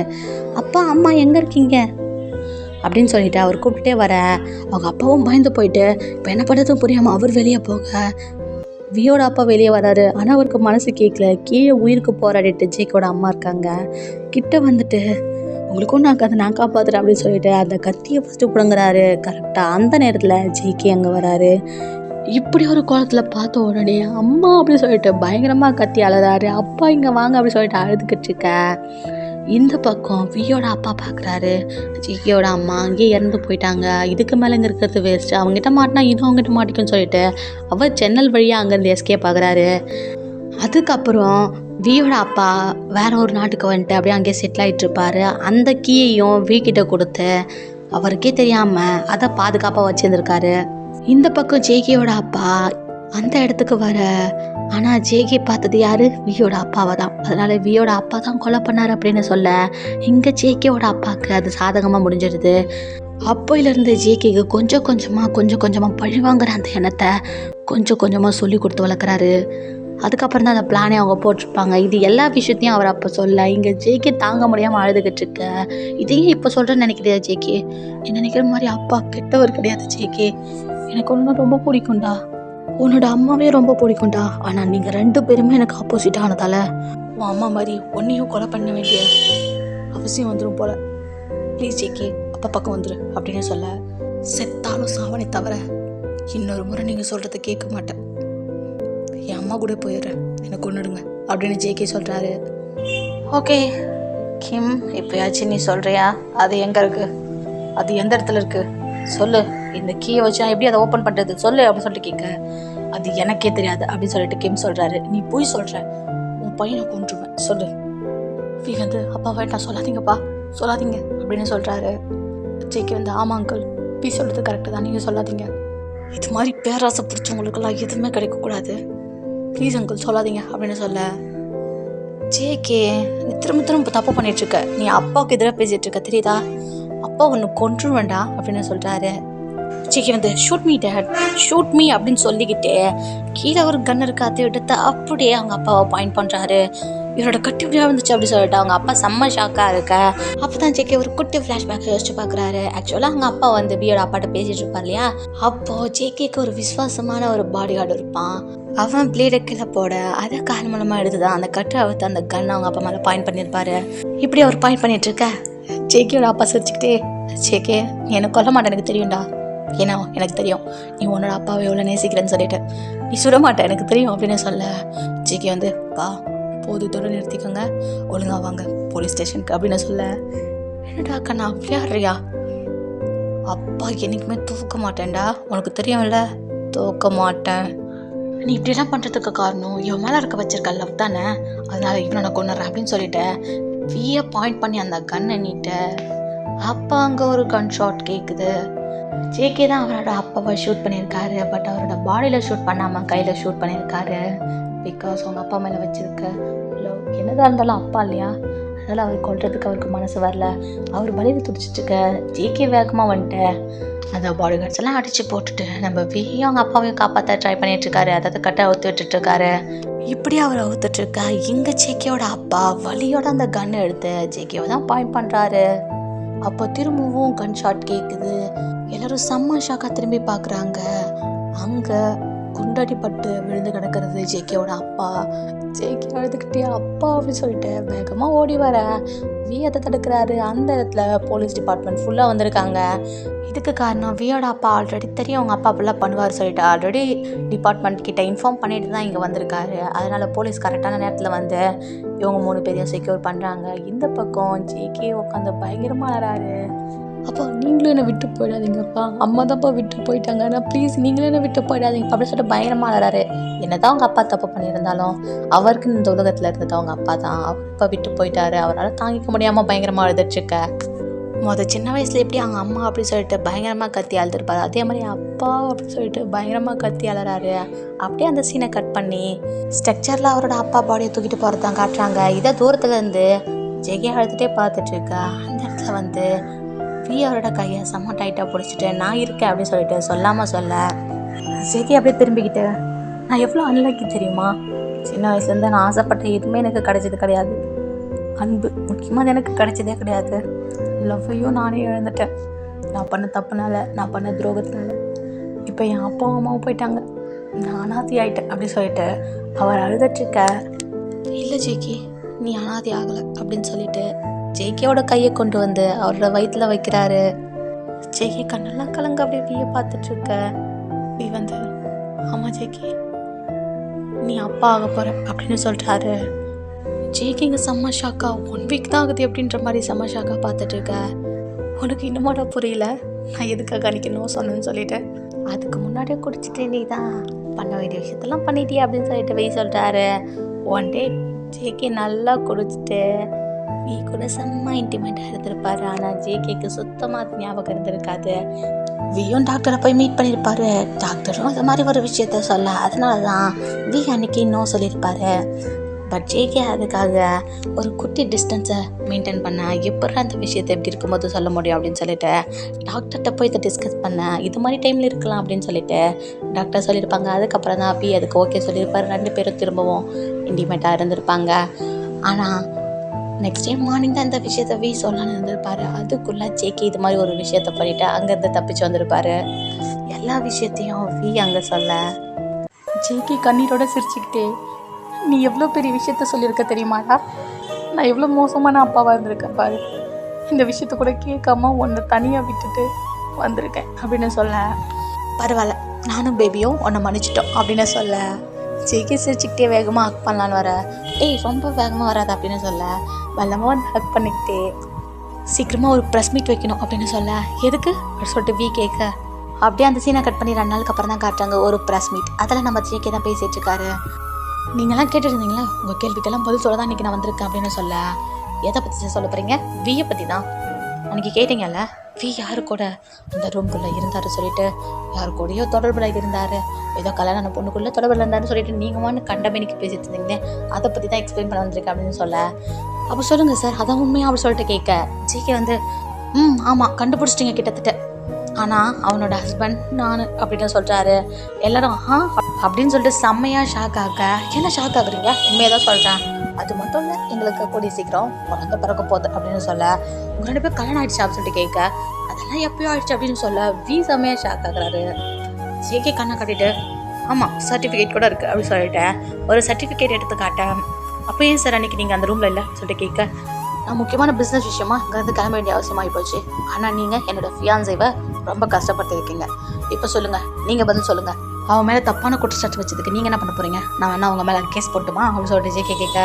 S1: அப்பா அம்மா எங்கே இருக்கீங்க அப்படின்னு சொல்லிட்டு அவர் கூப்பிட்டே வர அவங்க அப்பாவும் பயந்து போயிட்டு இப்போ என்ன பண்ணுறதும் புரியாமல் அவர் வெளியே போக வியோட அப்பா வெளியே வராரு. ஆனால் அவருக்கு மனசு கேட்கல. கீழே உயிருக்கு போராடிட்டு ஜேகேயோட அம்மா இருக்காங்க. கிட்ட வந்துட்டு உங்களுக்கும் நான் காப்பாற்றுறேன் அப்படின்னு சொல்லிட்டு அந்த கத்தியை ஃபஸ்ட்டு பிடுங்குறாரு. கரெக்டாக அந்த நேரத்தில் ஜேகே அங்கே வராரு. இப்படி ஒரு கோலத்தில் பார்த்த உடனே அம்மா அப்படின்னு சொல்லிட்டு பயங்கரமாக கத்தி அழுறாரு. அப்பா இங்கே வாங்க அப்படின்னு சொல்லிட்டு அழுதுகிட்டு இருக்க. இந்த பக்கம் வியோட அப்பா பார்க்குறாரு, ஜேகேயோட அம்மா அங்கேயே இறந்து போயிட்டாங்க, இதுக்கு மேலே இங்கே இருக்கிறது வேஸ்ட்டு, அவங்ககிட்ட மாட்டினா இன்னும் அவங்ககிட்ட மாட்டிக்குன்னு சொல்லிட்டு அவர் ஜன்னல் வழியாக அங்கேருந்து எஸ்கேப் ஆகுறாரு. அதுக்கப்புறம் வியோட அப்பா வேற ஒரு நாட்டுக்கு வந்துட்டு அப்படியே அங்கேயே செட்டில் ஆகிட்டு இருப்பாரு. அந்த கீயையும் வீக்கிட்ட கொடுத்து அவருக்கே தெரியாமல் அதை பாதுகாப்பாக வச்சுருந்துருக்காரு. இந்த பக்கம் ஜேகேயோட அப்பா அந்த இடத்துக்கு வர, ஆனால் ஜேகே பார்த்தது யாரு, வியோட அப்பாவை தான். அதனால வியோட அப்பா தான் கொலை பண்ணார் அப்படின்னு சொல்ல இங்கே ஜேகேயோட அப்பாவுக்கு அது சாதகமாக முடிஞ்சிடுது. அப்போயிலேருந்து ஜேகேக்கு கொஞ்சம் கொஞ்சமாக பழி வாங்குற அந்த எண்ணத்தை கொஞ்சம் கொஞ்சமாக சொல்லி கொடுத்து வளர்க்குறாரு. அதுக்கப்புறம் தான் அந்த பிளானே அவங்க போட்டிருப்பாங்க. இது எல்லா விஷயத்தையும் அவர் அப்போ சொல்ல இங்கே ஜேகே தாங்க முடியாமல் அழுதுகிட்டு இருக்க. இதையே இப்போ சொல்கிறேன்னு நினைக்கிறியா ஜேகே, என்ன நினைக்கிற மாதிரி அப்பா கெட்டவர் கிடையாது ஜேகே, எனக்கு ஒன்று ரொம்ப பிடிக்கும்டா, உன்னோட அம்மாவே ரொம்ப பிடிக்கும்டா, ஆனால் நீங்கள் 2 பேருமே எனக்கு ஆப்போசிட் ஆனதால் உன் அம்மா மாதிரி உன்னையும் கொலை பண்ண வேண்டிய அவசியம் வந்துடும் போல், ப்ளீஸ் ஜேகே அப்பா பக்கம் வந்துரு அப்படின்னு சொல்ல, செத்தாலும் சாவனை தவிர இன்னொரு முறை நீங்கள் சொல்கிறத கேட்க மாட்டேன், என் அம்மா கூட போயிடுறேன், எனக்கு கொன்னுடுங்க அப்படின்னு ஜேகே சொல்கிறாரு. ஓகே கிம், இப்போயாச்சும் நீ சொல்கிறியா? அது எங்கே இருக்குது? அது எந்த இடத்துல இருக்குது? சொல்லு. இந்த கீயை வச்சு நான் எப்படி அதை ஓப்பன் பண்ணுறது சொல்லு அப்படின்னு சொல்லிட்டு கேட்க, அது எனக்கே தெரியாது அப்படின்னு சொல்லிட்டு கிம் சொல்கிறாரு. நீ போய் சொல்கிற, உன் பையனை கொன்றுவேன் சொல்லு. வி வந்து அப்பா வேண்டாம் சொல்லாதீங்கப்பா சொல்லாதீங்க அப்படின்னு சொல்கிறாரு. ஜேகே வந்து ஆமாம் அங்கிள், பி சொல்கிறது கரெக்டு தான், நீங்கள் சொல்லாதீங்க. இது மாதிரி பேராசை பிடிச்சவங்களுக்கெல்லாம் எதுவுமே கிடைக்கக்கூடாது, ப்ளீஸ் அங்கிள் சொல்லாதீங்க அப்படின்னு சொல்ல, ஜேகே நீ திரும்ப திரும்ப தப்பு பண்ணிகிட்ருக்க, நீ அப்பாவுக்கு எதிராக பேசிகிட்ருக்க தெரியுதா, அப்பா ஒன்று கொன்று வேண்டாம் அப்படின்னு சொல்கிறாரு. ஜேகே வந்து shoot me date, shoot me அப்படின்னு சொல்லிக்கிட்டே கீழே ஒரு கன் இருக்கு, அதை எடுத்து அப்படியே அவங்க அப்பாவை பாயிண்ட் பண்ணுறாரு. இவரோட கட்டி இப்படியா இருந்துச்சு அப்படின்னு சொல்லிட்டு அவங்க அப்பா செம்ம ஷாக்காக இருக்க. அப்போ தான் ஜேகே ஒரு குட்டி ஃப்ளாஷ்பேக் யோசிச்சு பார்க்குறாரு. ஆக்சுவலாக அவங்க அப்பா வந்து பியோட அப்பாட்ட பேசிகிட்டு இருப்பார் இல்லையா, அப்போது ஜேகேக்கு ஒரு விசுவாசமான ஒரு பாடி கார்டு இருப்பான். அவன் பிளேடை கீழே போட அதை கால் மூலமாக எடுத்துதான் அந்த கட்டு அவுத்து அந்த கன் அவங்க அப்பா மேலே பாயிண்ட் பண்ணியிருப்பாரு. இப்படி அவர் பாயிண்ட் பண்ணிட்டு இருக்க, ஜேகேயோட அப்பா சிரிச்சுக்கிட்டே, ஜேகே நீ எனக்கு கொல்ல மாட்டேன் எனக்கு தெரியும்டா, ஏன்னா எனக்கு தெரியும் நீ உன்னோட அப்பாவை எவ்வளோ நேசிக்கிறேன்னு சொல்லிட்டு, நீ சுட மாட்டேன் எனக்கு தெரியும் அப்படின்னு சொல்ல, ஜேகே வந்து பா போதுத்தோடு நிறுத்திக்கோங்க, ஒழுங்கா வாங்க போலீஸ் ஸ்டேஷனுக்கு அப்படின்னு சொல்ல, என்னடா கண்ணா விளையாடுறியா, அப்பா என்றைக்குமே தூக்க மாட்டேன்டா, உனக்கு தெரியும்ல தூக்க மாட்டேன், நீ இப்படிலாம் பண்ணுறதுக்கு காரணம் இவன் மேலே இருக்க வச்சிருக்க லவ் தானே, அதனால இவனை நான் கொண்டுறேன் அப்படின்னு சொல்லிட்டு வியை பாயிண்ட் பண்ணி அந்த கன்னை நீட்ட, அப்பா அங்கே ஒரு கன் ஷாட் கேட்குது. ஜேகே தான் அவரோட அப்பாவை ஷூட் பண்ணியிருக்காரு, பட் அவரோட பாடியில் ஷூட் பண்ணாமல் கையில் ஷூட் பண்ணியிருக்காரு. பிகாஸ் அவங்க அப்பா மேலே வச்சுருக்க லவ் என்னதான் இருந்தாலும் அப்பா இல்லையா, அதனால் அவர் கொல்றதுக்கு அவருக்கு மனசு வரல. அவர் வழியில் துடிச்சிட்ருக்க ஜேகே வேகமாக வந்துட்டு அந்த பாடி கார்ட்ஸ் எல்லாம் அடித்து போட்டுட்டு நம்ம வியும் அவங்க அப்பாவையும் காப்பாற்ற ட்ரை பண்ணிகிட்ருக்காரு, அதாவது கட்டை அவுத்து விட்டுட்ருக்காரு. இப்படி அவர் அவுத்துட்ருக்கா, இங்கே ஜேகேயோட அப்பா வலியோட அந்த கன்னை எடுத்து ஜேகேவை தான் பாயிண்ட் பண்ணுறாரு. அப்போ திரும்பவும் கன் ஷாட் கேட்குது. எல்லோரும் செம்ம ஷாக்காக திரும்பி பார்க்குறாங்க. அங்கே குண்டடிப்பட்டு விழுந்து கிடக்கிறது ஜேகேவோட அப்பா. ஜேகே அழுதுகிட்டே அப்பா அப்படின்னு சொல்லிட்டு வேகமாக ஓடி வர வி அதை தடுக்கிறாரு. அந்த இடத்துல போலீஸ் டிபார்ட்மெண்ட் ஃபுல்லாக வந்திருக்காங்க. இதுக்கு காரணம் வியோட அப்பா ஆல்ரெடி தெரியும் அவங்க அப்பா அப்படிலாம் பண்ணுவார் சொல்லிட்டு ஆல்ரெடி டிபார்ட்மெண்ட் கிட்ட இன்ஃபார்ம் பண்ணிட்டு தான் இங்கே வந்திருக்காரு. அதனால போலீஸ் கரெக்டான நேரத்தில் வந்து இவங்க 3 பேரையும் செக்யூர் பண்ணுறாங்க. இந்த பக்கம் ஜேகே உட்காந்து பயங்கரமாக அழறாரு. அப்பா நீங்களும் என்னை விட்டு போயிடாதீங்கப்பா, அம்மா தான்ப்பா விட்டு போயிட்டாங்க, ஆனால் ப்ளீஸ் நீங்களும் என்னை விட்டு போயிடாதீங்க அப்படின்னு சொல்லிட்டு பயங்கரமாக அழறாரு. என்னதான் அவங்க அப்பா தப்பு பண்ணியிருந்தாலும் அவருக்கு இந்த உலகத்தில் இருந்தது அவங்க அப்பா தான். அவர் இப்போ விட்டு போயிட்டாரு, அவரால் தாங்கிக்க முடியாமல் பயங்கரமாக அழுதுட்ருக்க. சின்ன வயசில் எப்படி அவங்க அம்மா அப்படின்னு சொல்லிட்டு பயங்கரமாக கத்தி அழுதுருப்பாரு, அதே மாதிரி அப்பா அப்படின்னு சொல்லிட்டு பயங்கரமாக கத்தி அழறாரு. அப்படியே அந்த சீனை கட் பண்ணி ஸ்ட்ரக்சரில் அவரோட அப்பா பாடியை தூக்கிட்டு போகிறதான் காட்டுறாங்க. இதை தூரத்துலேருந்து ஜெகே அழுதுகிட்டே பார்த்துட்ருக்கா. அந்த இடத்துல வந்து வி அவரோட கையை செம்ம டைட்டாக பிடிச்சிட்டு நான் இருக்கேன் அப்படின்னு சொல்லிட்டு சொல்லாமல் சொல்ல, ஜெகே அப்படியே திரும்பிக்கிட்டு நான் எவ்வளோ அன்லக்கி தெரியுமா, சின்ன வயசுலேருந்து நான் ஆசைப்பட்ட எதுவுமே எனக்கு கிடைச்சது கிடையாது, அன்பு முக்கியமாக அது எனக்கு கிடைச்சதே கிடையாது, லவ்வையும் நானே இழந்துட்டேன், நான் பண்ண தப்புனால, நான் பண்ண துரோகத்தினால, இப்போ என் அப்பாவும் அம்மாவும் போயிட்டாங்க, நான் அனாதி ஆகிட்டேன் அப்படின்னு சொல்லிட்டு அவர் அழுதுட்ருக்க. இல்லை ஜேகே நீ அனாதி ஆகலை அப்படின்னு சொல்லிட்டு ஜேகேவோட கையை கொண்டு வந்து அவரோட வயிற்றில் வைக்கிறாரு. ஜேகே கண்ணெல்லாம் கலங்க அப்படியே வியை பார்த்துட்ருக்க. வி வந்து ஆமாம் ஜேகே நீ அப்பா ஆக போகிற அப்படின்னு சொல்கிறாரு. ஜேகே இங்கே செம்ம ஷாக்கா, 1 வீக் தான் ஆகுது அப்படின்ற மாதிரி செம்ம ஷாக்காக பார்த்துட்ருக்க. உனக்கு இன்னுமாடா புரியல நான் எதுக்காக அன்றைக்கணும் சொன்னேன்னு சொல்லிட்டு, அதுக்கு முன்னாடியே குடிச்சிட்டு நீ தான் பண்ண வேண்டிய விஷயத்தெல்லாம் பண்ணிட்டியா அப்படின்னு சொல்லிட்டு வெய் சொல்கிறாரு. ஒன் டே ஜேகே நல்லா குடிச்சிட்டு வி கூட செம்ம இன்டிமேட்டாக இருந்திருப்பாரு. ஆனால் ஜேகேக்கு சுத்தமாக ஞாபகம் இருந்திருக்காது. வியும் டாக்டரை போய் மீட் பண்ணியிருப்பாரு. டாக்டரும் அது மாதிரி ஒரு விஷயத்த சொல்ல, அதனால தான் வி அன்னைக்கு இன்னும் சொல்லியிருப்பாரு. பட் ஜேகே அதுக்காக ஒரு குட்டி டிஸ்டன்ஸை மெயின்டைன் பண்ண, எப்படி அந்த விஷயத்தை எப்படி இருக்கும்போது சொல்ல முடியும் அப்படின்னு சொல்லிட்டு டாக்டர்கிட்ட போய் இதை டிஸ்கஸ் பண்ண, இது மாதிரி டைமில் இருக்கலாம் அப்படின்னு சொல்லிட்டு டாக்டர் சொல்லியிருப்பாங்க. அதுக்கப்புறம் தான் வி அதுக்கு ஓகே சொல்லியிருப்பாரு. 2 பேரும் திரும்பவும் இன்டிமேட்டாக இருந்திருப்பாங்க. ஆனால் நெக்ஸ்ட் டே மார்னிங் தான் இந்த விஷயத்த வி சொல்லலான்னு இருந்திருப்பாரு. அதுக்குள்ளே ஜேகே இது மாதிரி ஒரு விஷயத்த பண்ணிவிட்டு அங்கேருந்து தப்பிச்சு வந்திருப்பாரு. எல்லா விஷயத்தையும் வி அங்கே சொல்ல, ஜேகே கண்ணீரோட சிரிச்சுக்கிட்டே நீ எவ்வளோ பெரிய விஷயத்த சொல்லியிருக்க தெரியுமாடா, நான் எவ்வளோ மோசமான அப்பாவாக இருந்திருக்கேன் பாரு, இந்த விஷயத்த கூட கேட்காம உன்னை தனியாக விட்டுட்டு வந்திருக்கேன் அப்படின்னு சொல்ல, பரவாயில்ல நானும் பேபியும் உன்னை மன்னிச்சிட்டோம் அப்படின்னு சொல்ல, ஜேகே சிரிச்சுக்கிட்டே வேகமாக ஹக் பண்ணலான்னு வர, ரொம்ப வேகமாக வராது அப்படின்னு சொல்ல, மெல்லமாக வந்து ஹக் பண்ணிக்கிட்டே சீக்கிரமாக ஒரு ப்ரெஸ் மீட் வைக்கணும் அப்படின்னு சொல்ல, எதுக்கு அப்படின்னு சொல்லிட்டு வி கேட்க, அப்படியே அந்த சீனை கட் பண்ணி 2 நாளுக்கு அப்புறம் தான் காட்டுறாங்க ஒரு ப்ரெஸ் மீட். அதில் நம்ம ஜேகே தான் பேசிகிட்டு இருக்காரு. நீங்களாம் கேட்டுருந்தீங்களா, உங்கள் கேள்விக்கெல்லாம் பதில் சொல்ல தான் இன்றைக்கி நான் வந்திருக்கேன் அப்படின்னு சொல்ல, எதை பற்றி சொல்ல போகிறீங்க? வியை பற்றி தான். அன்றைக்கி கேட்டீங்கல்ல, வி யாரு கூட அந்த ரூம்குள்ளே இருந்தார் சொல்லிட்டு, யாரு கூடயோ தொடர்பில் இருந்தார், ஏதோ கல்யாண பொண்ணுக்குள்ளே தொடர்பில் இருந்தாருன்னு சொல்லிட்டு நீங்கள் கண்டமேனிக்கு பேசிட்டு இருந்தீங்க, அதை பற்றி தான் எக்ஸ்பிளைன் பண்ண வந்திருக்கேன் அப்படின்னு சொல்ல, அப்போ சொல்லுங்கள் சார் அதான் உண்மையாக அப்படி சொல்லிட்டு கேட்க, ஜேகே வந்து ஆமாம் கண்டுபிடிச்சிட்டிங்க கிட்டத்தட்ட, ஆனால் அவனோட ஹஸ்பண்ட் நான் அப்படின்னு சொல்கிறாரு. எல்லாரும் அப்படின்னு சொல்லிட்டு செம்மையாக ஷாக் ஆக, என்ன ஷாக் ஆகுறீங்க, உண்மையாக தான் சொல்கிறேன், அது மட்டும் இல்லை எங்களுக்கு கூடிய சீக்கிரம் குழந்தை பிறக்க போகுது அப்படின்னு சொல்ல, உங்கள் 2 பேர் கல்யாணம் ஆகிடுச்சு அப்படின்னு சொல்லிட்டு கேட்க, அதெல்லாம் எப்பயோ ஆயிடுச்சு அப்படின்னு சொல்ல, வி செம்மையாக ஷாக் ஆகுறாரு. ஜேகே கண்ணை கட்டிட்டு, ஆமாம் சர்டிஃபிகேட் கூட இருக்குது அப்படின்னு சொல்லிட்டேன், ஒரு சர்டிஃபிகேட் எடுத்து காட்டேன். அப்போ ஏன் சார் அன்றைக்கி நீங்கள் அந்த ரூமில் இல்லை சொல்லிட்டு கேட்க, நான் முக்கியமான பிஸ்னஸ் விஷயமா இங்கேருந்து கிளம்ப வேண்டிய அவசியமாகி போச்சு, ஆனால் நீங்கள் என்னோடய ஃபியான்சேவை ரொம்ப கஷ்டப்படுத்திருக்கீங்க, இப்போ சொல்லுங்கள் நீங்கள் பதில் சொல்லுங்கள், அவன் மேலே தப்பான குற்றச்சாட்டு வச்சதுக்கு நீங்கள் என்ன பண்ண போகிறீங்க, நான் வேணா அவங்க மேலே கேஸ் போட்டுமா அப்படின்னு சொல்லிட்டு ஜேகே கேட்க,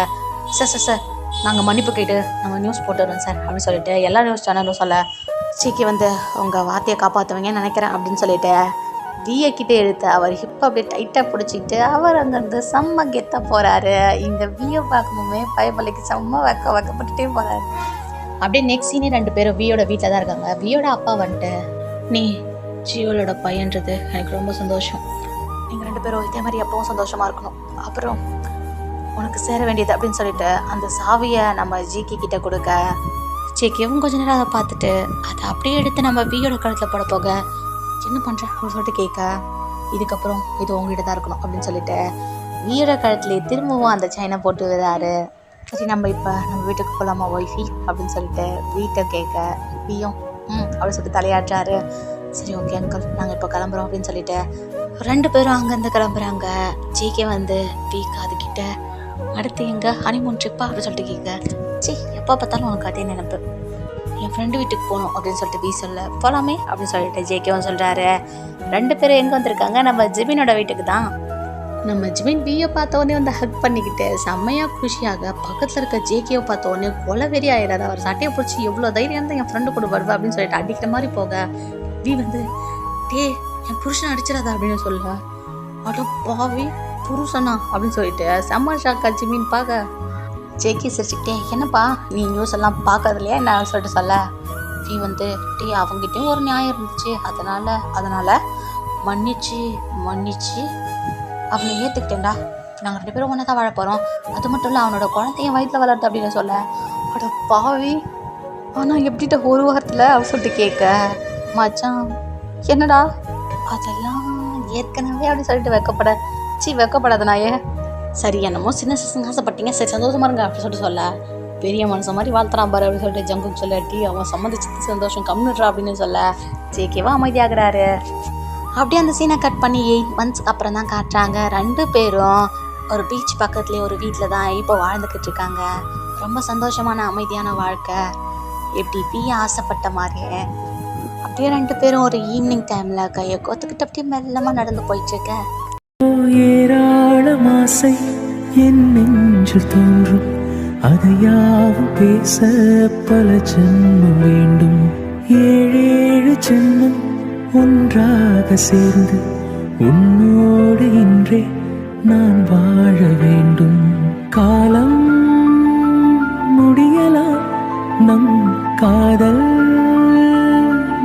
S1: சார் நாங்கள் மன்னிப்பு கேட்டு நம்ம நியூஸ் போட்டுறோம் சார் அப்படின்னு சொல்லிட்டு எல்லா நியூஸ் சேனலும் சொல்ல, ஜேகே வந்து உங்கள் வார்த்தையை காப்பாற்றுவீங்கன்னு நினைக்கிறேன் அப்படின்னு சொல்லிட்டு வியை கிட்டே எடுத்து அவர் ஹிப்பை அப்படியே டைட்டாக பிடிச்சிக்கிட்டு அவர் அங்கேருந்து செம்ம கெத்தாக போகிறாரு. இந்த வியை பார்க்கணுமே பயப்பள்ளிக்கு செம்ம வைக்கப்பட்டுட்டே போகிறாரு. அப்படியே நெக்ஸ்ட் சீனே 2 பேரும் வியோட வீட்டில் தான் இருக்காங்க. வியோட அப்பா வந்துட்டு, நீ ஜியோலோட பையன்றது எனக்கு ரொம்ப சந்தோஷம், நீங்கள் 2 பேரும் இதே மாதிரி எப்பவும் சந்தோஷமாக இருக்கணும், அப்புறம் உனக்கு சேர வேண்டியது அப்படின்னு சொல்லிட்டு அந்த சாவியை நம்ம ஜேகே கிட்ட கொடுக்க, ஜேகேவும் கொஞ்ச நேரம் அதை பார்த்துட்டு அதை அப்படியே எடுத்து நம்ம வியோட கழுத்தில் போட போக, என்ன பண்ணுற அப்படின்னு சொல்லிட்டு கேட்க, இதுக்கப்புறம் இது உங்ககிட்ட தான் இருக்கணும் அப்படின்னு சொல்லிட்டு வியோட கழுத்துலேயே திரும்பவும் அந்த செயினை போட்டு விடுறாரு. சரி நம்ம இப்போ நம்ம வீட்டுக்கு போகலாமா ஒய்ஃபி அப்படின்னு சொல்லிட்டு வீட்டை கேட்க, வியும் அப்படின்னு சொல்லிட்டு தலையாட்டுறாரு. சரி ஓகே அங்கிள் நாங்கள் இப்போ கிளம்புறோம் அப்படின்னு சொல்லிட்டு 2 பேரும் அங்கேருந்து கிளம்புறாங்க. ஜேகே வந்து வி காதுகிட்ட, அடுத்து எங்கே ஹனிமூன் ட்ரிப்பா அப்படின்னு சொல்லிட்டு கேட்க, எப்போ பார்த்தாலும் உனக்கு அதே நினைப்பு, என் ஃப்ரெண்டு வீட்டுக்கு போகணும் அப்படின்னு சொல்லிட்டு வி சொல்ல, போகலாமே அப்படின்னு சொல்லிட்டு ஜேகேவும் சொல்கிறாரு. 2 பேரும் எங்கே வந்திருக்காங்க, நம்ம ஜிமினோட வீட்டுக்கு தான். நம்ம ஜிமின் வியை பார்த்த உடனே வந்து ஹக் பண்ணிக்கிட்டு செம்மையாக குஷியாக பக்கத்தில் இருக்க ஜேகேவை பார்த்த உடனே கொலவெறி ஆயிடாது, அவர் சட்டையை பிடிச்சி எவ்வளோ தைரியம் தான் என் ஃப்ரெண்டு கூட வருவா அப்படின்னு சொல்லிட்டு அடிக்கிற மாதிரி போக, வி வந்து என் புருஷனை அடிச்சிடாதா அப்படின்னு சொல்ல, அட பாவி புருஷனா அப்படின்னு சொல்லிட்டு செம்ம ஷாக்கா ஜிமின் பார்க்க, ஜேகே சிரிச்சுக்கிட்டே, என்னப்பா நீ நியூஸ் எல்லாம் பார்க்கறது இல்லையா என்ன சொல்லிட்டு சொல்ல, வி வந்து அவங்ககிட்டயும் ஒரு நியாயம் இருந்துச்சு, அதனால் மன்னிச்சு அவனை ஏற்றுக்கிட்டேன்டா, நாங்கள் 2 பேரும் ஒன்றா தான் வாழ போகிறோம், அது மட்டும் இல்லை அவனோட குழந்தைய வயிற்றில் வளர்த்து அப்படின்னு சொல்ல, அட பாவி ஆனால் எப்படிட்ட ஒரு வாரத்தில் அப்படின்னு சொல்லிட்டு கேட்க, மச்சான் என்னடா அதெல்லாம் ஏற்கனவே அப்படின்னு சொல்லிட்டு வெக்கப்படாத நாயே, சரி என்னமோ சின்ன ஆசைப்பட்டீங்க, சரி சந்தோஷமா இருங்க அப்படின்னு சொல்லிட்டு சொல்ல, பெரிய மனுஷன் மாதிரி வாழ்த்துறான் பாரு அப்படின்னு சொல்லிட்டு ஜங்குக்கு சொல்லி, அவன் சம்மந்திச்சு சந்தோஷம் கம்னுட்றா அப்படின்னு சொல்ல, ஜேகேவா அமைதியாகிறாரு. அப்படியே அந்த சீனை கட் பண்ணி 8 மந்த்ஸ்க்கு அப்புறம் தான் காட்டுறாங்க. 2 பேரும் ஒரு பீச் பக்கத்துலேயே ஒரு வீட்டில் தான் இப்போ வாழ்ந்துக்கிட்டு இருக்காங்க. ரொம்ப சந்தோஷமான அமைதியான வாழ்க்கை, எப்படி வி ஆசைப்பட்ட மாதிரியே. அப்படியே 2 பேரும் ஒரு ஈவினிங் டைமில் கையை கோத்துக்கிட்டு அப்படியே மெல்லமாக நடந்து போயிட்டுருக்க.
S2: ஏராளம் ஆசை என் நெஞ்சில் தோன்றும், அதையாவும் பேச பல ஜென்மம் வேண்டும், 7 ஜென்மம் ஒன்றாக சேர்ந்து உன்னோடு இன்றே நான் வாழ வேண்டும், காலம் முடியலாம் நம் காதல்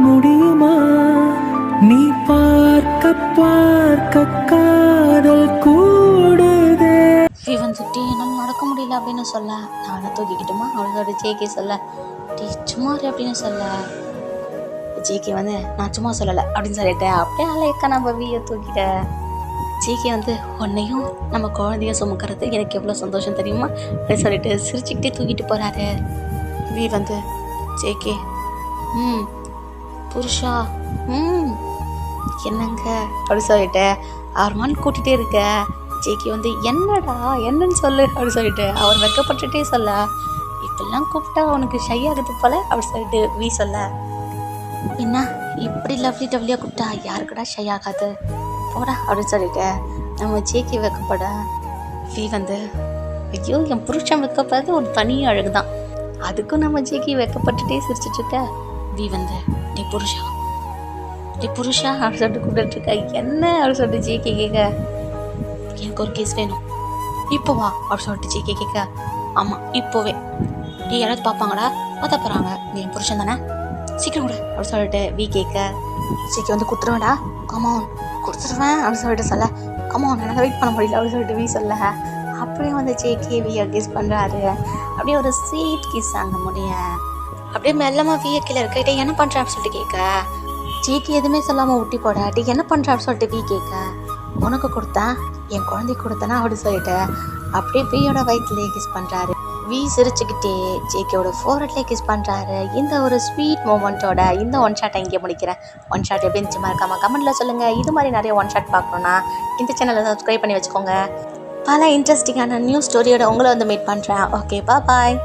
S2: முடியுமா, நீ பார்க்க காதல் கூடுதே.
S1: வந்துட்டு என்னால் நடக்க முடியல அப்படின்னு சொல்ல, நானே தூக்கிக்கிட்டுமா அவளோட ஜேகே சொல்ல, சும்மா அப்படின்னு சொல்ல, ஜேகே வந்து நான் சும்மா சொல்லலை அப்படின்னு சொல்லிட்டு அப்படியே அலையக்கா நம்ம வியை தூக்கிட்ட. ஜேகே வந்து உன்னையும் நம்ம குழந்தைய சுமக்கிறது எனக்கு எவ்வளோ சந்தோஷம் தெரியுமா அப்படின்னு சொல்லிட்டு சிரிச்சுக்கிட்டே தூக்கிட்டு போகிறாரு. வி வந்து ஜேகே புருஷா என்னங்க அப்படி சொல்லிட்டு அவர் மண் கூட்டிகிட்டே இருக்க. ஜேகே வந்து என்னடா என்னன்னு சொல்லு அப்படி சொல்லிட்டு அவர் வெக்கப்பட்டுட்டே சொல்ல, இப்பெல்லாம் கூப்பிட்டா உனக்கு ஷை ஆகுது போல அப்படி சொல்லிட்டு வி சொல்ல, என்ன இப்படி லவ்லி டவ்லியாக கூப்பிட்டா யாருக்குடா ஷை ஆகாது போடா அப்படின்னு சொல்லிட்டு நம்ம ஜேகே வைக்கப்பட வி வந்து, ஐயோ என் புருஷன் வைக்கப்படுறது ஒரு தனி அழகு தான், அதுக்கும் நம்ம ஜேகே வைக்கப்பட்டுட்டே சிரிச்சிட்டு இருக்க. வி வந்து, டே புருஷா அப்படின்னு சொல்லிட்டு கூப்பிட்டு இருக்க. என்ன அப்படின்னு சொல்லிட்டு ஜேகே கேட்க, எனக்கு ஒரு கேஸ் வேணும் இப்போ வா அப்படின்னு சொல்லிட்டு ஜேகே கேட்க, ஆமாம் இப்போவே. நீ யாராவது பார்ப்பாங்களா? பார்த்த போகிறாங்க, நீ என் புருஷன் தானே, சீக்கிரம் கூட அப்படின்னு சொல்லிட்டு வி கேட்க, சீக்கிரம் வந்து கொடுத்துருவேன்டா, கமான் கொடுத்துருவேன் அப்படின்னு சொல்லிட்டு சொல்ல, கமான் என்னால் வெயிட் பண்ண முடியல அப்படின்னு சொல்லிட்டு வி சொல்ல, அப்படியே வந்து ஜேகே வியை கிஸ் பண்ணுறாரு. அப்படியே ஒரு ஸ்வீட் கிஸ் அங்கே முடிய அப்படியே மெல்லமாக வியை கீழே இருக்க, என்ன பண்ணுற அப்படின்னு சொல்லிட்டு கேட்க, ஜேகே எதுவுமே சொல்லாமல் ஊட்டி போட, டே என்ன பண்ணுற அப்படின்னு சொல்லிட்டு வி கேட்க, உனக்கு கொடுத்தேன் என் குழந்தைக்கு கொடுத்தேனா அப்படின்னு சொல்லிட்டு அப்படியே வியோட வயிற்றுலேயே கிஸ் பண்ணுறாரு. வி சிரிச்சுக்கிட்டே ஜேகேவோட ஃபோர்ஹெட்லேயே கிஸ் பண்ணுறாரு. இந்த ஒரு ஸ்வீட் மூமெண்ட்டோட இந்த ஒன் ஷாட்டை இங்கே முடிக்கிறேன். ஒன் ஷாட் எப்படி இருந்துச்சு மறக்காம கமெண்ட்டில் சொல்லுங்கள். இது மாதிரி நிறைய ஒன் ஷாட் பார்க்கணுன்னா இந்த சேனலை சப்ஸ்கிரைப் பண்ணி வச்சுக்கோங்க. பல இன்ட்ரெஸ்டிங்கான நியூ ஸ்டோரியோட உங்களை வந்து மீட் பண்ணுறேன். Okay bye.